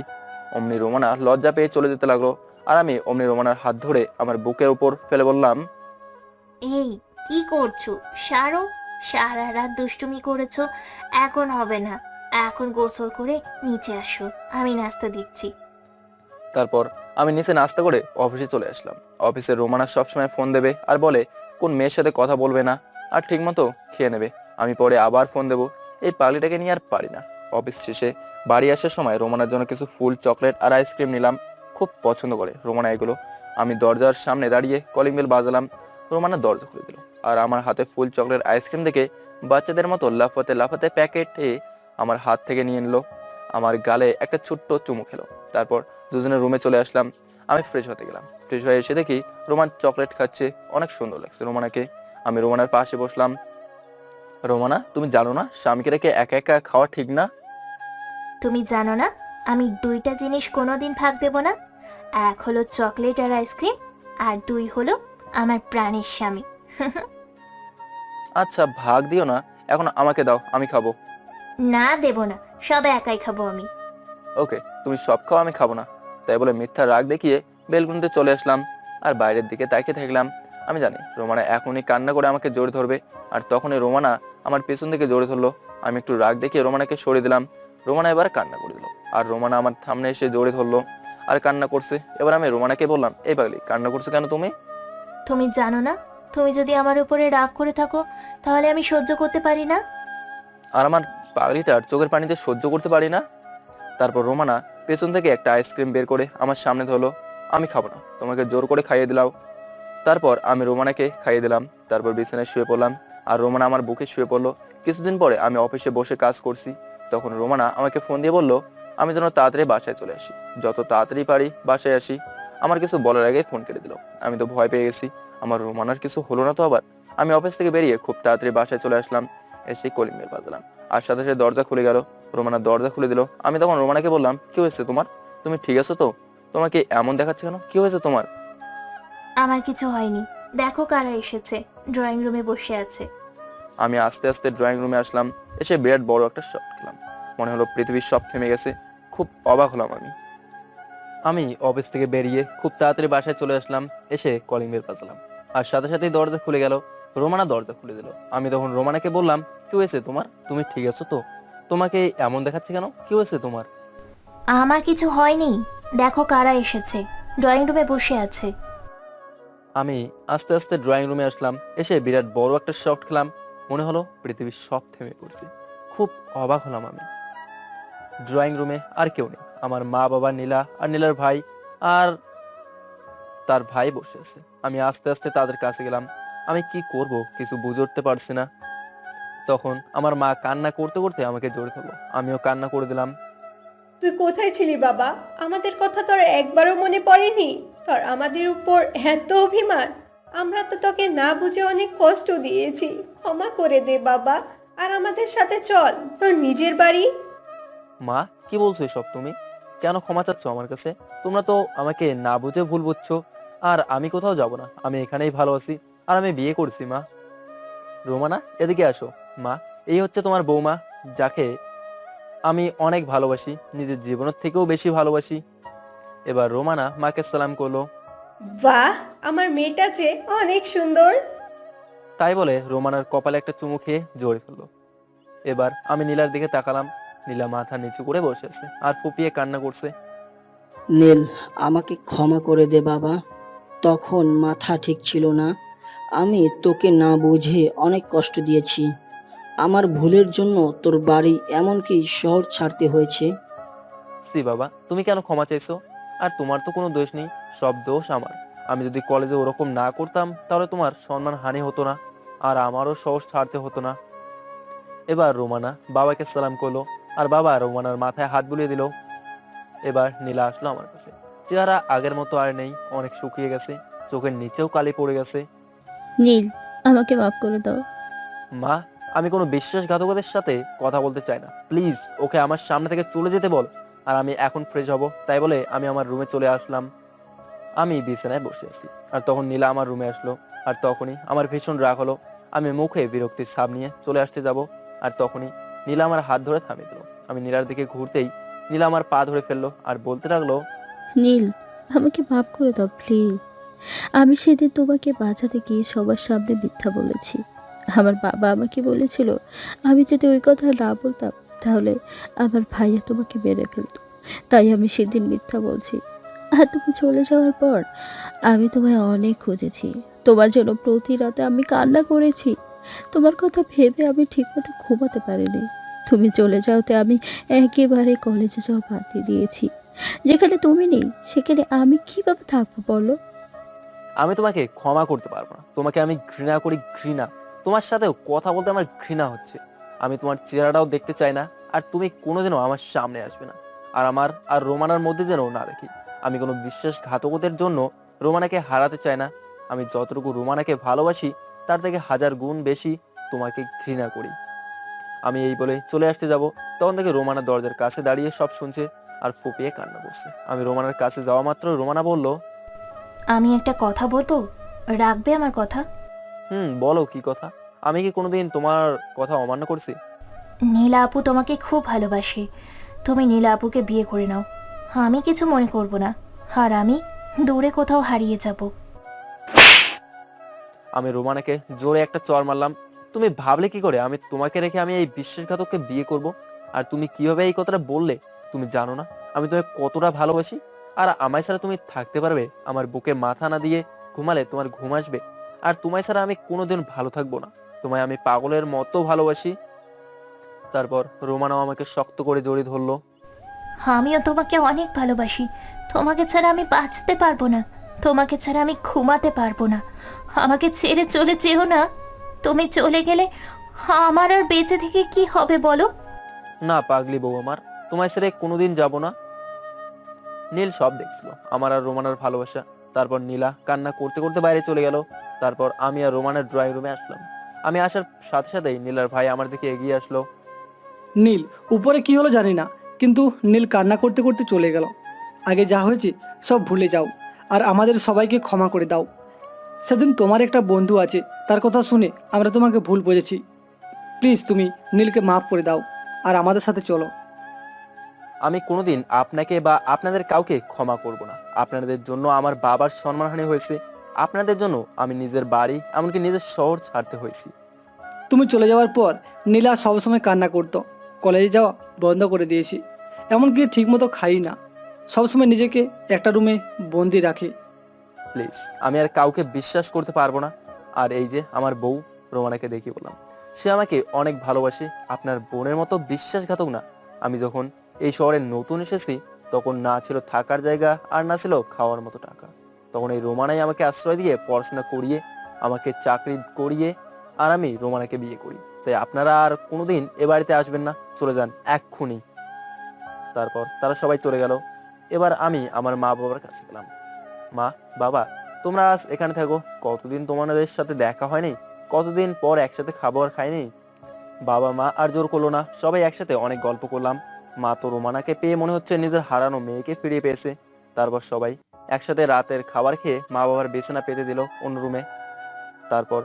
অমনি রোমানা লজ্জা পেয়ে চলে যেতে লাগলো আর আমি অমনি রোমানার হাত ধরে আমার বুকের উপর ফেলে বললাম, এই কি করছো? সারো, সারা রাত দুষ্টুমি করেছো, এখন হবে না। এখন গোসল করে নিচে আসো, আমি নাস্তা দিচ্ছি। তারপর আমি নিচে নাস্তা করে অফিসে চলে আসলাম। অফিসে রোমানা সবসময় ফোন দেবে আর বলে কোন মেয়ের সাথে কথা বলবে না আর ঠিকমতো খেয়ে নেবে। আমি পরে আবার ফোন দেবো। এই পাগলিটাকে নিয়ে আর পারি না। অফিস শেষে বাড়ি আসার সময় রোমানার জন্য কিছু ফুল, চকলেট আর আইসক্রিম নিলাম। খুব পছন্দ করে রোমানা এগুলো। আমি দরজার সামনে দাঁড়িয়ে কলিং বেল বাজালাম। রোমানা দরজা খুলে দিল আর আমার হাতে ফুল, চকলেট, আইসক্রিম দেখে বাচ্চাদের মতো লাফাতে লাফাতে প্যাকেটে আমার হাত থেকে নিয়ে নিল। আমার গালে একটা ছোট্ট চুমু খেলো। তারপর দুজনের রুমে চলে আসলাম। আমি ফ্রেশ হতে গেলাম। ফ্রেশ হয়ে এসে দেখি রোমান চকলেট খাচ্ছে, অনেক সুন্দর লাগছে রোমানাকে। আমি রোমানার পাশে বসলাম। রোমানা, তুমি জানো না স্বামীকে রেখে একা একা খাওয়া ঠিক না? তুমি জানো না আমি দুইটা জিনিস কোনোদিন ভাগ দেব না? এক হলো চকলেট আর আইসক্রিম, আর দুই হলো আমার প্রাণের স্বামী। আচ্ছা ভাগ দিও না, এখন আমাকে দাও, আমি খাবো। না, দেব না, সব একাই খাবো আমি। ওকে, তুমি সব খাও, আমি খাবো না। তাই বলে মিথ্যা রাগ দেখিয়ে বেলকুনিতে চলে আসলাম আর বাইরের দিকে তাকিয়ে থাকলাম। আমি জানি রোমানা এখনই কান্না করে আমাকে জড়িয়ে ধরবে, আর তখনই রোমানা আমার পেছন দিকে জড়িয়ে ধরলো। আমি একটু রাগ দেখিয়ে রোমানাকে সরিয়ে দিলাম। রোমানা এবার কান্না করে দিল আর রোমানা আমার সামনে এসে জড়িয়ে ধরলো আর কান্না করছে। এবার আমি রোমানাকে বললাম, এই পাগলি, কান্না করছো কেন তুমি? তুমি জানো না, তুমি যদি আমার উপরে রাগ করে থাকো তাহলে আমি সহ্য করতে পারি না। আর আমার পাগলিটার চোখের পানিতে সহ্য করতে পারি না। তারপর রোমানা পেছন থেকে একটা আইসক্রিম বের করে আমার সামনে ধরলো। আমি খাবো না, তোমাকে জোর করে খাইয়ে দিলাম। তারপর আমি রোমানাকে খাইয়ে দিলাম। তারপর বিছানায় শুয়ে পড়লাম আর রোমানা আমার বুকে শুয়ে পড়লো। কিছুদিন পরে আমি অফিসে বসে কাজ করছি। তখন রোমানা আমাকে ফোন দিয়ে বলল আমি যেন তাড়াতাড়ি বাসায় চলে আসি, যত তাড়াতাড়ি পারি বাসায় আসি। আমার কিছু বলার আগে ফোন কেটে দিল। আমি তো ভয় পেয়ে গেছি, আমার রোমানার কিছু হলো না তো আবার। আমি অফিস থেকে বেরিয়ে খুব তাড়াতাড়ি বাসায় চলে আসলাম। এসে কলিং বেল বাজালাম আর সাথে সাথে দরজা খুলে গেল। রোমানা দরজা খুলে দিল। আমি তখন রোমানাকে বললাম, কি হয়েছে তোমার? তুমি ঠিক আছো তো? তোমাকে এমন দেখাচ্ছে কেন? কি হয়েছে তোমার? আমার কিছু হয়নি, দেখো কারা এসেছে, ড্রয়িং রুমে বসে আছে। আমি আস্তে আস্তে ড্রয়িং রুমে আসলাম। এসে বিরাট বড় একটা শট খেলাম। মনে হলো পৃথিবীর সব থেমে গেছে। খুব অবাক হলাম আমি অফিস থেকে বেরিয়ে খুব তাড়াতাড়ি বাসায় চলে আসলাম। এসে কলিং বেল বাজালাম আর সাথে সাথেই দরজা খুলে গেল। রোমানা দরজা খুলে দিল। আমি তখন রোমানাকে বললাম, কি হয়েছে তোমার? তুমি ঠিক আছো তো? তোমাকে এমন দেখাচ্ছে কেন? কি হয়েছে তোমার? আমার কিছু হয়নি, দেখো কারা এসেছে, ড্রয়িং রুমে বসে আছে। আমি আস্তে আস্তে ড্রয়িং রুমে আসলাম। এসে বিরাট বড় একটা শট খেলাম। মনে হলো পৃথিবীর সব থেমে পড়ছে। খুব অবাক হলাম আমি। ড্রয়িং রুমে আর কেউ নেই। আমার মা, বাবা, নীলা আর নীলার ভাই আর তার ভাই বসে আছে। আমি আস্তে আস্তে তাদের কাছে গেলাম। আমি কি করব কিছু বুঝে উঠতে পারছি না। তখন আমার মা কান্না করতে করতে আমাকে জড়িয়ে ধরলো। আমিও কান্না করে দিলাম। তুই কোথায় ছিলি বাবা? আমাদের কথা তোর একবারও মনে পড়েনি? তোর আমাদের উপর এত অভিমান? আমরা তো তোকে না বুঝে অনেক কষ্ট দিয়েছি, ক্ষমা করে দে বাবা, আর আমাদের সাথে চল তোর নিজের বাড়ি। মা, কি বলছো এসব তুমি? কেন ক্ষমা চাচ্ছ আমার কাছে? তোমরা তো আমাকে না বুঝে ভুল বুঝছো। আর আমি কোথাও যাব না, আমি এখানেই ভালো আছি, আর আমি বিয়ে করছি মা। রোমানা, এদিকে আসো। মা, এই হচ্ছে তোমার বৌমা, যাকে আমি অনেক ভালোবাসি, নিজের জীবনের থেকেও বেশি ভালোবাসি। এবার রোমানা মাকে সালাম করলো। বাহ, আমার মেয়েটা যে অনেক সুন্দর। তাই বলে রোমানার কপালে একটা চুমু খেয়ে জড়িয়ে ফেললো। এবার আমি নীলার দিকে তাকালাম। নীলা মাথা নিচু করে বসে আছে আর ফুপিয়ে কান্না করছে। নীল, আমাকে ক্ষমা করে দে বাবা। তখন মাথা ঠিক ছিল না। আমি তোকে না বুঝে অনেক কষ্ট দিয়েছি। আমার ভুলের জন্য তোর বাড়ি এমনকি শহর ছাড়তে হয়েছে। সি বাবা, তুমি কেন ক্ষমা চাইছো? আর তোমার তো কোনো দোষ নেই, সব দোষ আমার। আমি যদি কলেজে ওরকম না করতাম তাহলে তোমার সম্মান হানি হতো না, আর আমারও শহর ছাড়তে হতো না। এবার রোমানা বাবাকে সালাম করলো, আর বাবা রোমানার মাথায় হাত বুলিয়ে দিল। এবার নীলা আসলো আমার কাছে। চেহারা আগের মতো আর নেই, অনেক শুকিয়ে গেছে, চোখের নিচেও কালি পড়ে গেছে। নীল, আমাকে মাফ করে দাও। মা, আমি কোনো বিশ্বাসঘাতকদের সাথে কথা বলতে চাই না, প্লিজ ওকে আমার সামনে থেকে চলে যেতে বল। আর আমি এখন ফ্রেশ হব, তাই বলে আমি আমার রুমে চলে আসলাম। আমি বিছানায় বসে আছি, আর তখন নীলা আমার রুমে আসলো। আর তখনই আমার ভীষণ রাগ হলো। আমি মুখে বিরক্তির ছাপ নিয়ে চলে আসতে যাব, আর তখনই নীলা আমার হাত ধরে থামিয়ে দিল। আমি নীলার দিকে ঘুরতেই নীলা আমার পা ধরে ফেললো আর বলতে লাগলো, নীল, আমাকে মাফ করে দাও প্লিজ। আমি সেদিন তোমাকে বাঁচাতে গিয়ে সবার সামনে মিথ্যা বলেছি। আমার বাবা আমাকে বলেছিল আমি যদি ওই কথা না বলতাম তাহলে আমার ভাইয়া তোমাকে মেরে ফেলতো। তাই আমি সেদিন মিথ্যা বলছি। আর তুমি চলে যাওয়ার পর আমি তোমায় অনেক খুঁজেছি। তোমার জন্য প্রতি রাতে আমি কান্না করেছি। তোমার কথা ভেবে আমি ঠিকমতো ঘুমাতে পারিনি। তুমি চলে যাওয়াতে আমি একেবারে কলেজে যাওয়া বাদ দিয়ে দিয়েছি। যেখানে তুমি নেই সেখানে আমি কিভাবে থাকবো বলো? আমি তোমাকে ক্ষমা করতে পারবো না, তোমাকে আমি ঘৃণা করি, ঘৃণা। তোমার সাথেও কথা বলতে আমার ঘৃণা হচ্ছে। আমি তোমার চেহারাটাও দেখতে চাই না, আর তুমি কোনোদিনও আমার সামনে আসবে না। আর আমার আর রোমানার মধ্যে যেন না দেখি। আমি কোনো বিশ্বাসঘাতকতার জন্য রোমানাকে হারাতে চাই না। আমি যতটুকু রোমানাকে ভালোবাসি তার থেকে 1000 গুণ বেশি তোমাকে ঘৃণা করি। আমি এই বলে চলে আসতে যাব, তখন থেকে রোমানা দরজার কাছে দাঁড়িয়ে সব শুনছে আর ফুপিয়ে কান্না করছে। আমি রোমানার কাছে যাওয়া মাত্র রোমানা বলল, আমি একটা কথা বলবো, রাখবে আমার কথা? বলো কি কথা? আমি কি কোনোদিন তোমার কথা অমান্য করছি? নীলা আপু তোমাকে খুব ভালোবাসে, তুমি নীলা আপুকে বিয়ে করে নাও। আমি কিছু মনে করব না, আর আমি দূরে কোথাও হারিয়ে যাব। আমি রোমানাকে জোরে একটা চর মারলাম। তুমি ভাবলে কি করে আমি তোমাকে রেখে আমি এই বিশ্বাসঘাতককে বিয়ে করব? আর তুমি কিভাবে এই কথাটা বললে? তুমি জানো না আমি তোমাকে কতটা ভালোবাসি? আর আমায় ছাড়া তুমি থাকতে পারবে? আমার বুকে মাথা না দিয়ে ঘুমালে তোমার ঘুম আসবে? আর তোমায় ছাড়া আমি কোনোদিন ভালো থাকবো না। তোমায় আমি পাগলের মতো ভালোবাসি। তারপর রোমানাও আমাকে শক্ত করে জড়িয়ে ধরলো। আমিও তোমাকে অনেক ভালোবাসি, তোমাকে ছাড়া আমি বাঁচতে পারবো না, তোমাকে ছাড়া আমি ঘুমাতে পারবো না। আমাকে ছেড়ে চলে যেও না, তুমি চলে গেলে আমার আর বেঁচে থেকে কি হবে বলো? না পাগলি বউ আমার, তোমায় ছেড়ে কোনোদিন যাব না। নীল সব দেখছিল, আমার আর রোমানার ভালোবাসা। তারপর নীলা কান্না করতে করতে বাইরে চলে গেল। তারপর আমি আর রোমানের ড্রয়িং রুমে আসলাম। আমি আসার সাথে সাথেই নীলার ভাই আমার দিকে এগিয়ে আসলো। নীল, উপরে কি হলো জানি না, কিন্তু নীল কান্না করতে করতে চলে গেল। আগে যা হয়েছে সব ভুলে যাও, আর আমাদের সবাইকে ক্ষমা করে দাও। সেদিন তোমার একটা বন্ধু আছে, তার কথা শুনে আমরা তোমাকে ভুল বুঝেছি। প্লিজ তুমি নীলকে মাফ করে দাও, আর আমাদের সাথে চলো। আমি কোনোদিন আপনাকে বা আপনাদের কাউকে ক্ষমা করব না। আপনাদের জন্য আমার বাবার সম্মানহানি হয়েছে, আপনাদের জন্য আমি নিজের বাড়ি এমনকি নিজের শহর ছাড়তে হয়েছি। তুমি চলে যাওয়ার পর নীলা সবসময় কান্না করতো। কলেজে যাওয়া বন্ধ করে দিয়েছি, এমনকি ঠিকমতো খাই না, সবসময় নিজেকে একটা রুমে বন্দি রাখে। প্লিজ, আমি আর কাউকে বিশ্বাস করতে পারবো না। আর এই যে আমার বউ রোমানাকে দেখি বললাম, সে আমাকে অনেক ভালোবাসে, আপনার বোনের মতো বিশ্বাসঘাতক না। আমি যখন এই শহরে নতুন এসেছি তখন না ছিল থাকার জায়গা আর না ছিল খাওয়ার মতো টাকা। তখন এই রোমানাই আমাকে আশ্রয় দিয়ে পড়াশোনা করিয়ে আমাকে চাকরি করিয়ে আর আমি রোমানাকে বিয়ে করি। তাই আপনারা আর কোনোদিন এ বাড়িতে আসবেন না, চলে যান এক্ষুনি। তারপর তারা সবাই চলে গেল। এবার আমি আমার মা বাবার কাছে গেলাম। মা, বাবা, তোমরা আজ এখানে থাকো। কতদিন তোমাদের সাথে দেখা হয়নি, কতদিন পর একসাথে খাবার খাইনি। বাবা মা আর জোর করলো না, সবাই একসাথে অনেক গল্প করলাম। মা তো রোমানাকে পেয়ে মনে হচ্ছে নিজের হারানো মেয়েকে ফিরিয়ে পেয়েছে। তারপর সবাই একসাথে রাতের খাবার খেয়ে মা বাবার বিছানা পেতে দিল অন্য রুমে। তারপর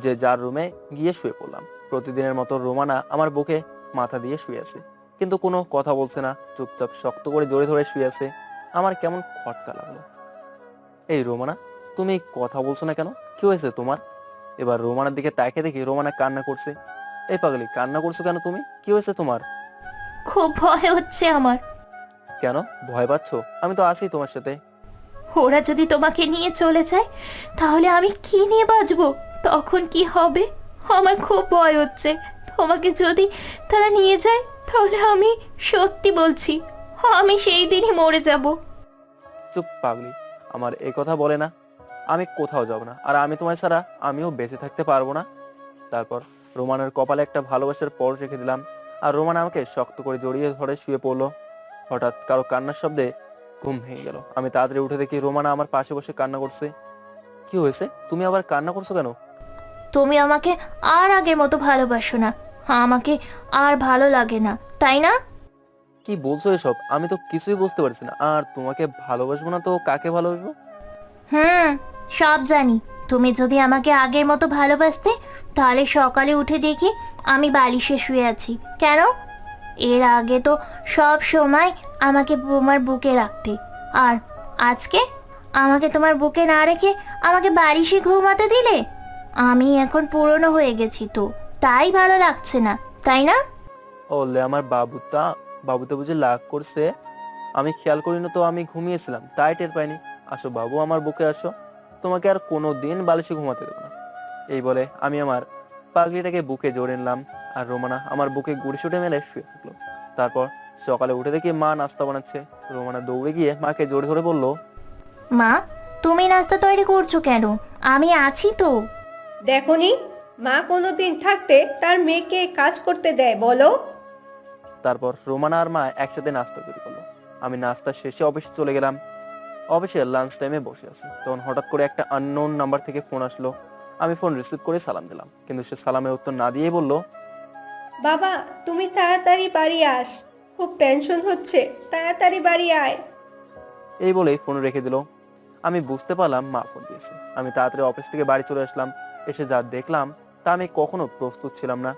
যে যার রুমে গিয়ে শুয়ে পড়লাম। প্রতিদিনের মতো রোমানা আমার বুকে মাথা দিয়ে শুয়ে আছে, কিন্তু কোনো কথা বলছে না, চুপচাপ শক্ত করে জড়ে ধরে শুয়ে আছে। আমার কেমন খটকা লাগলো। এই রোমানা, তুমি কথা বলছো না কেন? কি হয়েছে তোমার? এবার রোমানার দিকে তাকিয়ে দেখি রোমানা কান্না করছে। এই পাগলি, কান্না করছো কেন তুমি? কি হয়েছে তোমার? খুব ভয় হচ্ছে আমার। কেন ভয় পাচ্ছ? আমি তো আছি তোমার সাথে। ওরা যদি তোমাকে নিয়ে চলে যায় তাহলে আমি কি নিয়ে বাঁচবো? তখন কি হবে? আমার খুব ভয় হচ্ছে। তোমাকে যদি তারা নিয়ে যায় তাহলে আমি সত্যি বলছি, আমি সেই দিনই মরে যাব। চুপ পাগলি, আমার এই কথা বলে না। আমি কোথাও যাব না, আর আমি তোমায় ছাড়া আমিও বেঁচে থাকতে পারবো না। তারপর রোমানের কপালে একটা ভালোবাসার পরশ রেখে দিলাম, আর রোমান আমাকে শক্ত করে জড়িয়ে ধরে শুয়ে পড়লো। হঠাৎ কারো কান্নার শব্দে ঘুম ভেঙে গেল। আমি তাড়াতাড়ি উঠে দেখি রোমানা আমার পাশে বসে কান্না করছে। কি হয়েছে? তুমি আবার কান্না করছো কেন? তুমি আমাকে আর আগের মতো ভালোবাসো না, আমাকে আর ভালো লাগে না, তাই না? কি বলছো এসব? আমি তো কিছুই বুঝতে পারছি না। আর তোমাকে ভালোবাসবো না তো কাকে ভালোবাসবো? সব জানি। তুমি যদি আমাকে আগের মতো ভালোবাসতে তাহলে সকালে উঠে দেখি আমি বালিশে শুয়ে আছি। কেন? এর আগে তো সব সময় আমাকে তোমার বুকে রাখতে, আর আজকে আমাকে তোমার বুকে না রেখে আমাকে বালিশে ঘুমাতে দিলে। আমি এখন পুরনো হয়ে গেছি তো, তাই ভালো লাগছে না, তাই না? ওলে আমার বাবুতে বুঝে লাগ করছে। আমি খেয়াল করিনি তো, আমি ঘুমিয়েছিলাম তাই টের পাইনি। আসো বাবু, আমার বুকে আসো, তোমাকে আর কোনো দিন বালিশে ঘুমাতে দেবো না। এই বলে আমি আমার পাগলিটাকে বুকে জড়িয়ে নিলাম, আর রোমানা আমার বুকে গুড়িসুটে মেলে শুয়ে থাকলো। তারপর সকালে উঠে দেখি মা নাস্তা বানাচ্ছে। রোমানা দৌড়ে গিয়ে মাকে জড়িয়ে ধরে বলল, মা, তুমি নাস্তা তৈরি করছো কেন? আমি আছি তো। দেখনি মা কোনোদিন থাকতে তার মেয়েকে কাজ করতে দেয় বলো? তারপর রোমানা আর মা একসাথে নাস্তা তৈরি করলো। আমি নাস্তা শেষে অফিসে চলে গেলাম। অফিসে লাঞ্চ টাইমে বসে আছি, তখন হঠাৎ করে একটা আননোন নাম্বার থেকে ফোন আসলো। আমি ফোন রিসিভ করে সালাম দিলাম, কিন্তু সে সালামের উত্তর না দিয়েই বলল, বাবা তুমি তাড়াতাড়ি বাড়ি আস, খুব টেনশন হচ্ছে, তাড়াতাড়ি বাড়ি আয়। এই বলেই ফোন রেখে দিল। আমি বুঝতে পারলাম মা ফোন দিয়েছে। আমি তাড়াতাড়ি অফিস থেকে বাড়ি চলে আসলাম। এসে যা দেখলাম তা আমি কখনো প্রস্তুত ছিলাম না।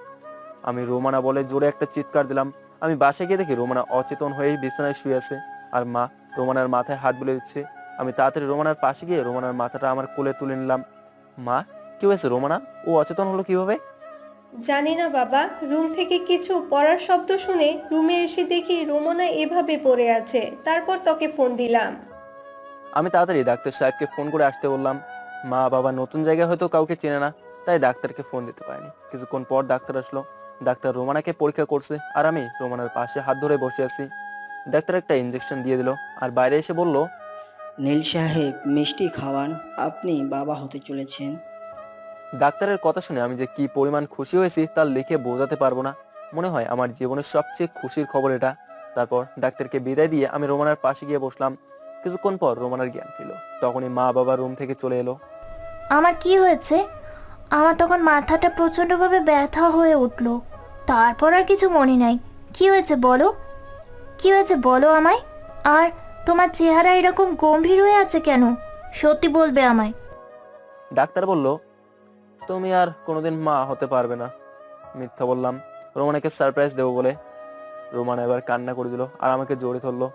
আমি রোমানা বলে জোরে একটা চিৎকার দিলাম। আমি বাসায় গিয়ে দেখি রোমানা অচেতন হয়ে বিছানায় শুয়ে আছে, আর মা রোমানার মাথায় হাত বুলিয়ে দিচ্ছে। আমি তাড়াতাড়ি রোমানার পাশে গিয়ে রোমানার মাথাটা আমার কোলে তুলে নিলাম। মা, কি হয়েছে রোমানা? ও অচেতন হলো কিভাবে? জানি না বাবা, রুম থেকে কিছু পড়ার শব্দ শুনে রুমে এসে দেখি রোমনা এভাবে পড়ে আছে, তারপর তোকে ফোন দিলাম। আমি তাড়াতাড়ি ডাক্তার সাহেবকে ফোন করে আসতে বললাম। মা বাবা নতুন জায়গায় হয়তো কাউকে চেনে না, তাই ডাক্তারকে ফোন দিতে পারেনি। কিছুক্ষণ পর ডাক্তার আসলো। ডাক্তার রোমানাকে পরীক্ষা করছে, আর আমি রোমানার পাশে হাত ধরে বসে আছি। ডাক্তার একটা ইঞ্জেকশন দিয়ে দিল, আর বাইরে এসে বলল, নীল সাহেব, মিষ্টি খাওয়ান, আপনি বাবা হতে চলেছেন। ডাক্তারের কথা শুনে আমি যে কি পরিমাণ খুশি হয়েছি তা লিখে বোঝাতে পারবো না। মনে হয় আমার জীবনের সবচেয়ে খুশির খবর এটা। তারপর ডাক্তারকে বিদায় দিয়ে আমি রোমানার পাশে গিয়ে বসলাম। কিছুক্ষণ পর রোমানার জ্ঞান ফিরল। তখনই মা বাবা রুম থেকে চলে এলো। আমার কি হয়েছে? আমার তখন মাথাটা প্রচণ্ডভাবে ব্যথা হয়ে উঠলো। তারপর আর কিছু মনে নাই। কি হয়েছে বলো? কি হয়েছে বলো আমায়? আর তোমার চেহারা এরকম গম্ভীর হয়ে আছে কেন? সত্যি বলবে আমায়। ডাক্তার বলল, তুমি আর কোনোদিন মা হতে পারবে না। মিথ্যা বললাম রোমানাকে সারপ্রাইজ দেবো বলে। রোমানা এবার কান্না করে দিল আর আমাকে জড়িয়ে ধরলো।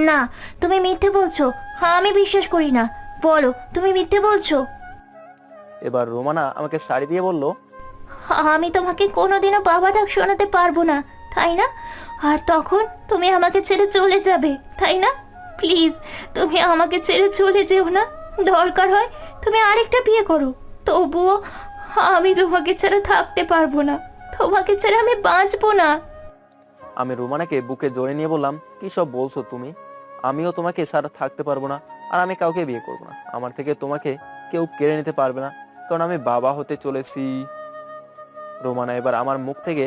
না, তুমি মিথ্যে বলছো। আমি বিশ্বাস করি না। বলো, তুমি মিথ্যে বলছো। এবার রোমানা আমাকে শাড়ি দিয়ে বলল, আমি তোমাকে কোনোদিনও বাবা ডাক শোনাতে পারবো না, তাই না? আর তখন তুমি আমাকে ছেড়ে চলে যাবে, তাই না? প্লিজ, তুমি আমাকে ছেড়ে চলে যেও না। দরকার হয় তুমি আরেকটা বিয়ে করো, তবুও আমি তোমাকে ছেড়ে থাকতে পারবো না। তোমাকে ছেড়ে আমি বাঁচবো না। আমি রোমানাকে বুকে জড়িয়ে নিয়ে বললাম, কি সব বলছো তুমি? আমিও তোমাকে ছাড়া থাকতে পারবো না, আর আমি কাউকে বিয়ে করবো না। আমার থেকে তোমাকে কেউ কেড়ে নিতে পারবে না, কারণ আমি বাবা হতে চলেছি। রোমানা এবার আমার মুখ থেকে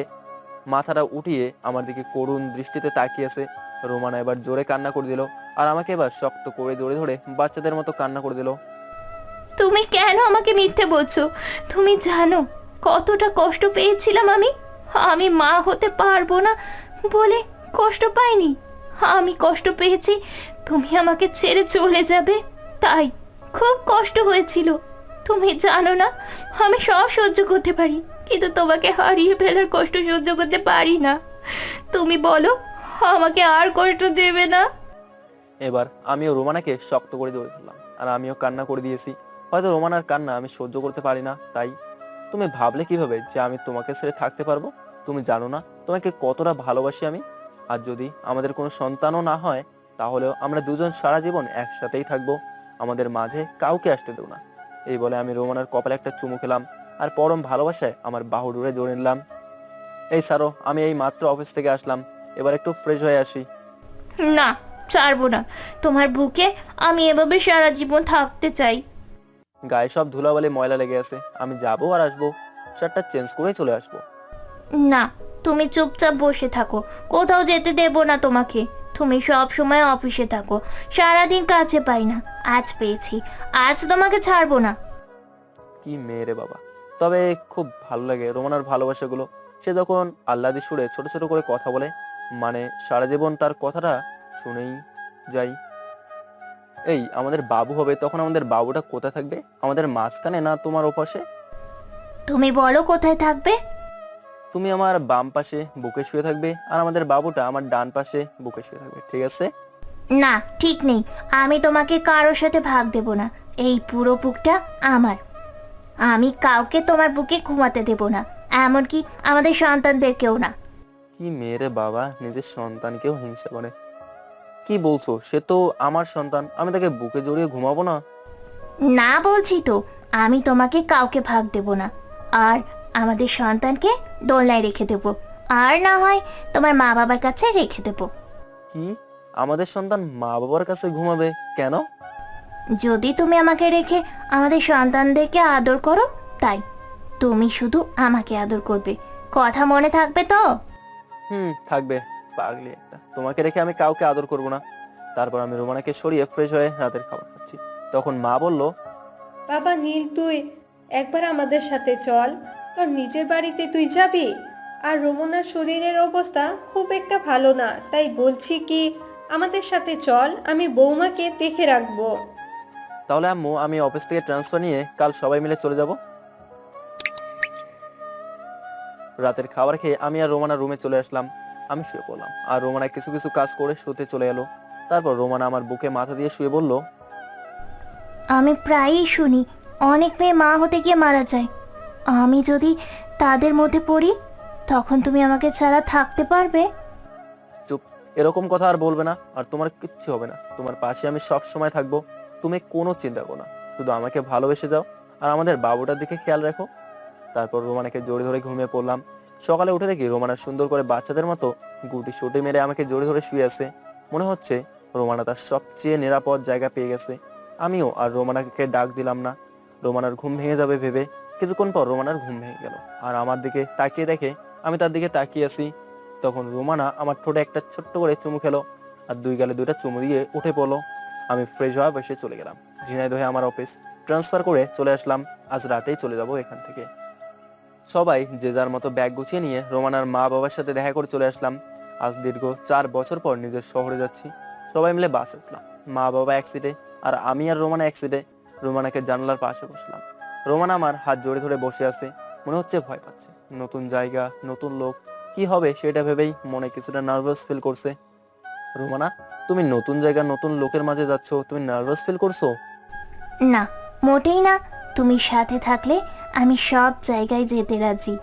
মাথাটা উঠিয়ে আমার দিকে করুণ দৃষ্টিতে তাকিয়েছে। রোমানা এবার জোরে কান্না করে দিল, আর আমাকে এবার শক্ত করে জড়িয়ে ধরে বাচ্চাদের মতো কান্না করে দিল। তুমি কেন আমাকে মিথ্যে বলছো? তুমি জানো কতটা কষ্ট পেয়েছিলাম আমি। আমি মা হতে পারবো না বলে কষ্ট পাইনি। আমি কষ্ট পেয়েছি তুমি আমাকে ছেড়ে চলে যাবে, তাই খুব কষ্ট হয়েছিল। তুমি জানো না আমি সব সহ্য করতে পারি, কিন্তু তোমাকে হারিয়ে ফেলার কষ্ট সহ্য করতে পারি না। তুমি বলো আমাকে আর কষ্ট দেবে না? এবার আমিও রোমানাকে শক্ত করে জড়িয়ে ধরলাম, আর আমিও কান্না করে দিয়েছি। হয়তো রোমানার কান্না আমি সহ্য করতে পারি না, তাই। তুমি ভাবলে কিভাবে যে আমি তোমাকে ছেড়ে থাকতে পারবো? তুমি জানো না তোমাকে কতটা ভালোবাসি আমি। আর যদি আমাদের কোনো সন্তানও না হয়, তাহলেও আমরা দুজন সারা জীবন একসাথেই থাকবো, আমাদের মাঝে কাউকে আসতে দেবো না। এই বলে আমি রোমানার কপালে একটা চুমু খেলাম, আর পরম ভালোবাসায় আমার বাহু ডুরে জড়িয়ে নিলাম। এই সারো, আমি এই মাত্র অফিস থেকে আসলাম, এবার একটু ফ্রেশ হয়ে আসি। না, ছাড়বো না তোমার বুকে। আমি এভাবে সারা জীবন থাকতে চাই। গায়ে সব ধুলাবালি ময়লা লেগে আছে, আমি যাবো আর আসবো, শার্টটা চেঞ্জ করে চলে আসবো। না, তুমি চুপচাপ বসে থাকো, কোথাও যেতে দেবো না তোমাকে। তুমি সব সময় অফিসে থাকো, সারাদিন কাছে পাই না, আজ পেয়েছি, আজ তোমাকে ছাড়বো না। কি মেয়ে রে বাবা! তবে খুব ভালো লাগে রোমানার ভালোবাসাগুলো। সে যখন আহ্লাদি সুরে ছোট ছোট করে কথা বলে, মানে সারা জীবন তার কথাটা শুনেই যাই। এই আমাদের বাবু হবে, তখন আমাদের বাবুটা কোথায় থাকবে? আমাদের মাঝখানে না তোমার ওপাশে? তুমি বলো কোথায় থাকবে? তুমি আমার বাম পাশে বুকে শুয়ে থাকবে, আর আমাদের বাবুটা আমার ডান পাশে বুকে শুয়ে থাকবে, ঠিক আছে? না, ঠিক নেই। আমি তোমাকে কারোর সাথে ভাগ দেব না, এই পুরো বুকটা আমার। আমি কাউকে তোমার বুকে ঘুমাতে দেব না, এমনকি আমাদের সন্তানদেরকেও না। কি মেয়ে রে বাবা, নিজের সন্তানকেও হিংসা করে। কি বলছো? সে তো আমার সন্তান, আমি তাকে বুকে জড়িয়ে ঘুমাবো না? না বলছি তো, আমি তোমাকে কাউকে ভাগ দেব না, আর আমাদের সন্তানকে দোলনায় রেখে দেব, আর না হয় তোমার মা বাবার কাছে রেখে দেব। কি? আমাদের সন্তান মা বাবার কাছে ঘুমাবে কেন? যদি তুমি আমাকে রেখে আমাদের সন্তানদেরকে আদর করো, তাই। তুমি শুধু আমাকে আদর করবে, কথা মনে থাকবে তো? থাকবে। পাগলি একটা, তোমাকে রেখে আমি কাউকে আদর করব না। তারপর আমি রোমানাকে সরিয়ে ফ্রেশ হয়ে রাতের খাবার খাচ্ছি, তখন মা বলল, বাবা নীল, তুই একবার আমাদের সাথে চল, তোর নিজের বাড়িতে তুই যাবি। আর রোমনার শরীরের অবস্থা খুব একটা ভালো না, তাই বলছি কি আমাদের সাথে চল, আমি বৌমাকে দেখে রাখবো। তাহলে আম্মু, আমি অফিস থেকে ট্রান্সফার নিয়ে কাল সবাই মিলে চলে যাব। রাতের খাবার খেয়ে আমি আর রোমানা রুমে চলে আসলাম। আমি শুয়ে পড়লাম, আর রোমানা কিছু কিছু কাজ করে শুতে চলে এলো। তারপর রোমানা আমার বুকে মাথা দিয়ে শুয়ে বলল, আমি প্রায়ই শুনি অনেক মেয়ে মা হতে গিয়ে মারা যায়। আমি যদি তাদের মধ্যে পড়ি, তখন তুমি আমাকে ছাড়া থাকতে পারবে? চুপ, এরকম কথা আর বলবে না, আর তোমার কিচ্ছু হবে না। তোমার পাশে আমি সব সময় থাকবো, তুমি কোনো চিন্তা করো না। শুধু আমাকে ভালোবেসে যাও, আর আমাদের বাবুটার দিকে খেয়াল রাখো। তারপর রোমানাকে জড়ি ধরে ঘুমিয়ে পড়লাম। সকালে উঠে দেখি রোমানা সুন্দর করে বাচ্চাদের মতো গুটি সুটি মেরে আমাকে জড়ি ধরে শুয়ে আছে। মনে হচ্ছে রোমানা তার সবচেয়ে নিরাপদ জায়গা পেয়ে গেছে। আমিও আর রোমানাকে ডাক দিলাম না, রোমানার ঘুম ভেঙে যাবে ভেবে। কিছুক্ষণ পর রোমানার ঘুম ভেঙে গেল, আর আমার দিকে তাকিয়ে দেখে আমি তার দিকে তাকিয়ে আছি। তখন রোমানা আমার ঠোঁটে একটা ছোট্ট করে চুমু খেলো, আর দুই গালে দুইটা চুমু দিয়ে উঠে পড়লো। আমি ফ্রেশ হওয়া বসে চলে গেলাম ঝিনাইদহে আমার অফিস। ট্রান্সফার করে চলে আসলাম, আজ রাতেই চলে যাব এখান থেকে। সবাই যে যার মতো ব্যাগ গুছিয়ে নিয়ে রোমানার মা বাবার সাথে দেখা করে চলে আসলাম। আজ দীর্ঘ 4 বছর পর নিজের শহরে যাচ্ছি। সবাই মিলে বাসে উঠলাম, মা বাবা এক সিটে, আর আমি আর রোমানা এক সিটে। রোমানাকে জানলার পাশে বসলাম। রোমানা আমার হাত জড়ে ধরে বসে আছে, মনে হচ্ছে ভয় পাচ্ছে। নতুন জায়গা, নতুন লোক, কি হবে সেটা ভেবেই মনে কিছুটা নার্ভাস ফিল করছে। রোমানা, তুমি নতুন জায়গা, নতুন লোকের মাঝে যাচ্ছ, তুমি নার্ভাস ফিল করছো? না, মোটেই না। তুমি সাথে থাকলে আমি সব জায়গায় যেতে রাজি,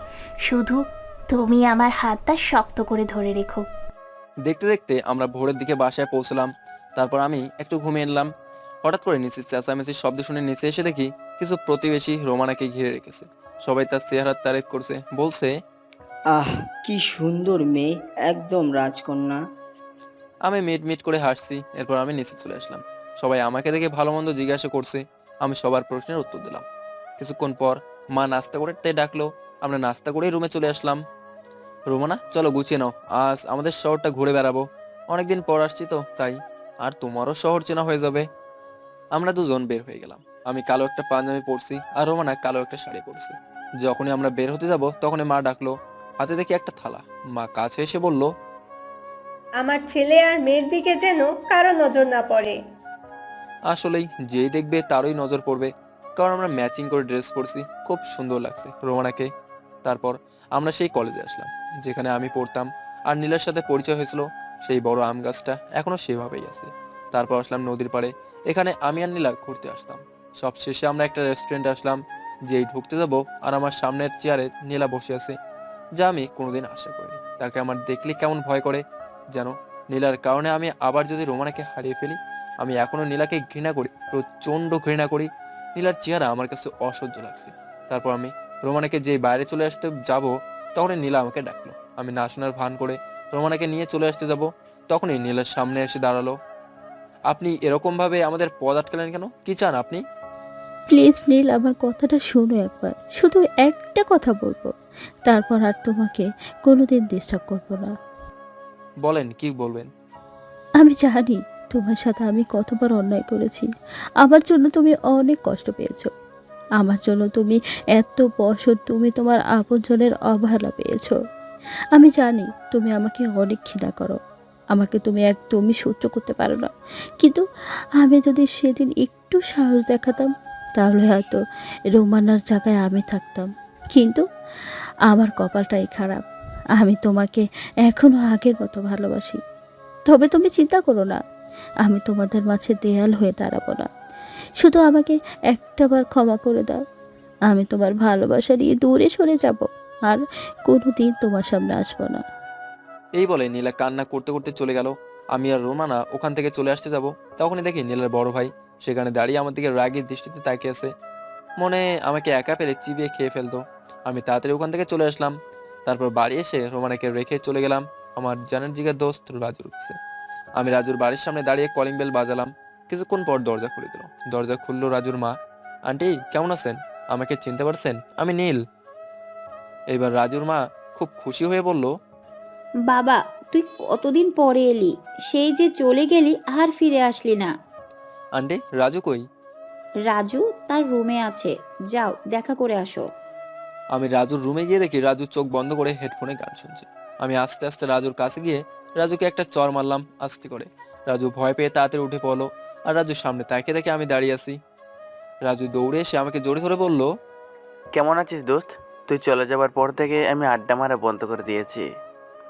শুধু তুমি আমার হাতটা শক্ত করে ধরে রেখো। দেখতে দেখতে আমরা ভোরের দিকে বাসায় পৌঁছলাম। তারপর আমি একটু ঘুমিয়ে এলাম। হঠাৎ করে নিচে চেঁচামেচির শব্দ শুনে নিচে এসে দেখি কিছু প্রতিবেশী রোমানাকে ঘিরে রেখেছে। সবাই তার চেহারার তারিফ করছে, বলছে, আহ, কি সুন্দর মেয়ে, একদম রাজকন্যা। আমি মিট মিট করে হাসছি। এরপর আমি নিচে চলে আসলাম। সবাই আমাকে দেখে ভালো মন্দ জিজ্ঞাসা করছে, আমি সবার প্রশ্নের উত্তর দিলাম। কিছুক্ষণ পর মা নাস্তা করে তাই ডাকলো, আমরা নাস্তা করেই রুমে চলে আসলাম। রোমানা, চলো গুছিয়ে নাও, আজ আমাদের শহরটা ঘুরে বেড়াবো। অনেকদিন পর আসছি তো তাই, আর তোমারও শহর চেনা হয়ে যাবে। আমরা দুজন বের হয়ে গেলাম। আমি কালো একটা পাঞ্জাবি পরছি, আর রোমানা কালো একটা শাড়ি পরছে। যখনই আমরা বের হতে যাব তখনই মা ডাকলো, হাতে দেখি একটা থালা। মা কাছে এসে বলল, আমার ছেলে আর মেয়ের দিকে যেন কারো নজর না পড়ে। আসলেই যেই দেখবে তারই নজর পড়বে, কারণ আমরা ম্যাচিং করে ড্রেস পরছি, খুব সুন্দর লাগছে রোমানাকে। তারপর আমরা সেই কলেজে আসলাম যেখানে আমি পড়তাম, আর নীলার সাথে পরিচয় হয়েছিল। সেই বড় আম গাছটা এখনো সেভাবেই আছে। তারপর আসলাম নদীর পাড়ে, এখানে আমি আর নীলা ঘুরতে আসলাম। সব শেষে আমরা একটা রেস্টুরেন্টে আসলাম, যেই ঢুকতে যাবো আর আমার সামনের চেয়ারে নীলা বসে আছে, যা আমি কোনোদিন আশা করিনি। তাকে আমার দেখলে কেমন ভয় করে যেন। নীলার কারণে আমি আবার যদি রোমানাকে হারিয়ে ফেলি। আমি এখনো নীলাকে ঘৃণা করি, প্রচন্ড ঘৃণা করি। নীলার চেহারা আমার কাছে অসহ্য লাগছে। তারপর আমি রোমানাকে যেই বাইরে চলে আসতে যাব, তখনই নীলা আমাকে ডাকলো। আমি না শোনার ভান করে রোমানাকে নিয়ে চলে আসতে যাব, তখনই নীলার সামনে এসে দাঁড়ালো। আপনি এরকম ভাবে আমাদের পথ আটকালেন কেন? কি চান আপনি? প্লিজ নীল, আমার কথাটা শোনো একবার, শুধু একটা কথা বলবো, তারপর আর তোমাকে কোনোদিন ডিস্টার্ব করবো না। বলেন, কি বলবেন? আমি জানি তোমার সাথে আমি কতবার অন্যায় করেছি। আমার জন্য তুমি অনেক কষ্ট পেয়েছো, আমার জন্য তুমি এত বছর তুমি তোমার আপনজনের অবহেলা পেয়েছো। আমি জানি তুমি আমাকে অনেক ঘৃণা করো, আমাকে তুমি একদমই সহ্য করতে পারো না। কিন্তু আমি যদি সেদিন একটু সাহস দেখাতাম, তাহলে হয়তো রোমানার জায়গায় আমি থাকতাম। কিন্তু আমার কপালটাই খারাপ, আমি তোমাকে এখনো আগের মতো ভালোবাসি। তবে তুমি চিন্তা করো না, আমি তোমাদের মাঝে দেয়াল হয়ে দাঁড়াবো না। শুধু আমাকে একটাবার ক্ষমা করে দাও, আমি তোমার ভালোবাসা নিয়ে দূরে সরে যাব, আর কোনোদিন তোমার সামনে আসবো না। এই বলে নীলা কান্না করতে করতে চলে গেল। আমি আর রোমানা ওখান থেকে চলে আসতে যাব, তখনই দেখি নীলার বড় ভাই সেখানে দাঁড়িয়ে আমার দিকে রাগী দৃষ্টিতে তাকিয়ে আছে, মনে আমাকে একা পেলে চিবিয়ে খেয়ে ফেলতো। আমি তাড়াতাড়ি ওখান থেকে চলে আসলাম। তারপর বাড়ি এসে রোমানাকে রেখে চলে গেলাম আমার জানের জিগার দোস্ত রাজুর কাছে। আমি রাজুর বাড়ির সামনে দাঁড়িয়ে কলিং বেল বাজালাম। কিছুক্ষণ পর দরজা খুলে দিল। দরজা খুললো রাজুর মা। আন্টি, কেমন আছেন? আমাকে চিনতে পারছেন? আমি নীল। এবার রাজুর মা খুব খুশি হয়ে বলল, বাবা, তুই কতদিন পরে এলি, সেই যে চলে গেলি আর ফিরে আসলি না। আন্টি, রাজু কই? রাজু তার রুমে আছে, যাও দেখা করে আসো। আমি রাজুর রুমে গিয়ে দেখি রাজু চোখ বন্ধ করে হেডফোনে গান শুনছে। আমি আস্তে আস্তে রাজুর কাছে গিয়ে রাজুকে একটা চড় মারলাম আস্তে করে। রাজু ভয় পেয়ে তাড়াতাড়ি উঠে পড়লো, আর রাজুর সামনে তাকিয়ে দেখে আমি দাঁড়িয়ে আছি। রাজু দৌড়ে এসে আমাকে জড়িয়ে ধরে বলল, কেমন আছিস দোস্ত? তুই চলে যাবার পর থেকে আমি আড্ডা মারা বন্ধ করে দিয়েছি।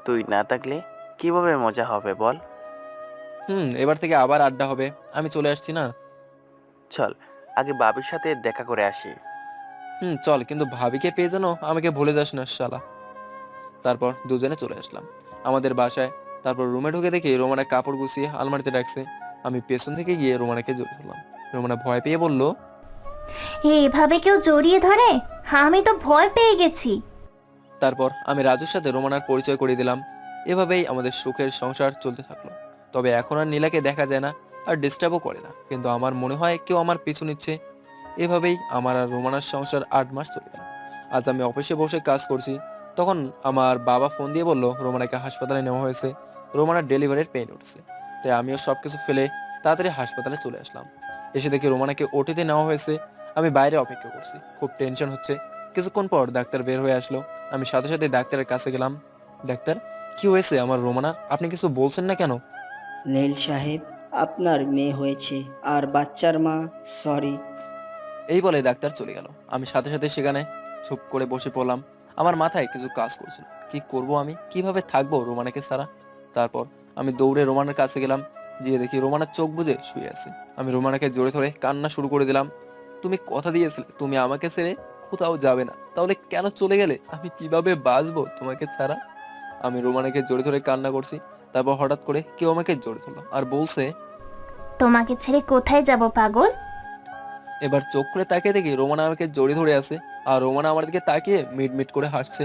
তুই না থাকলে কিভাবে মজা হবে বল? এবার থেকে আবার আড্ডা হবে, আমি চলে আসছি না? চল আগে বাবির সাথে দেখা করে আসি। চল, কিন্তু ভাবিকে পেয়ে যেন আমাকে ভুলে যাস না শালা। তারপর দুজনে চলে আসলাম আমাদের বাসায়। তারপর রুমে ঢুকে দেখি রোমানা কাপড় গুছিয়ে আলমারিতে রাখছে। আমি পেছন থেকে গিয়ে রোমানাকে জড়িয়ে ধরলাম। রোমানা ভয় পেয়ে বলল, এভাবে কেউ জড়িয়ে ধরে? আমি তো ভয় পেয়ে গেছি। তারপর আমি রাজুর সাথে রোমানার পরিচয় করিয়ে দিলাম। এভাবেই আমাদের সুখের সংসার চলতে থাকলো। তবে এখন আর নীলাকে দেখা যায় না, আর ডিস্টার্বও করে না, কিন্তু আমার মনে হয় কেউ আমার পিছু নিচ্ছে। এভাবেই আমার আর রোমানার সংসার 8 মাস চলে গেল। আজ আমি অফিসে বসে কাজ করছি, তখন আমার বাবা ফোন দিয়ে বলল রোমানাকে হাসপাতালে নেওয়া হয়েছে, রোমানার ডেলিভারির পেইন উঠছে। তাই আমিও সবকিছু ফেলে তাড়াতাড়ি হাসপাতালে চলে আসলাম। এসে দেখি রোমানাকে ওটিতে নেওয়া হয়েছে। আমি বাইরে অপেক্ষা করছি, খুব টেনশন হচ্ছে। কিছুক্ষণ পর ডাক্তার বের হয়ে আসলো। আমি সাথে সাথে ডাক্তারের কাছে গেলাম। ডাক্তার, কি হয়েছে আমার রোমানার? আপনি কিছু বলছেন না কেন? নীল সাহেব, আপনার মেয়ে হয়েছে, আর বাচ্চার মা সরি। এই বলে ডাক্তার চলে গেল। আমি সাথে সাথে সেখানে চুপ করে বসে পড়লাম। আমার মাথায় কিছু কাজ করছিল, কি করব আমি, কিভাবে থাকবো রোমানাকে ছাড়া। তারপর আমি দৌড়ে রোমানার কাছে গেলাম, গিয়ে দেখি রোমানার চোখ বুজে শুয়ে আছে। আমি রোমানাকে জোরে ধরে কান্না শুরু করে দিলাম। তুমি কথা দিয়েছিলে তুমি আমাকে ছেড়ে কোথাও যাবে না, তাহলে কেন চলে গেলে? আমি কিভাবে বাঁচবো তোমাকে ছাড়া? আমি রোমানাকে জোরে ধরে কান্না করছি। তারপর হঠাৎ করে কেউ আমাকে জোরে ধরলো আর বলছে, তোমাকে ছেড়ে কোথায় যাব পাগল? এবার চোখ খুলে তাকিয়ে দেখি রোমানা আমাকে জড়িয়ে ধরে আছে, আর রোমানা আমার দিকে তাকিয়ে মিটমিট করে হাসছে।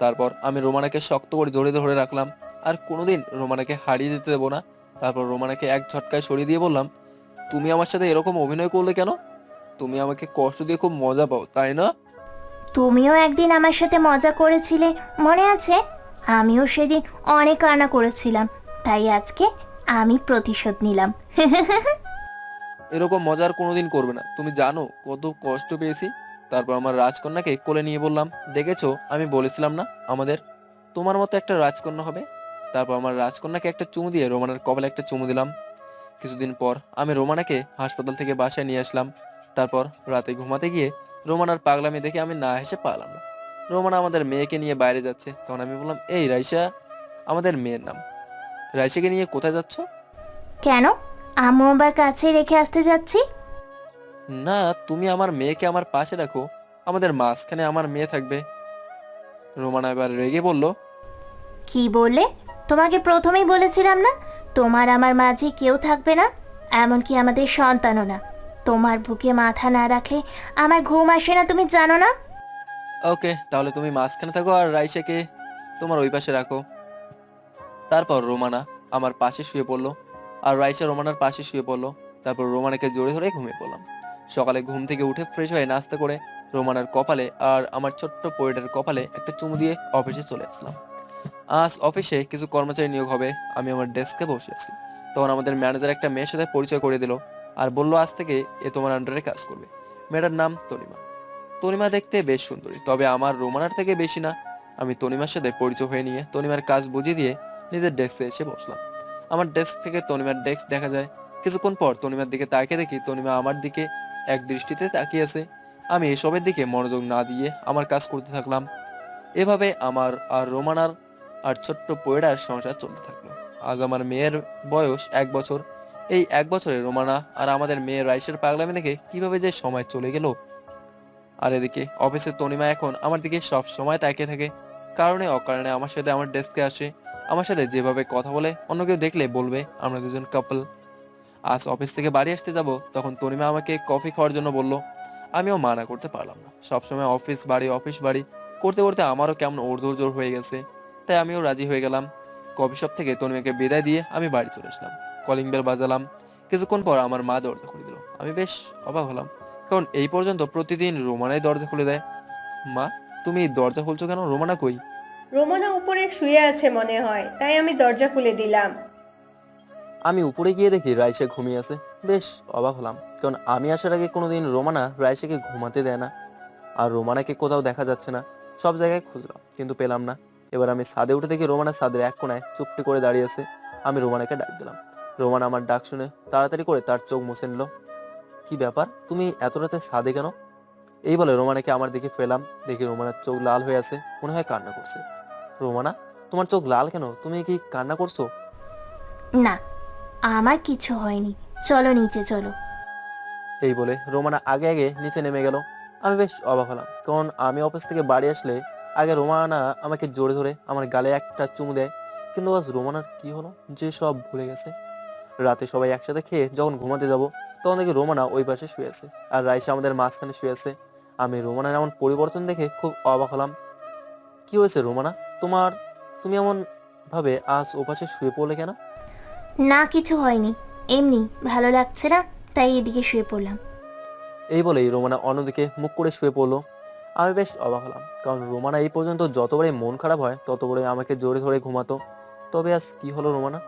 তারপর আমি রোমানাকে শক্ত করে জড়িয়ে ধরে রাখলাম, আর কোনোদিন রোমানাকে হারিয়ে যেতে দেবো না। তারপর রোমানাকে এক ঝটকায় সরিয়ে দিয়ে বললাম, তুমি আমার সাথে এরকম অভিনয় করলে কেন? তুমি আমাকে কষ্ট দিয়ে খুব মজা পাও, তাই না? তুমিও একদিন আমার সাথে মজা করেছিলে, মনে আছে? আমিও সেদিন অনেক কান্না করেছিলাম, তাই আজকে আমি প্রতিশোধ নিলাম। এরকম মজার কোনোদিন করবে না, তুমি জানো কত কষ্ট পেয়েছি। তারপর আমার রাজকন্যাকে কোলে নিয়ে বললাম, দেখেছো আমি বলেছিলাম না আমাদের তোমার মতো একটা রাজকন্যা হবে। তারপর আমার রাজকন্যাকে একটা চুমু দিয়ে রোমানার কপালে একটা চুমু দিলাম। কিছুদিন পর আমি রোমানাকে হাসপাতাল থেকে বাসায় নিয়ে আসলাম। তারপর রাতে ঘুমাতে গিয়ে রোমানার পাগলামি দেখে আমি না হেসে পারলাম না। রোমানা আমাদের মেয়েকে নিয়ে বাইরে যাচ্ছে, তখন আমি বললাম, এই রাইসা, আমাদের মেয়ের নাম, রাইসাকে নিয়ে কোথায় যাচ্ছ? কেন? আম্মু আবার কাছে রেখে আসতে যাচ্ছি। না, তুমি আমার মেয়েকে আমার পাশে রাখো, আমাদের মাঝখানে আমার মেয়ে থাকবে। রোমানা এবার রেগে বলল, কি বললে? তোমাকে প্রথমেই বলেছিলাম না তোমার আমার মাঝে কেউ থাকবে না, এমনকি আমাদের সন্তানও না। তোমার বুকে মাথা না রাখলে আমার ঘুম আসে না, তুমি জানো না? ওকে, তাহলে তুমি মাঝখানে থাকো আর রাইসাকে তোমার ওই পাশে রাখো। তারপর রোমানা আমার পাশে শুয়ে পড়লো আর রাইসা রোমানার পাশে শুয়ে পড়লো। তারপর রোমানাকে জড়ে ধরে ঘুমিয়ে পড়লাম। সকালে ঘুম থেকে উঠে ফ্রেশ হয়ে নাস্তা করে রোমানার কপালে আর আমার ছোট্ট পোয়েটের কপালে একটা চুমু দিয়ে অফিসে চলে আসলাম। আজ অফিসে কিছু কর্মচারী নিয়োগ হবে। আমি আমার ডেস্কে বসে আছি, তখন আমাদের ম্যানেজার একটা মেয়ের সাথে পরিচয় করে দিল আর বলল, আজ থেকে এ তোমার আন্ডারে কাজ করবে। মেয়েটার নাম তনিমা। তনিমা দেখতে বেশ সুন্দরী, তবে আমার রোমানার থেকে বেশি না। আমি তনিমার সাথে পরিচয় হয়ে নিয়ে তনিমার কাজ বুঝিয়ে দিয়ে নিজের ডেস্কে এসে বসলাম। আমার ডেস্ক থেকে তনিমার ডেস্ক দেখা যায়। কিছুক্ষণ পর তনিমার দিকে তাকিয়ে দেখি তনিমা আমার দিকে এক দৃষ্টিতে তাকিয়ে আছে। আমি এসবের দিকে মনোযোগ না দিয়ে আমার কাজ করতে থাকলাম। এভাবে আমার আর রোমানার আর ছোট্ট পয়ডার সংসার চলতে থাকলো। আজ আমার মেয়ের বয়স 1 বছর। এই 1 বছরে রোমানা আর আমাদের মেয়ের রাইসের পাগলামি দেখে কিভাবে যে সময় চলে গেল। আর এদিকে অফিসে তনিমা এখন আমার দিকে সব সময় তাকিয়ে থাকে। কারণে অকারণে আমার সাথে আমার ডেস্কে আসে। আমার সাথে যেভাবে কথা বলে অন্য কেউ দেখলে বলবে আমরা দুজন কাপল। আজ অফিস থেকে বাড়ি আসতে যাব, তখন তনিমা আমাকে কফি খাওয়ার জন্য বলল। আমিও মানা করতে পারলাম না। সবসময় অফিস বাড়ি করতে করতে আমারও কেমন ওড়দৌড় হয়ে গেছে, তাই আমিও রাজি হয়ে গেলাম। কফি শপ থেকে তনিমাকে বিদায় দিয়ে আমি বাড়ি চলে আসলাম। Calling bell বাজালাম। কিছুক্ষণ পর আমার মা দরজা খুলে দিল। আমি বেশ অবাক হলাম, কারণ এই পর্যন্ত প্রতিদিন রোমানাই দরজা খুলে দেয়। মা, তুমি দরজা খুলছো কেন? রোমানা কই? রোমানা উপরে শুয়ে আছে মনে হয়, তাই আমি দরজা খুলে দিলাম। আমি উপরে গিয়ে দেখি রাইসা ঘুমিয়ে আছে। বেশ অবাক হলাম, কারণ আমি আসার আগে কোনোদিন রোমানা রাইসাকে ঘুমাতে দেয় না। আর রোমানাকে কোথাও দেখা যাচ্ছে না। সব জায়গায় খুঁজলাম কিন্তু পেলাম না। এবার আমি ছাদে উঠে দেখি রোমানা ছাদের এক কোণায় চুপটি করে দাঁড়িয়ে আছে। আমি রোমানাকে ডাক দিলাম। রোমানা আমার ডাক শুনে তাড়াতাড়ি করে তার চোখ মুছে নিল। কি ব্যাপার, তুমি এত রাতে ছাদে কেন? এই বলে রোমানাকে আমার দিকে ফেলাম। দেখি রোমানার চোখ লাল হয়ে আছে, মনে হয় কান্না করছে। রোমানা, তোমার চোখ লাল কেন? তুমি কি কান্না করছো? না, আমার কিছু হয়নি, চলো নিচে চলো। এই বলে রোমানা আগে আগে নিচে নেমে গেল। আমি বেশ অবাক হলাম, কারণ আমি অফিস থেকে বাড়ি আসলে আগে রোমানা আমাকে জোরে ধরে আমার গালে একটা চুমু দেয়। কিন্তু আজ রোমানার কি হলো যে সব ভুলে গেছে? রাতে সবাই একসাথে খেয়ে যখন ঘুমাতে যাব, তখন দেখি রোমানা ওই পাশে শুয়ে আছে আর রাইসা আমাদের মাঝখানে শুয়ে আছে। আমি রোমানার এমন পরিবর্তন দেখে খুব অবাক হলাম। কি হয়েছে রোমানা তোমার? তুমি এমন ভাবে আজ ও পাশে শুয়ে পড়লে কেন? না, কিছু হয়নি, এমনি ভালো লাগছে না, তাই এদিকে শুয়ে পড়লাম। এই বলেই রোমানা অন্যদিকে মুখ করে শুয়ে পড়লো। আমি বেশ অবাক হলাম, কারণ রোমানা এই পর্যন্ত যতবারই মন খারাপ হয় ততবারই আমাকে জোরে ধরে ঘুমাতো। তবে আজ কি হলো রোমানা?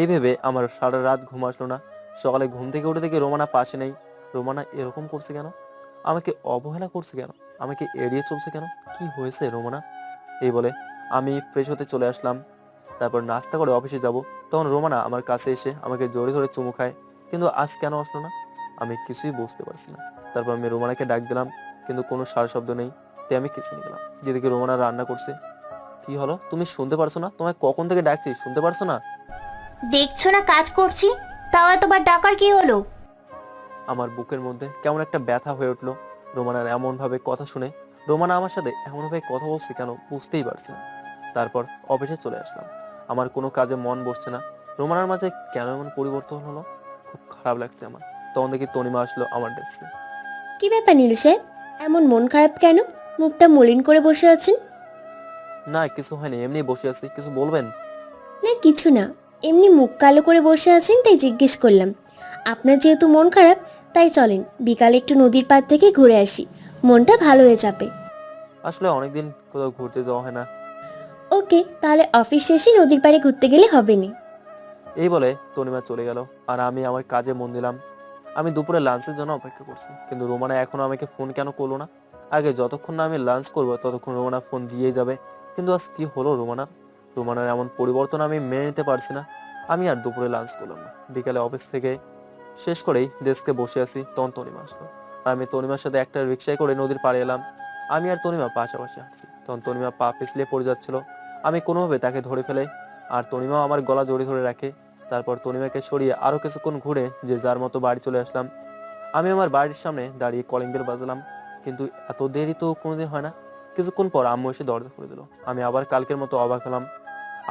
এই ভেবে আমার সারা রাত ঘুম আসলো না। সকালে ঘুম থেকে উঠে দেখি রোমানা পাশে নেই। রোমানা এরকম করছে কেন? আমাকে অবহেলা করছে কেন? আমাকে এড়িয়ে চলছে কেন? কি হয়েছে রোমানা? এই বলে আমি ফ্রেশ হতে চলে আসলাম। তারপর নাস্তা করে অফিসে যাব, তখন রোমানা আমার কাছে এসে আমাকে জোরে ধরে চুমু খায়। কিন্তু আজ কেন আসলো না? আমি কিছুই বুঝতে পারছি না। তারপর আমি রোমানাকে ডাক দিলাম, কিন্তু কোনো সাড়া শব্দ নেই। তাই আমি কিচেনে গেলাম, গিয়ে দেখি রোমানা রান্না করছে। কি হলো, তুমি শুনতে পারছো না? তোমায় কখন থেকে ডাকছি, শুনতে পারছো না? দেখছো না কাজ করছি, তাও এতবার ডাকার কি হলো? আমার বুকের মধ্যে কেমন একটা ব্যথা হয়ে উঠলো রোমানার এমন ভাবে কথা শুনে। রোমানা আমার সাথে এমন ভাবে কথা বলছে কেন, বুঝতেই পারছি না। তারপর অফিসে চলে আসলাম। আমার কোনো কাজে মন বসছে না। রোমানার মাঝে কেন এমন পরিবর্তন হলো, খুব খারাপ লাগছে আমার। তখন দেখি তনিমা আসলো আমার ডেস্কে। কি ব্যাপার নীল সাহেব, এমন মন খারাপ কেন? মুখটা মলিন করে বসে আছেন। না, কিছু হয়নি, এমনি বসে আছি। কিছু বলবেন? না কিছু না, এমনি মুখ কালো করে বসে আছেন তাই জিজ্ঞেস করলাম। আপনার যেহেতু মন খারাপ, তাই চলেন বিকালে একটু নদীর পাড় থেকে ঘুরে আসি, মনটা ভালো হয়ে যাবে। আসলে অনেকদিন কোথাও ঘুরতে যাওয়া হয় না। ওকে, তাহলে অফিস শেষে নদীর পাড়ে ঘুরতে গেলে হবে না। এই বলে তনিমা চলে গেল আর আমি আমার কাজে মন দিলাম। আমি দুপুরে লাঞ্চের জন্য অপেক্ষা করছি, কিন্তু রোমানা এখনো আমাকে ফোন কেন করলো না? আগে যতক্ষণ না আমি লাঞ্চ করবো ততক্ষণ রোমানা ফোন দিয়েই যাবে। কিন্তু আজ কি হলো রোমানার? রোমানার এমন পরিবর্তন আমি মেনে নিতে পারছি না। আমি আর দুপুরে লাঞ্চ করলাম না। বিকালে অফিস থেকে শেষ করেই ডেস্কে বসে আছি, তখন তনিমা আসলো। আর আমি তনিমার সাথে একটা রিক্সায় করে নদীর পাড়ে এলাম। আমি আর তনিমা পাশাপাশি হাঁটছি, তখন তনিমা পা পিছলে পড়ে যাচ্ছিল। আমি কোনোভাবে তাকে ধরে ফেলে, আর তনিমাও আমার গলা জড়িয়ে ধরে রাখে। তারপর তনিমাকে সরিয়ে আরো কিছুক্ষণ ঘুরে যে যার মতো বাড়ি চলে আসলাম। আমি আমার বাড়ির সামনে দাঁড়িয়ে কলিং বেল বাজালাম, কিন্তু এত দেরি তো কোনোদিন হয় না। কিছুক্ষণ পর আম্মু এসে দরজা খুলে দিল। আমি আবার কালকের মতো অবাক হলাম।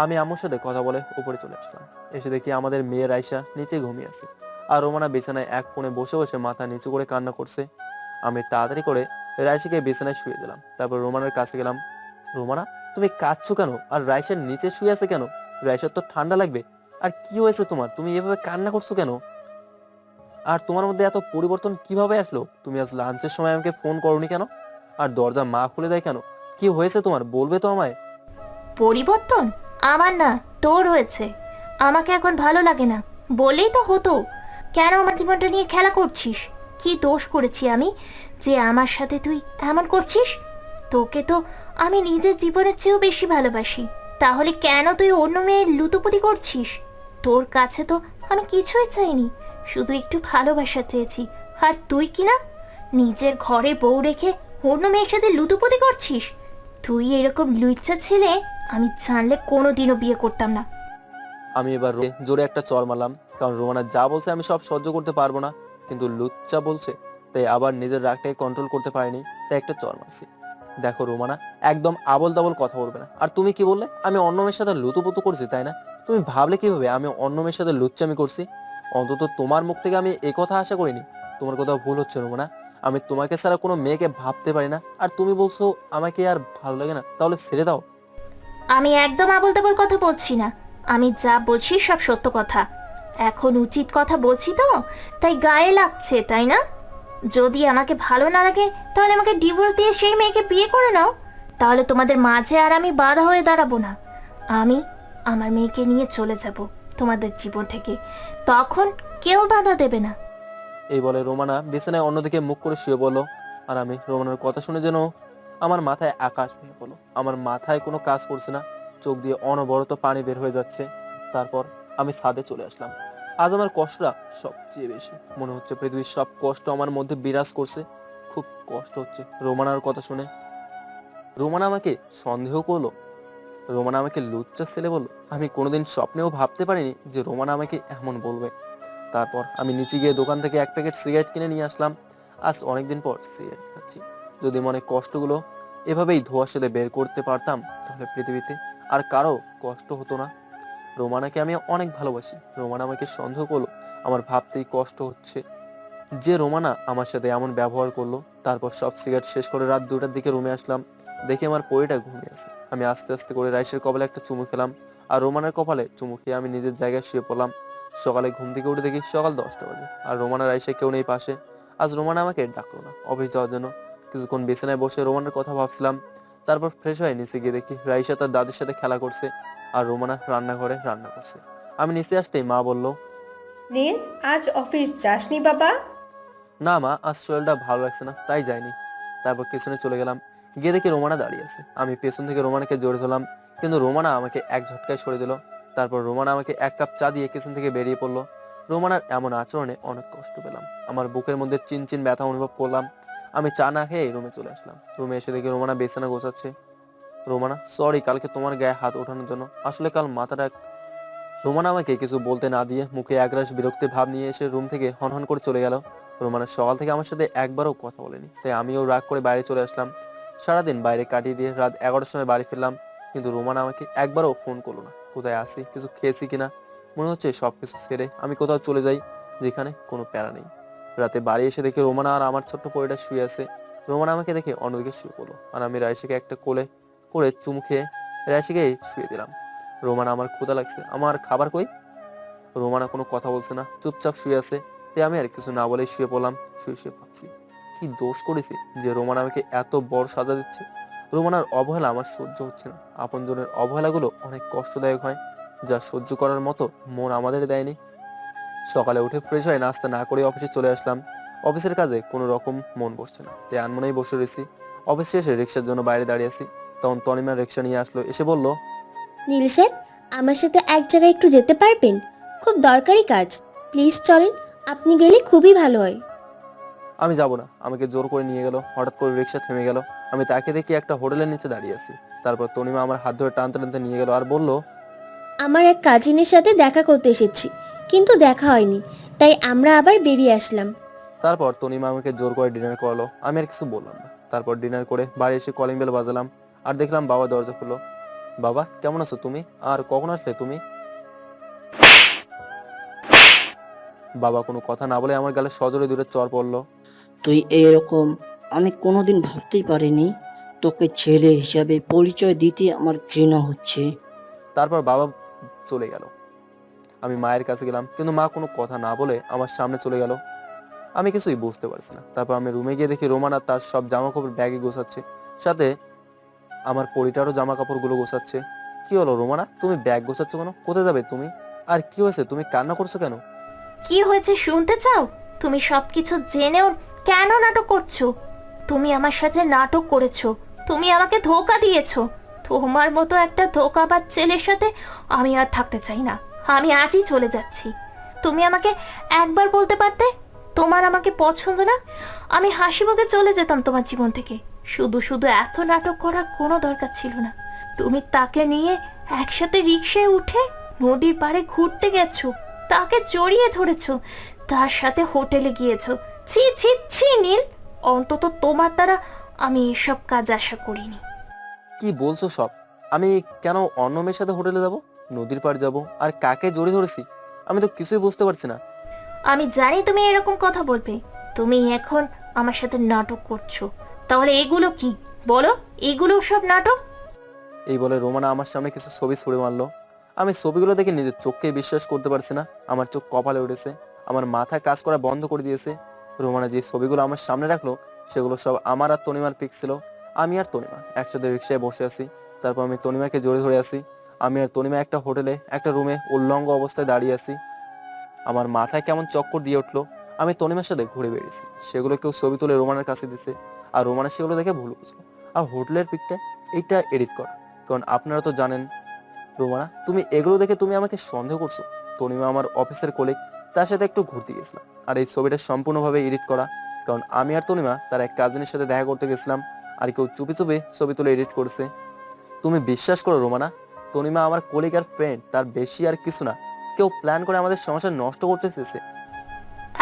আমি আম্মুর সাথে কথা বলে উপরে চলে আসলাম। এসে দেখি আমাদের মেয়ে রাইসা নিচে ঘুমিয়ে আছে, আর রোমানা বিছানায় এক কোণে বসে বসে মাথা নিচু করে কান্না করছে। আমি তাড়াতাড়ি করে রাইসাকে বিছানায় শুয়ে দিলাম। তারপর রোমানার কাছে গেলাম। রোমানা, তুমি কাঁদছো কেন? আর রাইসার নিচে শুয়ে আছে কেন? রাইসার তো ঠান্ডা লাগবে। আর কি হয়েছে তোমার? তুমি এভাবে কান্না করছো কেন? আর তোমার মধ্যে এত পরিবর্তন কিভাবে আসলো? তুমি আজ লাঞ্চের সময় আমাকে ফোন করোনি কেন? আর দরজা মা খুলে দেয় কেন? কি হয়েছে তোমার, বলবে তো আমায়? পরিবর্তন আমার না, তোর হয়েছে। আমাকে এখন ভালো লাগে না বলেই তো হতো। কেন আমার জীবনটা নিয়ে খেলা করছিস? কি দোষ করেছি আমি যে আমার সাথে তুই এমন করছিস? তোকে তো আমি নিজের জীবনের চেয়েও বেশি ভালোবাসি, তাহলে কেন তুই অন্য মেয়ের লুটোপুটি করছিস? তোর কাছে তো আমি কিছুই চাইনি, শুধু একটু ভালোবাসা চেয়েছি। আর তুই কি না নিজের ঘরে বউ রেখে অন্য মেয়ের সাথে লুটোপুটি করছিস? তুই এরকম লুচ্চা ছেলে আমি জানলে কোনোদিনও বিয়ে করতাম না। আমি এবার জোরে একটা চড় মারলাম, কারণ রোমানা যা বলছে আমি সব সহ্য করতে পারবো না, কিন্তু লুচ্চা বলছে তাই আবার নিজের রাগটাকে কন্ট্রোল করতে পারিনি, তাই একটা চড় মারছি। দেখো রোমানা, একদম আবল তাবল কথা বলবে না। আর তুমি কি বললে? আমি অন্য মেয়ের সাথে লুতুপুতু করছি, তাই না? তুমি ভাবলে কিভাবে আমি অন্য মেয়ের সাথে লুচ্চামি করছি? অন্তত তোমার মুখ থেকে আমি এই কথা আশা করিনি। তোমার কোথাও ভুল হচ্ছে রোমানা। আমি তোমাকে ছাড়া কোনো মেয়েকে ভাবতে পারি না, আর তুমি বলছো আমাকে আর ভালো লাগে না। তাহলে ছেড়ে দাও। আমি একদম আবল তাবল কথা বলছি না, আমি যা বলছি সব সত্য কথা। এখন উচিত কথা বলছি তো, তাই গায়ে লাগছে, তাই না? যদি আমাকে ভালো না লাগে তাহলে আমাকে ডিভোর্স দিয়ে সেই মেয়েকে বিয়ে করে নাও, তাহলে তোমাদের মাঝে আর আমি বাধা হয়ে দাঁড়াবো না। আমি আমার মেয়েকে নিয়ে চলে যাব তোমাদের জীবন থেকে, তখন কেউ বাধা দেবে না। এই বলে রোমানা বিছানায় অন্যদিকে মুখ করে শুয়ে বলল। আর আমি রোমানার কথা শুনে যেন আমার মাথায় আকাশ ভেঙে পড়লো। আমার মাথায় কোনো কাজ করছে না, চোখ দিয়ে অনবরত পানি বের হয়ে যাচ্ছে। তারপর আমি ছাদে চলে আসলাম। আজ আমার কষ্টটা সবচেয়ে বেশি। মনে হচ্ছে পৃথিবীর সব কষ্ট আমার মধ্যে বিরাজ করছে। খুব কষ্ট হচ্ছে রোমানার কথা শুনে। রোমানা আমাকে সন্দেহ করলো, রোমানা আমাকে লুচ্চা ছেলে বললো। আমি কোনোদিন স্বপ্নেও ভাবতে পারিনি যে রোমানা আমাকে এমন বলবে। তারপর আমি নিচে গিয়ে দোকান থেকে এক প্যাকেট সিগারেট কিনে নিয়ে আসলাম। আজ অনেকদিন পর সিগারেট খাচ্ছি। যদি মনে কষ্টগুলো এভাবেই ধোঁয়ার সাথে বের করতে পারতাম, তাহলে পৃথিবীতে আর কারো কষ্ট হতো না। রোমানাকে আমি অনেক ভালোবাসি। রোমানা আমাকে সন্দেহ করলো, আমার ভাবতেই কষ্ট হচ্ছে যে রোমানা আমার সাথে এমন ব্যবহার করলো। তারপর সব সিগারেট শেষ করে রাত 2টার দিকে রুমে আসলাম। দেখি আমার পরিটা ঘুমিয়ে আছে। আমি আস্তে আস্তে করে রাইসের কপালে একটা চুমু খেলাম, আর রোমানার কপালে চুমু খেয়ে আমি নিজের জায়গায় শুয়ে পড়লাম। সকালে ঘুম থেকে উঠে দেখি সকাল 10টা বাজে, আর রোমানা রাইসে কেউ নেই পাশে। আজ রোমানা আমাকে ডাকলো না অফিস যাওয়ার জন্য। কিছুক্ষণ বিছানায় বসে রোমানার কথা ভাবছিলাম। তারপর ফ্রেশ হয়ে নিচে গিয়ে দেখি রাইসা তার দাদির সাথে খেলা করছে, আর রোমানা রান্নাঘরে রান্না করছে। আমি নিচে আসতেই মা বলল, নীল, আজ অফিস যাসনি বাবা? না মা, আজ শরীরটা ভালো লাগছে না, তাই যাইনি। তারপর পেছনে চলে গেলাম, গিয়ে দেখি রোমানা দাঁড়িয়ে আছে। আমি পেছন থেকে রোমানাকে জড়িয়ে ধরলাম, কিন্তু রোমানা আমাকে এক ঝটকায় সরিয়ে দিল। তারপর রোমানা আমাকে এক কাপ চা দিয়ে কিচেন থেকে বেরিয়ে পড়লো। রোমানার এমন আচরণে অনেক কষ্ট পেলাম। আমার বুকের মধ্যে চিনচিন ব্যথা অনুভব করলাম। আমি চা না খেয়ে রুমে চলে আসলাম। রুমে এসে দেখি রোমানা বিছানা গোছাচ্ছে। রোমানা, সরি কালকে তোমার গায়ে হাত ওঠানোর জন্য। আসলে কাল মাথাটা। রোমানা আমাকে কিছু বলতে না দিয়ে মুখে একরাশ বিরক্তি ভাব নিয়ে এসে রুম থেকে হনহন করে চলে গেল। রোমানা সকাল থেকে আমার সাথে একবারও কথা বলেনি, তাই আমিও রাগ করে বাইরে চলে আসলাম। সারাদিন বাইরে কাটিয়ে দিয়ে রাত 11টার সময় বাড়ি ফিরলাম, কিন্তু রোমানা আমাকে একবারও ফোন করলো না। কোথায় আসি, কিছু খেয়েছি কিনা। মনে হচ্ছে সবকিছু ছেড়ে আমি কোথাও চলে যাই যেখানে কোনো প্যারা নেই। রাতে বাড়ি এসে দেখি রোমানা আর আমার ছোট্ট পরিটা শুয়ে আছে। রোমানা আমাকে দেখে অন্যদিকে শুয়ে পড়লো, আর আমি রাইসিকে একটা কোলে করে চুমু খেয়ে রাইসিকে শুয়ে দিলাম। রোমানা, আমার ক্ষুধা লাগছে, আমার খাবার কই? রোমানা কোনো কথা বলছে না, চুপচাপ শুয়ে আছে। তাই আমি আর কিছু না বলেই শুয়ে পড়লাম। শুয়ে শুয়ে ভাবছি কি দোষ করেছি যে রোমানা আমাকে এত বড় সাজা দিচ্ছে। রোমানার অবহেলা আমার সহ্য হচ্ছে না। আপনজনের অবহেলাগুলো অনেক কষ্টদায়ক হয়, যা সহ্য করার মতো মন আমাদের দেয়নি। সকালে উঠে ফ্রেশ হয়ে নাস্তা না করে অফিসে চলে আসলাম। অফিসের কাজে কোনো রকম মন বসছে না, তাই আনমনেই বসে রয়েছি। অফিস শেষে রিক্সার জন্য বাইরে দাঁড়িয়ে আছি, তখন তনিমা রিক্সা নিয়ে আসলো। এসে বলল, নীল সাহেব, আমার সাথে এক জায়গায় একটু যেতে পারবেন? খুব দরকারি কাজ। প্লিজ চলেন, আপনি গেলে খুবই ভালো হয়। আমি যাব না। আমাকে জোর করে নিয়ে গেল। হঠাৎ করে রিক্সা থেমে গেল। আমি তাকে দেখি একটা হোটেলের নিচে দাঁড়িয়ে আছি। তারপর তনিমা আমার হাত ধরে টানতে টানতে নিয়ে গেল আর বলল, আমার এক কাজিনের সাথে দেখা করতে এসেছি, কিন্তু দেখা হয়নি, তাই আমরা আবার বেরিয়ে আসলাম। তারপর তনিমা আমাকে জোর করে ডিনার করালো। আমি আর কিছু বললাম না। তারপর ডিনার করে বাড়ি এসে কলিং বেল বাজালাম আর দেখলাম বাবা দরজা খুললো। বাবা, কেমন আছো তুমি? আর কখন আসলে তুমি? বাবা কোনো কথা না বলে আমার গালে সজোরে দূরে চড় পড়লো। তুই এরকম, আমি কোনোদিন ভাবতেই পারিনি। তোকে ছেলে হিসাবে পরিচয় দিতে আমার ঘৃণা হচ্ছে। তারপর বাবা চলে গেল। আমি মায়ের কাছে গেলাম, কিন্তু মা কোনো কথা না বলে আমার সামনে চলে গেল। আমি কিছুই বুঝতে পারছি না। তারপর আমি রুমে গিয়ে দেখি রোমানা তার সব জামা কাপড় ব্যাগে গোছাচ্ছে, সাথে আমার পরিটারও জামা কাপড়গুলো গোছাচ্ছে। কি হলো রোমানা, তুমি ব্যাগ গোছাচ্ছ কেন? কোথায় যাবে তুমি? আর কি হয়েছে, তুমি কান্না করছো কেন? কি হয়েছে শুনতে চাও? তুমি সবকিছু জেনেও কেন নাটক করছো? তুমি আমার সাথে নাটক করেছো। তুমি আমাকে ধোকা দিয়েছো। তোমার মতো একটা ধোকাবাজ ছেলের সাথে আমি আর থাকতে চাই না। আমি আজই চলে যাচ্ছি। তুমি আমাকে একবার বলতে পারতে তোমার আমাকে পছন্দ না? আমি হাসিমুখে চলে যেতাম তোমার জীবন থেকে। শুধু শুধু এত নাটক করার কোনো দরকার ছিল না। তুমি তাকে নিয়ে একসাথে রিকশায় উঠে নদীর পাড়ে ঘুরতে গেছো, তাকে জড়িয়ে ধরেছো, তার সাথে হোটেলে গিয়েছো। ছি ছি ছি নীল, অন্তত তোমার দ্বারা আমি এসব কাজ আশা করিনি। কি বলছো সব? আমি কেন অন্য মেয়ের সাথে হোটেলে যাব, নদীর পাড় যাব, আর কাকে জড়িয়ে ধরেছি? আমি তো কিছুই বুঝতে পারছি না। আমি জানি তুমি এরকম কথা বলবে। তুমি এখন আমার সাথে নাটক করছো। তাহলে এগুলো কি বলো? এগুলো সব নাটক? এই বলে রোমানা আমার সামনে কিছু ছবি ছুঁড়ে মারলো। আমি ছবিগুলো দেখে নিজের চোখকে বিশ্বাস করতে পারছি না। আমার চোখ কপালে উঠেছে, আমার মাথায় কাজ করা বন্ধ করে দিয়েছে। রোমানা যে ছবিগুলো আমার সামনে রাখলো সেগুলো সব আমার আর তনিমার পিক ছিল। আমি আর তনিমা একসাথে রিক্সায় বসে আছি। তারপর আমি তনিমাকে জড়ে ধরে আছি। আমি আর তনিমা একটা হোটেলে একটা রুমে উল্লঙ্গ অবস্থায় দাঁড়িয়ে আছি। আমার মাথায় কেমন চক্কর দিয়ে উঠলো। আমি তনিমার সাথে ঘুরে বেরিয়েছি। সেগুলো কেউ ছবি তুলে রোমানের কাছে দিছে, আর রোমানা সেগুলো দেখে ভুল বুঝলো। আর হোটেলের পিকটা এইটা এডিট করা, কারণ আপনারা তো জানেন। রোমানা, তুমি এগুলো দেখে তুমি আমাকে সন্দেহ করছো? তনিমা আমার অফিসের কলিগ, তার সাথে একটু ঘুরতে গেছিলাম। আর এই ছবিটা সম্পূর্ণভাবে এডিট করা, কারণ আমি আর তনিমা তার এক কাজিনের সাথে দেখা করতে গেছিলাম, আর কেউ চুপি চুপি ছবি তুলে এডিট করছে। তুমি বিশ্বাস করো রোমানা, তনিমা আমার কলিগ আর ফ্রেন্ড, তার বেশি আর কিছু না। কেউ প্ল্যান করে আমাদের সংসার নষ্ট করতে চেয়েছে।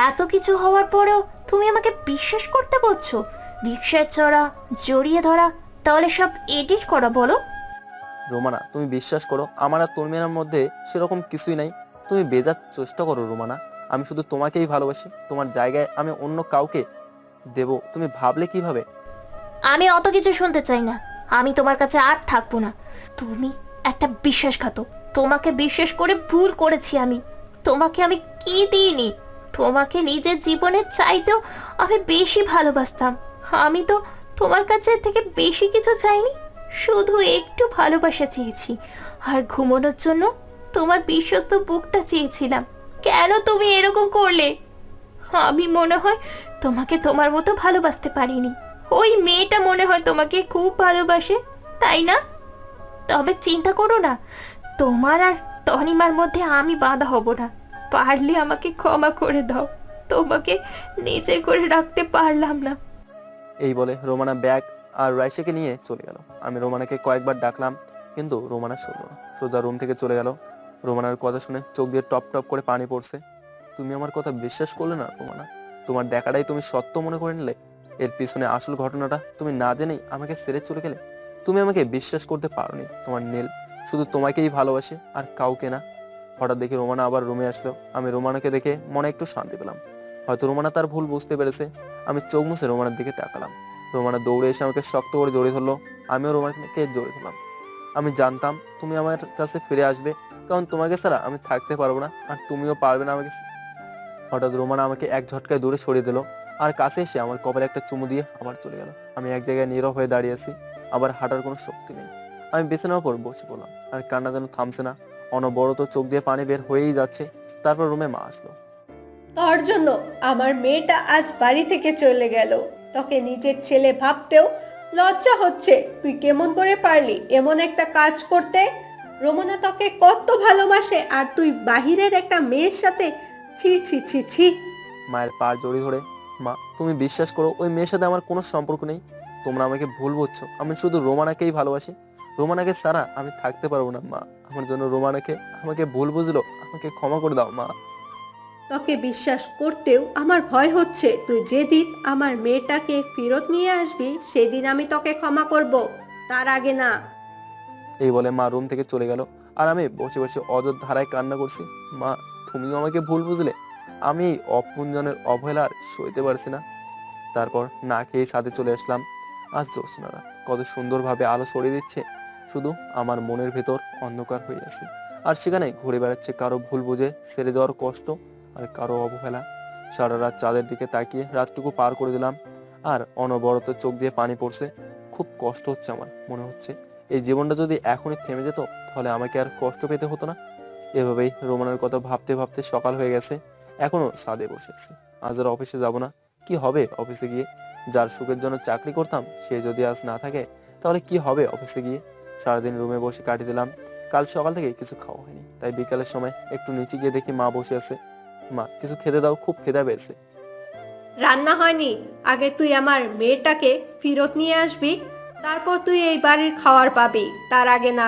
এত কিছু হওয়ার পরেও তুমি আমাকে বিশ্বাস করতে বলছো? রিকশায় চড়া, জড়িয়ে ধরা, তাহলে সব এডিট করা বলো? রোমানা, তুমি বিশ্বাস করো, আমার আর তন্মিয়ার মধ্যে সেরকম কিছুই নাই। তুমি বেজার চেষ্টা করো রোমানা। আমি শুধু তোমাকেই ভালোবাসি। তোমার জায়গায় আমি অন্য কাউকে দেব তুমি ভাবলে কিভাবে? আমি অত কিছু শুনতে চাই না। আমি তোমার কাছে আর থাকবো না। তুমি একটা বিশ্বাসঘাতক। তোমাকে বিশ্বাস করে ভুল করেছি আমি। তোমাকে আমি কি দিইনি? তোমাকে নিজের জীবনের চাইতেও আমি বেশি ভালোবাসতাম। আমি তো তোমার কাছে থেকে বেশি কিছু চাইনি, শুধু একটু ভালোবাসা চেয়েছি, আর ঘুমানোর জন্য তোমার বিশ্বস্ত বুকটা চেয়েছিলাম। কেন তুমি এরকম করলে? আমি মনে হয় তোমাকে তোমার মতো ভালোবাসতে পারিনি। ওই মেয়েটা মনে হয় তোমাকে খুব ভালোবাসে, তাই না? তবে চিন্তা করো না, তোমার আর তনিমার মধ্যে আমি বাধা হব না। পারলে আমাকে ক্ষমা করে দাও। তোমাকে নিজের করে রাখতে পারলাম না। এই বলে রোমানা ব্যাগ আর রাইসাকে নিয়ে চলে গেল। আমি রোমানাকে কয়েকবার ডাকলাম, কিন্তু রোমানা শুনলো না। সোজা রুম থেকে চলে গেল। রোমানার কথা শুনে চোখ দিয়ে টপ টপ করে পানি পড়ছে। তুমি আমার কথা বিশ্বাস করলে না রোমানা? তোমার দেখাটাই তুমি সত্য মনে করে নিলে? এর পিছনে আসল ঘটনাটা তুমি না জেনেই আমাকে ছেড়ে চলে গেলে। তুমি আমাকে বিশ্বাস করতে পারোনি। তোমার নীল শুধু তোমাকেই ভালোবাসে, আর কাউকে না। হঠাৎ দেখে রোমানা আবার রুমে আসলো। আমি রোমানাকে দেখে মনে একটু শান্তি পেলাম। হয়তো রোমানা তার ভুল বুঝতে পেরেছে। আমি চোখ মুছে রোমানার দিকে তাকালাম। রোমানা দৌড়ে এসে আমাকে শক্ত করে জড়িয়ে ধরলো। আমিও রোমানাকে জড়িয়ে ধরলাম। আমি জানতাম তুমি আমার কাছে ফিরে আসবে, কারণ তোমাকে ছাড়া আমি থাকতে পারবো না, আর তুমিও পারবে না আমাকে। হঠাৎ রোমানা আমাকে এক ঝটকায় দূরে সরিয়ে দিল, আর কাছে এসে আমার কপালে একটা চুমু দিয়ে আবার চলে গেল। আমি এক জায়গায় নীরব হয়ে দাঁড়িয়ে আছি। আবার হাঁটার কোনো শক্তি নেই। আমি বিছানার উপর বসে পড়লাম, আর কান্না যেন থামছে না। অনবরত চোখ দিয়ে পানি বের হয়েই যাচ্ছে। তারপর রুমে মা আসলো। তোর জন্য আমার মেয়েটা আজ বাড়ি থেকে চলে গেল। তোকে নিজের ছেলে ভাবতেও লজ্জা হচ্ছে। তুই কেমন করে পারলি এমন একটা কাজ করতে? রোমানা তোকে কত ভালোবাসে আর তুই বাহিরের একটা মেয়ের সাথে ছি ছি ছি ছি। মায়ের পা জড়িয়ে ধরে, মা তুমি বিশ্বাস করো ওই মেয়ের সাথে আমার কোনো সম্পর্ক নেই। তোমরা আমাকে ভুল বুঝছো, আমি শুধু রোমানাকেই ভালোবাসি। রোমানাকে ছাড়া আমি থাকতে পারবো না মা। আমার জন্য রোমানাকে আমাকে ভুল বুঝলো, আমাকে ক্ষমা করে দাও মা। তোকে বিশ্বাস করতেও আমার ভয় হচ্ছে। তুই যেদিন আমার মেয়েটাকে ফেরত নিয়ে আসবি সেদিন আমি তোকে ক্ষমা করব, তার আগে না। এই বলে মা রুম থেকে চলে গেল, আর আমি বসে বসে অযোধ্যারায় কান্না করছি। মা তুমিও আমাকে ভুল বুঝলে, আমি এই অপূঞ্জনের অবহেলা আর সইতে পারছি না। তারপর না খেয়ে ছাদে চলে আসলাম। আজ জ্যোৎস্নারা কত সুন্দরভাবে আলো ছড়িয়ে দিচ্ছে, শুধু আমার মনের ভেতর অন্ধকার হয়ে আছে। আর সেখানে ঘুরে বেড়াচ্ছে কারো ভুল বুঝে ছেড়ে যাওয়ার কষ্ট, আর কারো অবহেলা। সারা রাত চাঁদের দিকে তাকিয়ে রাতটুকু পার করে দিলাম, আর অনবরত চোখ দিয়ে পানি পড়ছে। খুব কষ্ট হচ্ছে আমার, মনে হচ্ছে এই জীবনটা যদি এখনই থেমে যেত তাহলে আমাকে আর কষ্ট পেতে হতো না। এভাবেই রোমানের কথা ভাবতে ভাবতে সকাল হয়ে গেছে, এখনো ছাদে বসে আছি। আজ আর অফিসে যাব না। কি হবে অফিসে গিয়ে? যার সুখের জন্য চাকরি করতাম সে যদি আজ না থাকে তাহলে কি হবে অফিসে গিয়ে? সারাদিন রুমে বসে কাটিয়ে দিলাম। কাল সকাল থেকে কিছু খাওয়া হয়নি, তাই বিকালের সময় একটু নিচে গিয়ে দেখি মা বসে আছে। মা কিছু খেতে দাও, খুব খিদা পেয়েছে। রান্না হয়নি, আগে তুই আমার মেয়েটাকে ফেরত নিয়ে আসবি, তারপর তুই এই বাড়ির খাওয়ার পাবি, তার আগে না।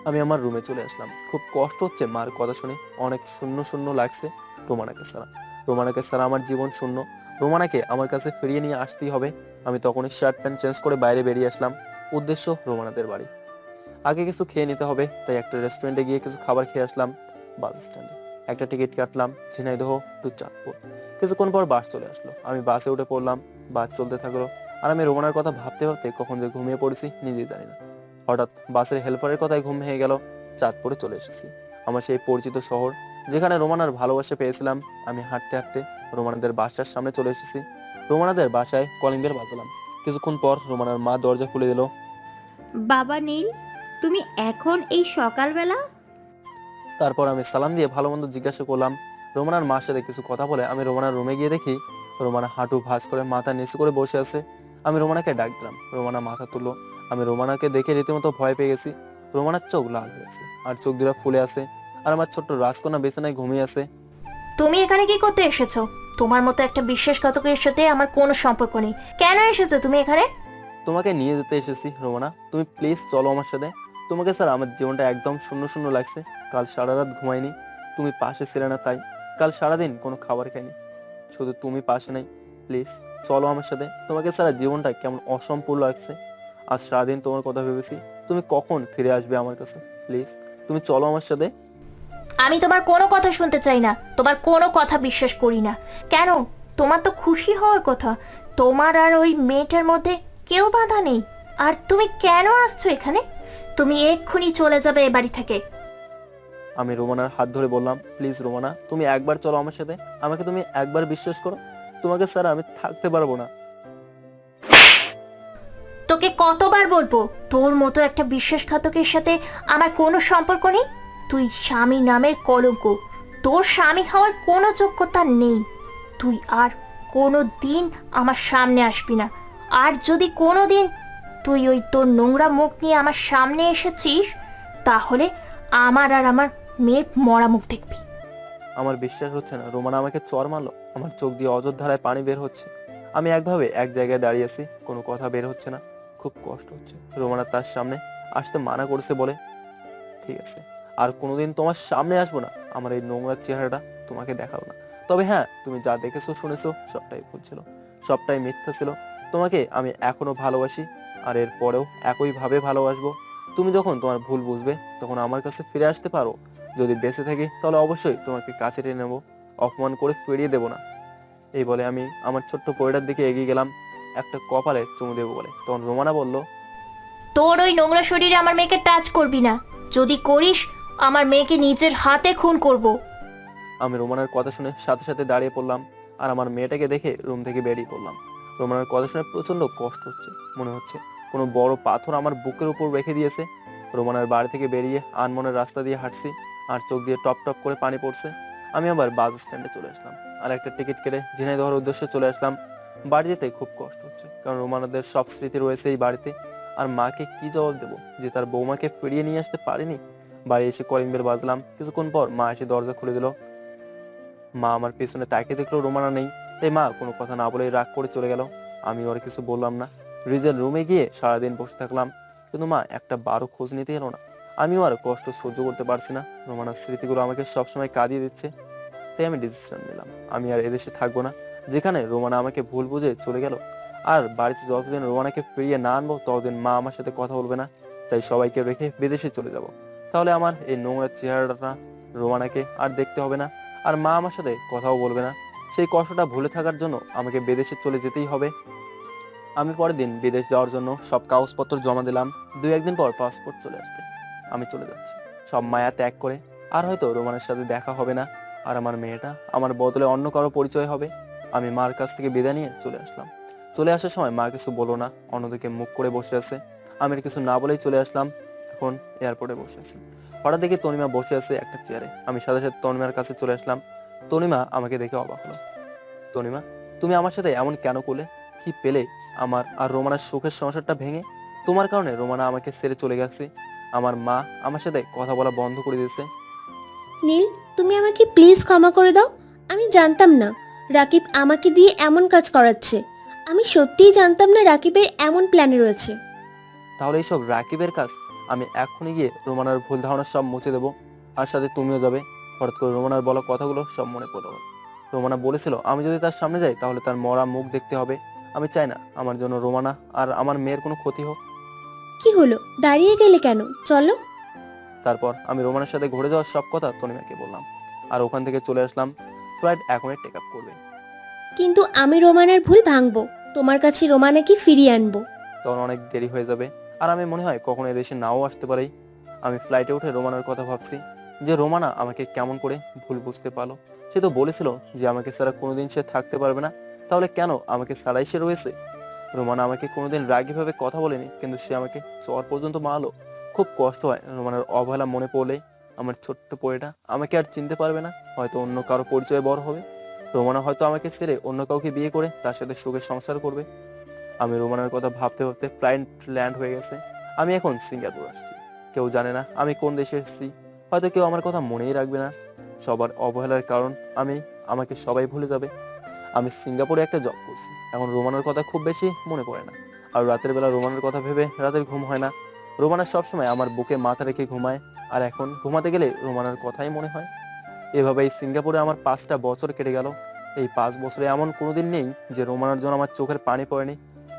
আমি আমার রুমে চলে আসলাম। খুব কষ্ট হচ্ছে মার কথা শুনে, অনেক শূন্য শূন্য লাগছে। রোমানাকে ছাড়া, রোমানাকে ছাড়া আমার জীবন শূন্য। রোমানাকে আমার কাছে ফিরিয়ে নিয়ে আসতেই হবে। আমি তখনই শার্ট প্যান্ট চেঞ্জ করে বাইরে বেরিয়ে আসলাম, উদ্দেশ্য রোমানাদের বাড়ি। আগে কিছু খেয়ে নিতে হবে, তাই একটা রেস্টুরেন্টে গিয়ে কিছু খাবার খেয়ে আসলাম। বাস স্ট্যান্ডে একটা টিকিট কাটলাম, ঝিনাইদহ টু চাঁদপুর। কিছুক্ষণ পর বাস চলে আসলো, আমি বাসে উঠে পড়লাম। বাস চলতে থাকলো, আর আমি রোমানার কথা ভাবতে ভাবতে কখন যে ঘুমিয়ে পড়েছি নিজেই জানি না। হঠাৎ বাসের হেল্পারের কথায় ঘুম ভেঙে গেল। চাঁদপুরে চলে এসেছি, আমার সেই পরিচিত শহর যেখানে রোমানার ভালোবাসা পেয়েছিলাম। আমি হাঁটতে হাঁটতে রোমানাদের বাসার সামনে চলে এসেছি। রোমানাদের বাসায় কলিং বেল বাজালাম। কিছুক্ষণ পর রোমানার মা দরজা খুলে দিল। বাবা নীল, তুমি এখন এই সকালবেলা? তারপর আমি সালাম দিয়ে ভালো মন্দ জিজ্ঞাসা করলাম। রোমানার মার সাথে কিছু কথা বলে আমি রোমানার রুমে গিয়ে দেখি রোমানা হাঁটু ভাঁজ করে মাথা নিচু করে বসে আছে। আমি রোমানাকে ডাক দিলাম, রোমানা মাথা তুললো। আমি রোমানাকে দেখে রীতিমতো ভয় পেয়ে গেছি। রোমানার চোখ লাল হয়ে আছে, আর চোখ দুটো ফুলে আছে, আর আমার ছোট্ট রাজকন্যা বিছানায় ঘুমিয়ে আছে। তুমি এখানে কি করতে এসেছো? তোমার মতো একটা বিশ্বাসঘাতকের সাথে আমার কোনো সম্পর্ক নেই। কেন এসেছো তুমি এখানে? তোমাকে নিয়ে যেতে এসেছি রোমানা, তুমি প্লিজ চলো আমার সাথে। তোমাকে স্যার আমার জীবনটা একদম শূন্য শূন্য লাগছে। কাল সারা রাত ঘুমাইনি, তুমি পাশে ছিলে না, তাই কাল সারাদিন কোনো খাবার খাইনি। শুধু তুমি পাশে নাই, প্লিজ চলো আমার সাথে। তোমাকে সারা জীবনটা কেমন অসম্পূর্ণ লাগছে। আজ সারাদিন তোমার কথা ভেবেছি, তুমি কখন ফিরে আসবে আমার কাছে। প্লিজ তুমি চলো আমার সাথে। আমি তোমার কোনো কথা শুনতে চাই না, তোমার কোনো কথা বিশ্বাস করি না। কেন? তোমার তো খুশি হওয়ার কথা। তোমার আর ওই মেয়েটার মধ্যে কেউ বাধা নেই। আর তুমি কেন আসছো এখানে? তুমি এক্ষুনি চলে যাবে এ বাড়ি থেকে। আমি রোমানার হাত ধরে বললাম, প্লিজ রোমানা তুমি একবার চলো আমার সাথে। আমাকে তুমি একবার বিশ্বাস করো, তোমাকে স্যার আমি থাকতে পারবো না। তোকে কতবার বলবো তোর মতো একটা বিশ্বাসঘাতকের সাথে আমার কোনো সম্পর্ক নেই। তুই স্বামী নামের কলঙ্ক, তোর স্বামী হওয়ার কোনো যোগ্যতা নেই। তুই আর কোনো দিন আমার সামনে আসবি না। আর যদি কোনো দিন তুই ওই তোর নোংরা মুখ নিয়ে আমার সামনে এসেছিস, তাহলে আমার আর আমার মেয়ের মরা মুখ দেখবি। আমার বিশ্বাস হচ্ছে না, রোমানা আমাকে চর মারলো। আমার চোখ দিয়ে অযোধ্যারায় পানি বের হচ্ছে। আমি একভাবে এক জায়গায় দাঁড়িয়ে আছি, কোনো কথা বের হচ্ছে না, খুব কষ্ট হচ্ছে। রোমানা তার সামনে আসতে মানা করছে বলে, ঠিক আছে আর কোনোদিন তোমার সামনে আসবো না, আমার এই নোংরা চেহারাটা তোমাকে দেখাবো না। তবে হ্যাঁ, তুমি যা দেখেছো শুনেছো সবটাই ভুল ছিল, সবটাই মিথ্যা ছিল। তোমাকে আমি এখনো ভালোবাসি, আর এর পরেও একইভাবে ভালোবাসবো। তুমি যখন তোমার ভুল বুঝবে তখন আমার কাছে ফিরে আসতে পারো। যদি বেঁচে থাকি তাহলে অবশ্যই তোমাকে কাছে টেনে নেবো, অপমান করে ফিরিয়ে দেবো না। এই বলে আমি আমার ছোট্ট পরিটার দিকে এগিয়ে গেলাম, একটা কপালে চুমু দেবো বলে। তখন রোমানা বলল, তোর ওই নোংরা শরীরে আমার মেয়েকে টাচ করবি না। যদি করিস আমার মেয়েকে নিজের হাতে খুন করব। আমি রোমানার কথা শুনে সাথে সাথে দাঁড়িয়ে পড়লাম, আর আমার মেয়েটাকে দেখে রুম থেকে বেরিয়ে পড়লাম। রোমানার কথা শুনে প্রচন্ড কষ্ট হচ্ছে, মনে হচ্ছে কোনো বড় পাথর আমার বুকের উপর রেখে দিয়েছে। রোমানার বাড়ি থেকে বেরিয়ে আনমনের রাস্তা দিয়ে হাঁটছি, আর চোখ দিয়ে টপ টপ করে পানি পড়ছে। আমি আবার বাস স্ট্যান্ডে চলে আসলাম, আর একটা টিকিট কেটে ঝিনাইদহের উদ্দেশ্যে চলে আসলাম। বাড়ি যেতে খুব কষ্ট হচ্ছে, কারণ রোমানাদের সব স্মৃতি রয়েছে এই বাড়িতে। আর মাকে কি জবাব দেবো যে তার বৌমাকে ফিরিয়ে নিয়ে আসতে পারিনি? বাড়ি এসে কলিং বেল বাজলাম। কিছুক্ষণ পর মা এসে দরজা খুলে দিল। মা আমার পেছনে তাকিয়ে দেখলো রোমানা নেই। তাই মা কোনো কথা না বলে রাগ করে চলে গেল। আমি ওর কিছু বললাম না। রিজের রুমে গিয়ে সারাদিন বসে থাকলাম, কিন্তু মা একটা বারো খোঁজ নিতে এলো না। আমিও আর কষ্ট সহ্য করতে পারছি না। রোমানার স্মৃতিগুলো আমাকে সবসময় কাঁদিয়ে দিচ্ছে। তাই আমি ডিসিশন নিলাম, আমি আর এদেশে থাকবো না, যেখানে রোমানা আমাকে ভুল বুঝে চলে গেল। আর বাড়িতে যতদিন রোমানাকে ফিরিয়ে না আনবো ততদিন মা আমার সাথে কথা বলবে না। তাই সবাইকে রেখে বিদেশে চলে যাব। তাহলে আমার এই নোংরা চেহারাটা রোমানাকে আর দেখতে হবে না, আর মা আমার সাথে কথাও বলবে না। সেই কষ্টটা ভুলে থাকার জন্য আমাকে বিদেশে চলে যেতেই হবে। আমি পরের দিন বিদেশ যাওয়ার জন্য সব কাগজপত্র জমা দিলাম। 2-1 দিন পর পাসপোর্ট চলে আসবে। আমি চলে যাচ্ছি সব মায়া ত্যাগ করে। আর হয়তো রোমানের সাথে দেখা হবে না, আর আমার মেয়েটা আমার বদলে অন্য কারো পরিচয় হবে। আমি মার কাছ থেকে বিদায় নিয়ে চলে আসলাম। চলে আসার সময় মা কিছু বলো না, অন্যদিকে মুখ করে বসে আছে। আমি আর কিছু না বলেই চলে আসলাম। এখন এয়ারপোর্টে বসে আছি। হঠাৎ দেখি তনিমা বসে আছে একটা চেয়ারে। আমি সাথে সাথে তনিমার কাছে চলে আসলাম। তনিমা আমাকে দেখে অবাক হলো। তনিমা, তুমি আমার সাথে এমন কেন করলে? কি পেলে আমার আর রোমানার সুখের সংসারটা ভেঙে? তোমার কারণে রোমানা আমাকে ছেড়ে চলে গেছে। আমার মা আমার সাথে কথা বলা বন্ধ করে দিয়েছে। নীল, তুমি আমাকে প্লিজ ক্ষমা করে দাও। আমি জানতাম না রাকিব আমাকে দিয়ে এমন কাজ করাচ্ছে। আমি সত্যিই জানতাম না রাকিবের এমন প্ল্যানে রয়েছে। তাহলে এইসব রাকিবের কাজ? আমি এখনই গিয়ে রোমানার ভুল ধারণা সব মুছে দেবো, আর সাথে তুমিও যাবে। হঠাৎ করে রোমানার বলা কথাগুলো সব মনে পড়লো। রোমানা বলেছিল আমি যদি তার সামনে যাই তাহলে তার মরা মুখ দেখতে হবে। আমি চাই না আমার জন্য রোমানা আর আমার মেয়ের কোনো ক্ষতি হোক। কি হলো, দাঁড়িয়ে গেলে কেন? চলো। তারপর আমি রোমানের সাথে ঘুরে যাওয়ার সব কথা তনিমাকে বললাম, আর ওখান থেকে চলে আসলাম। ফ্লাইট এখনই টেক আপ করবে। কিন্তু আমি রোমানার ভুল ভাঙবো, তোমার কাছে রোমানাকে ফিরিয়ে আনবো। তখন অনেক দেরি হয়ে যাবে, আর আমি মনে হয় কখনো এদেশে নাও আসতে পারি। আমি ফ্লাইটে উঠে রোমানার কথা ভাবছি, যে রোমানা আমাকে কেমন করে ভুল বুঝতে পারলো। সে তো বলেছিল যে আমাকে ছাড়া কোনোদিন সে থাকতে পারবে না, তাহলে কেন আমাকে ছাড়াই সে রয়েছে? রোমানা আমাকে কোনোদিন রাগীভাবে কথা বলেনি, কিন্তু সে আমাকে চর পর্যন্ত মারলো। খুব কষ্ট হয় রোমানার অবহেলা মনে পড়লে। আমার ছোট্ট পোয়েটা আমাকে আর চিনতে পারবে না, হয়তো অন্য কারো পরিচয় বড় হবে। রোমানা হয়তো আমাকে ছেড়ে অন্য কাউকে বিয়ে করে তার সাথে সুখে সংসার করবে। আমি রোমানার কথা ভাবতে ভাবতে ফ্লাইট ল্যান্ড হয়ে গেছে। আমি এখন সিঙ্গাপুর আসছি। কেউ জানে না আমি কোন দেশে এসেছি। হয়তো কেউ আমার কথা মনেই রাখবে না। সবার অবহেলার কারণ আমাকে সবাই ভুলে যাবে। আমি সিঙ্গাপুরে একটা জব করছি, এখন রোমানার কথা খুব বেশি মনে পড়ে না। আর রাতের বেলা রোমানার কথা ভেবে রাতের ঘুম হয় না। রোমানা সবসময় আমার বুকে মাথা রেখে ঘুমায়, আর এখন ঘুমাতে গেলে রোমানার কথাই মনে হয়। এভাবেই সিঙ্গাপুরে আমার 5টা বছর কেটে গেল। এই 5 বছরে এমন কোনোদিন নেই যে রোমানার জন্য আমার চোখের পানি পড়েনি।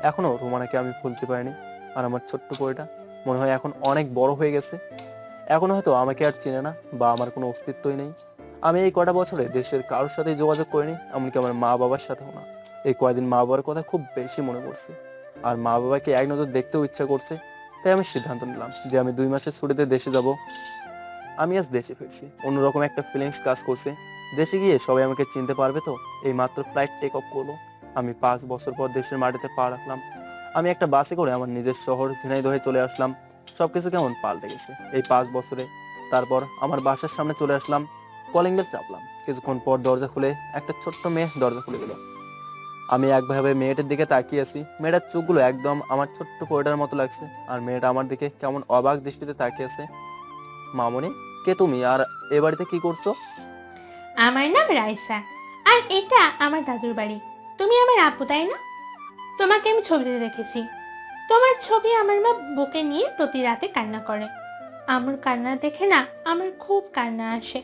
এখনো রোমানাকে আমি ভুলতে পারিনি। আর আমার ছোট্ট পোয়েটা মনে হয় এখন অনেক বড় হয়ে গেছে। এখন হয়তো আমাকে আর চেনে না, বা আমার কোনো অস্তিত্বই নেই। আমি এই কটা বছরে দেশের কারোর সাথে যোগাযোগ করিনি, এমনকি আমার মা বাবার সাথেও না। এই কয়দিন মা বাবার কথা খুব বেশি মনে পড়ছে, আর মা বাবাকে এক নজর দেখতেও ইচ্ছা করছে। তাই আমি সিদ্ধান্ত নিলাম যে আমি 2 মাসের ছুটিতে দেশে যাব। আমি আজ দেশে ফিরছি, অন্যরকম একটা ফিলিংস কাজ করছে। দেশে গিয়ে সবাই আমাকে চিনতে পারবে তো? এই মাত্র ফ্লাইট টেক অফ করলো। আমি 5 বছর পর দেশের মাটিতে পা রাখলাম। আমি একটা বাসে করে আমার নিজের শহর ঝিনাইদহে চলে আসলাম। সবকিছু কেমন পাল্টে গেছে এই 5 বছরে। তারপর আমার বাসার সামনে চলে আসলাম। Calling bell চাপলাম। কিছুক্ষণ পর দরজা খুলে একটা ছোট্ট মেয়ে দরজা খুলে দিল। আমি একভাবে মেয়েটার দিকে তাকিয়ে আছি। মেয়েটার চোখগুলো একদম আমার ছোট্ট পোয়েটার মতো লাগছে, আর মেয়েটা আমার দিকে কেমন অবাক দৃষ্টিতে তাকিয়ে আছে। মামনি, কে তুমি, আর এ বাড়িতে কি করছো? আমার নাম রাইসা, আর এটা আমার দাদুর বাড়ি। তুমি আমার আপু, তাই না? তোমাকে আমি ছবিতে দেখেছি। তোমার ছবি আমার মা বুকে নিয়ে প্রতি রাতে কান্না করে। আমার কান্না দেখে না আমার খুব কান্না আসে।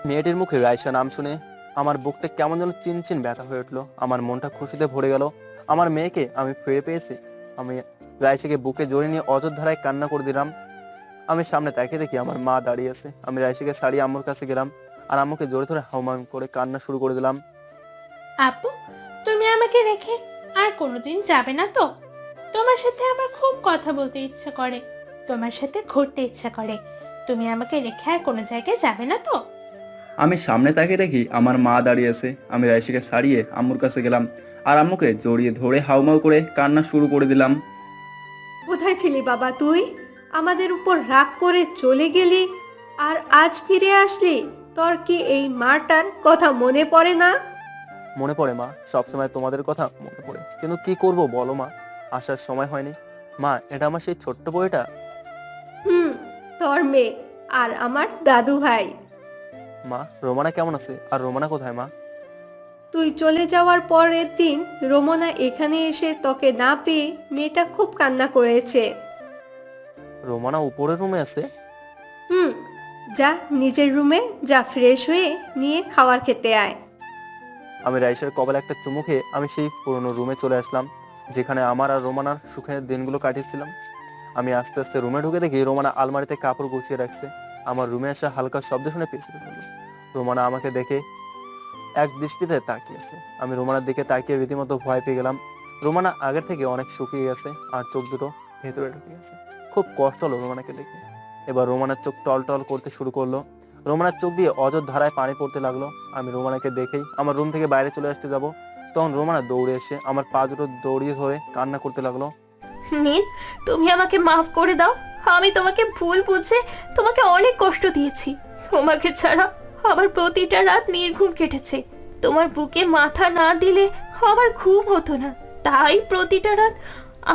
মেয়েটির মুখে রাইসা নাম শুনে আমার বুকটা কেমন যেন চিনচিন ব্যথা হয়ে উঠলো। আমার মনটা খুশিতে ভরে গেল। আমার মেয়েকে আমি ফিরে পেয়েছি। আমি রাইসাকে বুকে জড়িয়ে নিয়ে অযোধ্যায় কান্না করে দিলাম। আমি সামনে তাকিয়ে দেখি আমার মা দাঁড়িয়ে আছে। আমি রাইসাকে সারিয়ে আম্মুর কাছে গেলাম, আর আম্মুকে জোরে ধরে হাউমাউ করে কান্না শুরু করে দিলাম। আপু, তুমি আমাকে রেখে আর কোনোদিন যাবে না তো? তোমার সাথে আমার খুব কথা বলতে ইচ্ছা করে, তোমার সাথে ঘুরতে ইচ্ছা করে। তুমি আমাকে রেখে আর কোনো জায়গায় যাবে না তো? আমি সামনে তাকিয়ে দেখি আমার মা দাঁড়িয়ে আছে। আমি রাইসাকে সারিয়ে আম্মুর কাছে গেলাম, আর আম্মুকে জড়িয়ে ধরে হাউমাউ করে কান্না শুরু করে দিলাম। কোথায় ছিলি বাবা তুই? আমাদের উপর রাগ করে চলে গেলি, আর আজ ফিরে আসলি। তোর কি এই মাটার কথা মনে পড়ে না? মনে পড়ে মা, সবসময় তোমাদের কথা মনে পড়ে, কিন্তু কি করব বলো মা, আসার সময় হয়নি। মা, এটা আমার সেই ছোট্ট বইটা। হুম, তোর মেয়ে আর আমার দাদু ভাই। মা, রোমানা কেমন আছে? আর রোমানা কোথায় মা? তুই চলে যাওয়ার পরের দিন রোমনা এখানে এসে তোকে না পেয়ে মেয়েটা খুব কান্না করেছে। রোমানা উপরের রুমে আছে? হুম, যা নিজের রুমে যা, ফ্রেশ হয়ে নিয়ে খাবার খেতে আয়। আমি রাইসার কপালে একটা চুমু খেয়ে আমি সেই পুরোনো রুমে চলে আসলাম, যেখানে আমার আর রোমানার সুখের দিনগুলো কাটিয়েছিলাম। আমি আস্তে আস্তে রুমে ঢুকে দেখি রোমানা আলমারিতে কাপড় গুছিয়ে রাখছে। আমার রুমে আসা হালকা শব্দ শুনে পেছনে ফেলল। রোমানা আমাকে দেখে এক দৃষ্টিতে তাকিয়ে আছে। আমি রোমানার দিকে তাকিয়ে রীতিমতো ভয় পেয়ে গেলাম। রোমানা আগের থেকে অনেক শুকিয়ে গেছে আর চোখ দুটো ভেতরে ঢুকে গেছে। খুব কষ্ট হলো রোমানাকে দেখে। এবার রোমানার চোখ টল টল করতে শুরু করলো। রোমানার চোখ দিয়ে অজর ধারায় পানি পড়তে লাগলো। আমি রোমানাকে দেখেই আমার রুম থেকে বাইরে চলে আসতে যাব, তখন রোমানা দৌড়ে এসে আমার পা দুটো দৌড়িয়ে ধরে কান্না করতে লাগলো। নীল, তুমি আমাকে মাফ করে দাও। আমি তোমাকে ভুল বুঝে তোমাকে অনেক কষ্ট দিয়েছি। তোমাকে ছাড়া আমার প্রতিটা রাত নির্ঘুম কেটেছে। তোমার বুকে মাথা না দিলে আমার ঘুম হতো না, তাই প্রতিটা রাত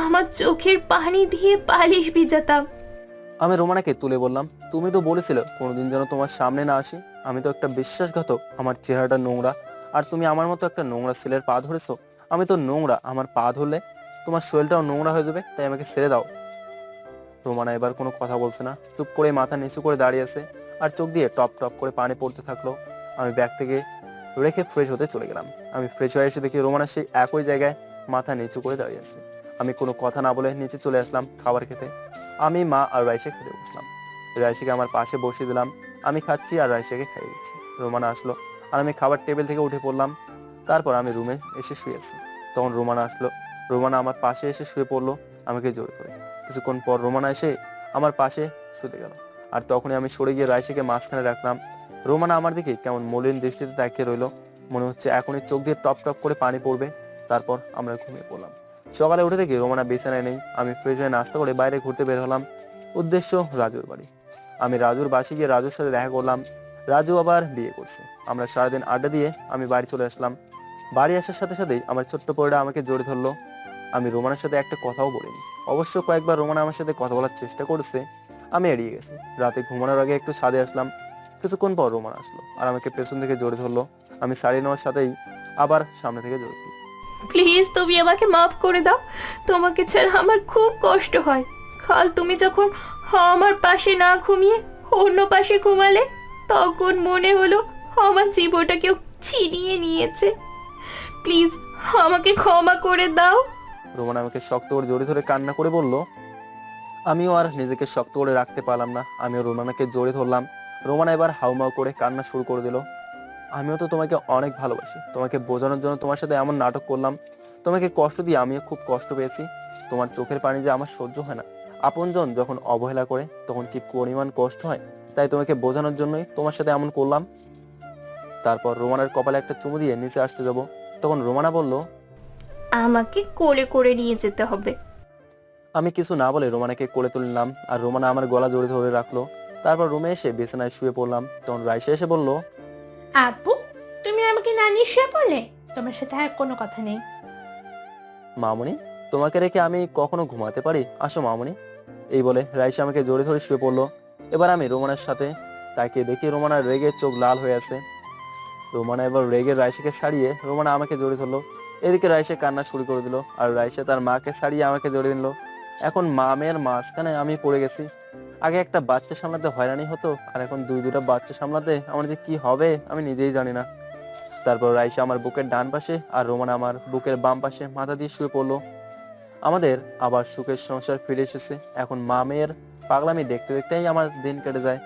আমার চোখের পানি দিয়ে বালিশ ভিজাতাম। আমি রোমানাকে তুলে বললাম, তুমি তো বলেছিলে কোনোদিন যেন তোমার সামনে না আসি। আমি তো একটা বিশ্বাসঘাতক, আমার চেহারাটা নোংরা, আর তুমি আমার মতো একটা নোংরা ছেলের পা ধরেছো। আমি তো নোংরা, আমার পা ধরলে তোমার শরীরটাও নোংরা হয়ে যাবে, তাই আমাকে ছেড়ে দাও। রোমানা এবার কোনো কথা বলছে না, চুপ করে মাথা নিচু করে দাঁড়িয়ে আছে আর চোখ দিয়ে টপ টপ করে পানি পড়তে থাকলো। আমি ব্যাগ থেকে রেখে ফ্রেশ হতে চলে গেলাম। আমি ফ্রেশ হয়ে এসে দেখি রোমানা সেই একই জায়গায় মাথা নিচু করে দাঁড়িয়ে আছে। আমি কোনো কথা না বলে নিচে চলে আসলাম খাবার খেতে। আমি, মা আর রাইসা খেতে বসলাম। রাইসাকে আমার পাশে বসিয়ে দিলাম। আমি খাচ্ছি আর রাইসাকে খাইয়ে দিচ্ছি। রোমানা আসলো আর আমি খাবার টেবিল থেকে উঠে পড়লাম। তারপর আমি রুমে এসে শুয়ে আছি। তখন রোমানা আসলো। রোমানা আমার পাশে এসে শুয়ে পড়লো, আমাকে জোরে ধরে। কিছুক্ষণ পর রোমানা এসে আমার পাশে শুতে গেল, আর তখনই আমি সরে গিয়ে রাইসাকে মাঝখানে রাখলাম। রোমানা আমার দিকে কেমন মলিন দৃষ্টিতে তাকিয়ে রইলো। মনে হচ্ছে এখনই চোখ দিয়ে টপ টপ করে পানি পড়বে। তারপর আমরা ঘুমিয়ে পড়লাম। সকালে উঠে দেখি রোমানা বিছানায় নেই। আমি ফ্রেশ হয়ে নাস্তা করে বাইরে ঘুরতে বের হলাম, উদ্দেশ্য রাজুর বাড়ি। আমি রাজুর বাসে গিয়ে রাজুর সাথে দেখা করলাম। রাজু আবার বিয়ে করছে। আমরা সারাদিন আড্ডা দিয়ে আমি বাড়ি চলে আসলাম। বাড়ি আসার সাথে সাথেই আমার ছোট্ট পরিটা আমাকে জড়িয়ে ধরলো। আমি রোমানার সাথে একটা কথাও বলিনি। অবশ্য কয়েকবার রোমানা আমার সাথে কথা বলার চেষ্টা করেছে, আমি এড়িয়ে গেছি। রাতে ঘুমানোর আগে একটু ছাদে আসলাম। কিছুক্ষণ পর রোমানা আসলো আর আমাকে পেছন থেকে জড়িয়ে ধরলো। আমি সারিয়ে নেওয়ার সাথেই আবার সামনে থেকে জড়িয়ে ধরলো। প্লিজ তুমি আমাকে মাফ করে দাও। তোমাকে ছাড়া আমার খুব কষ্ট হয়। কাল তুমি যখন আমার পাশে না ঘুমিয়ে অন্য পাশে ঘুমালে, তখন মনে হলো আমার জীবনটা কেউ ছিনিয়ে নিয়েছে। প্লিজ আমাকে ক্ষমা করে দাও। রোমানা আমাকে শক্ত করে জড়িয়ে ধরে কান্না করে বলল। আমিও আর নিজেকে শক্ত করে রাখতে পারলাম না, আমিও রোমানাকে জড়িয়ে ধরলাম। রোমানা এবার হাউমাউ করে কান্না শুরু করে দিল। আমিও তো তোমাকে অনেক ভালোবাসি, তোমাকে বোঝানোর জন্য তোমার সাথে এমন নাটক করলাম। তোমাকে কষ্ট দিয়ে আমিও খুব কষ্ট পেয়েছি। তোমার চোখের পানি যে আমার সহ্য হয় না। আপনজন যখন অবহেলা করে তখন কি পরিমাণ কষ্ট হয়, তাই তোমাকে বোঝানোর জন্যই তোমার সাথে এমন করলাম। তারপর রোমানার কপালে একটা চুমু দিয়ে নিচে আসতে যাব, তখন রোমানা বলল, আমাকে কোলে করে নিয়ে যেতে হবে। আমি কিছু না বলে রোমানাকে কোলে তুললাম আর রোমানা আমার গলা জড়িয়ে ধরে রাখলো। তারপর রুমে এসে বিছানায় শুয়ে পড়লাম। তখন রাইসা এসে বলল, আপু, তুমি আমাকে না নিয়ে শুয়ে পড়লে? তোমার সাথে আর কোনো কথা নেই। মামুনি, তোমাকে রেখে আমি কখনো ঘুমাতে পারি? আসো মামুনি। এই বলে রাইসা আমাকে জড়িয়ে ধরে শুয়ে পড়লো। এবার আমি রোমানার সাথে তাকিয়ে দেখি রোমানার রেগে চোখ লাল হয়ে আছে। রোমানা এবার রেগে রাইসাকে ছাড়িয়ে রোমানা আমাকে জড়িয়ে ধরলো। এদিকে রাইসা কান্না শুরু করে দিল আর রাইসা তার মাকে ছাড়িয়ে আমাকে জড়িয়ে নিল। এখন মা মেয়ের মাঝখানে আমি পড়ে গেছি। আগে একটা বাচ্চা সামলাতে হয়রানি হতো, আর এখন দুইটা বাচ্চা সামলাতে আমার যে কি হবে আমি নিজেই জানি না। তারপর রাইসা আমার বুকের ডান পাশে আর রোমানা আমার বুকের বাম পাশে মাথা দিয়ে শুয়ে পড়লো। আমাদের আবার সুখের সংসার ফিরে এসেছে। এখন মা মেয়ের পাগলামি দেখতে দেখতেই আমার দিন কেটে যায়।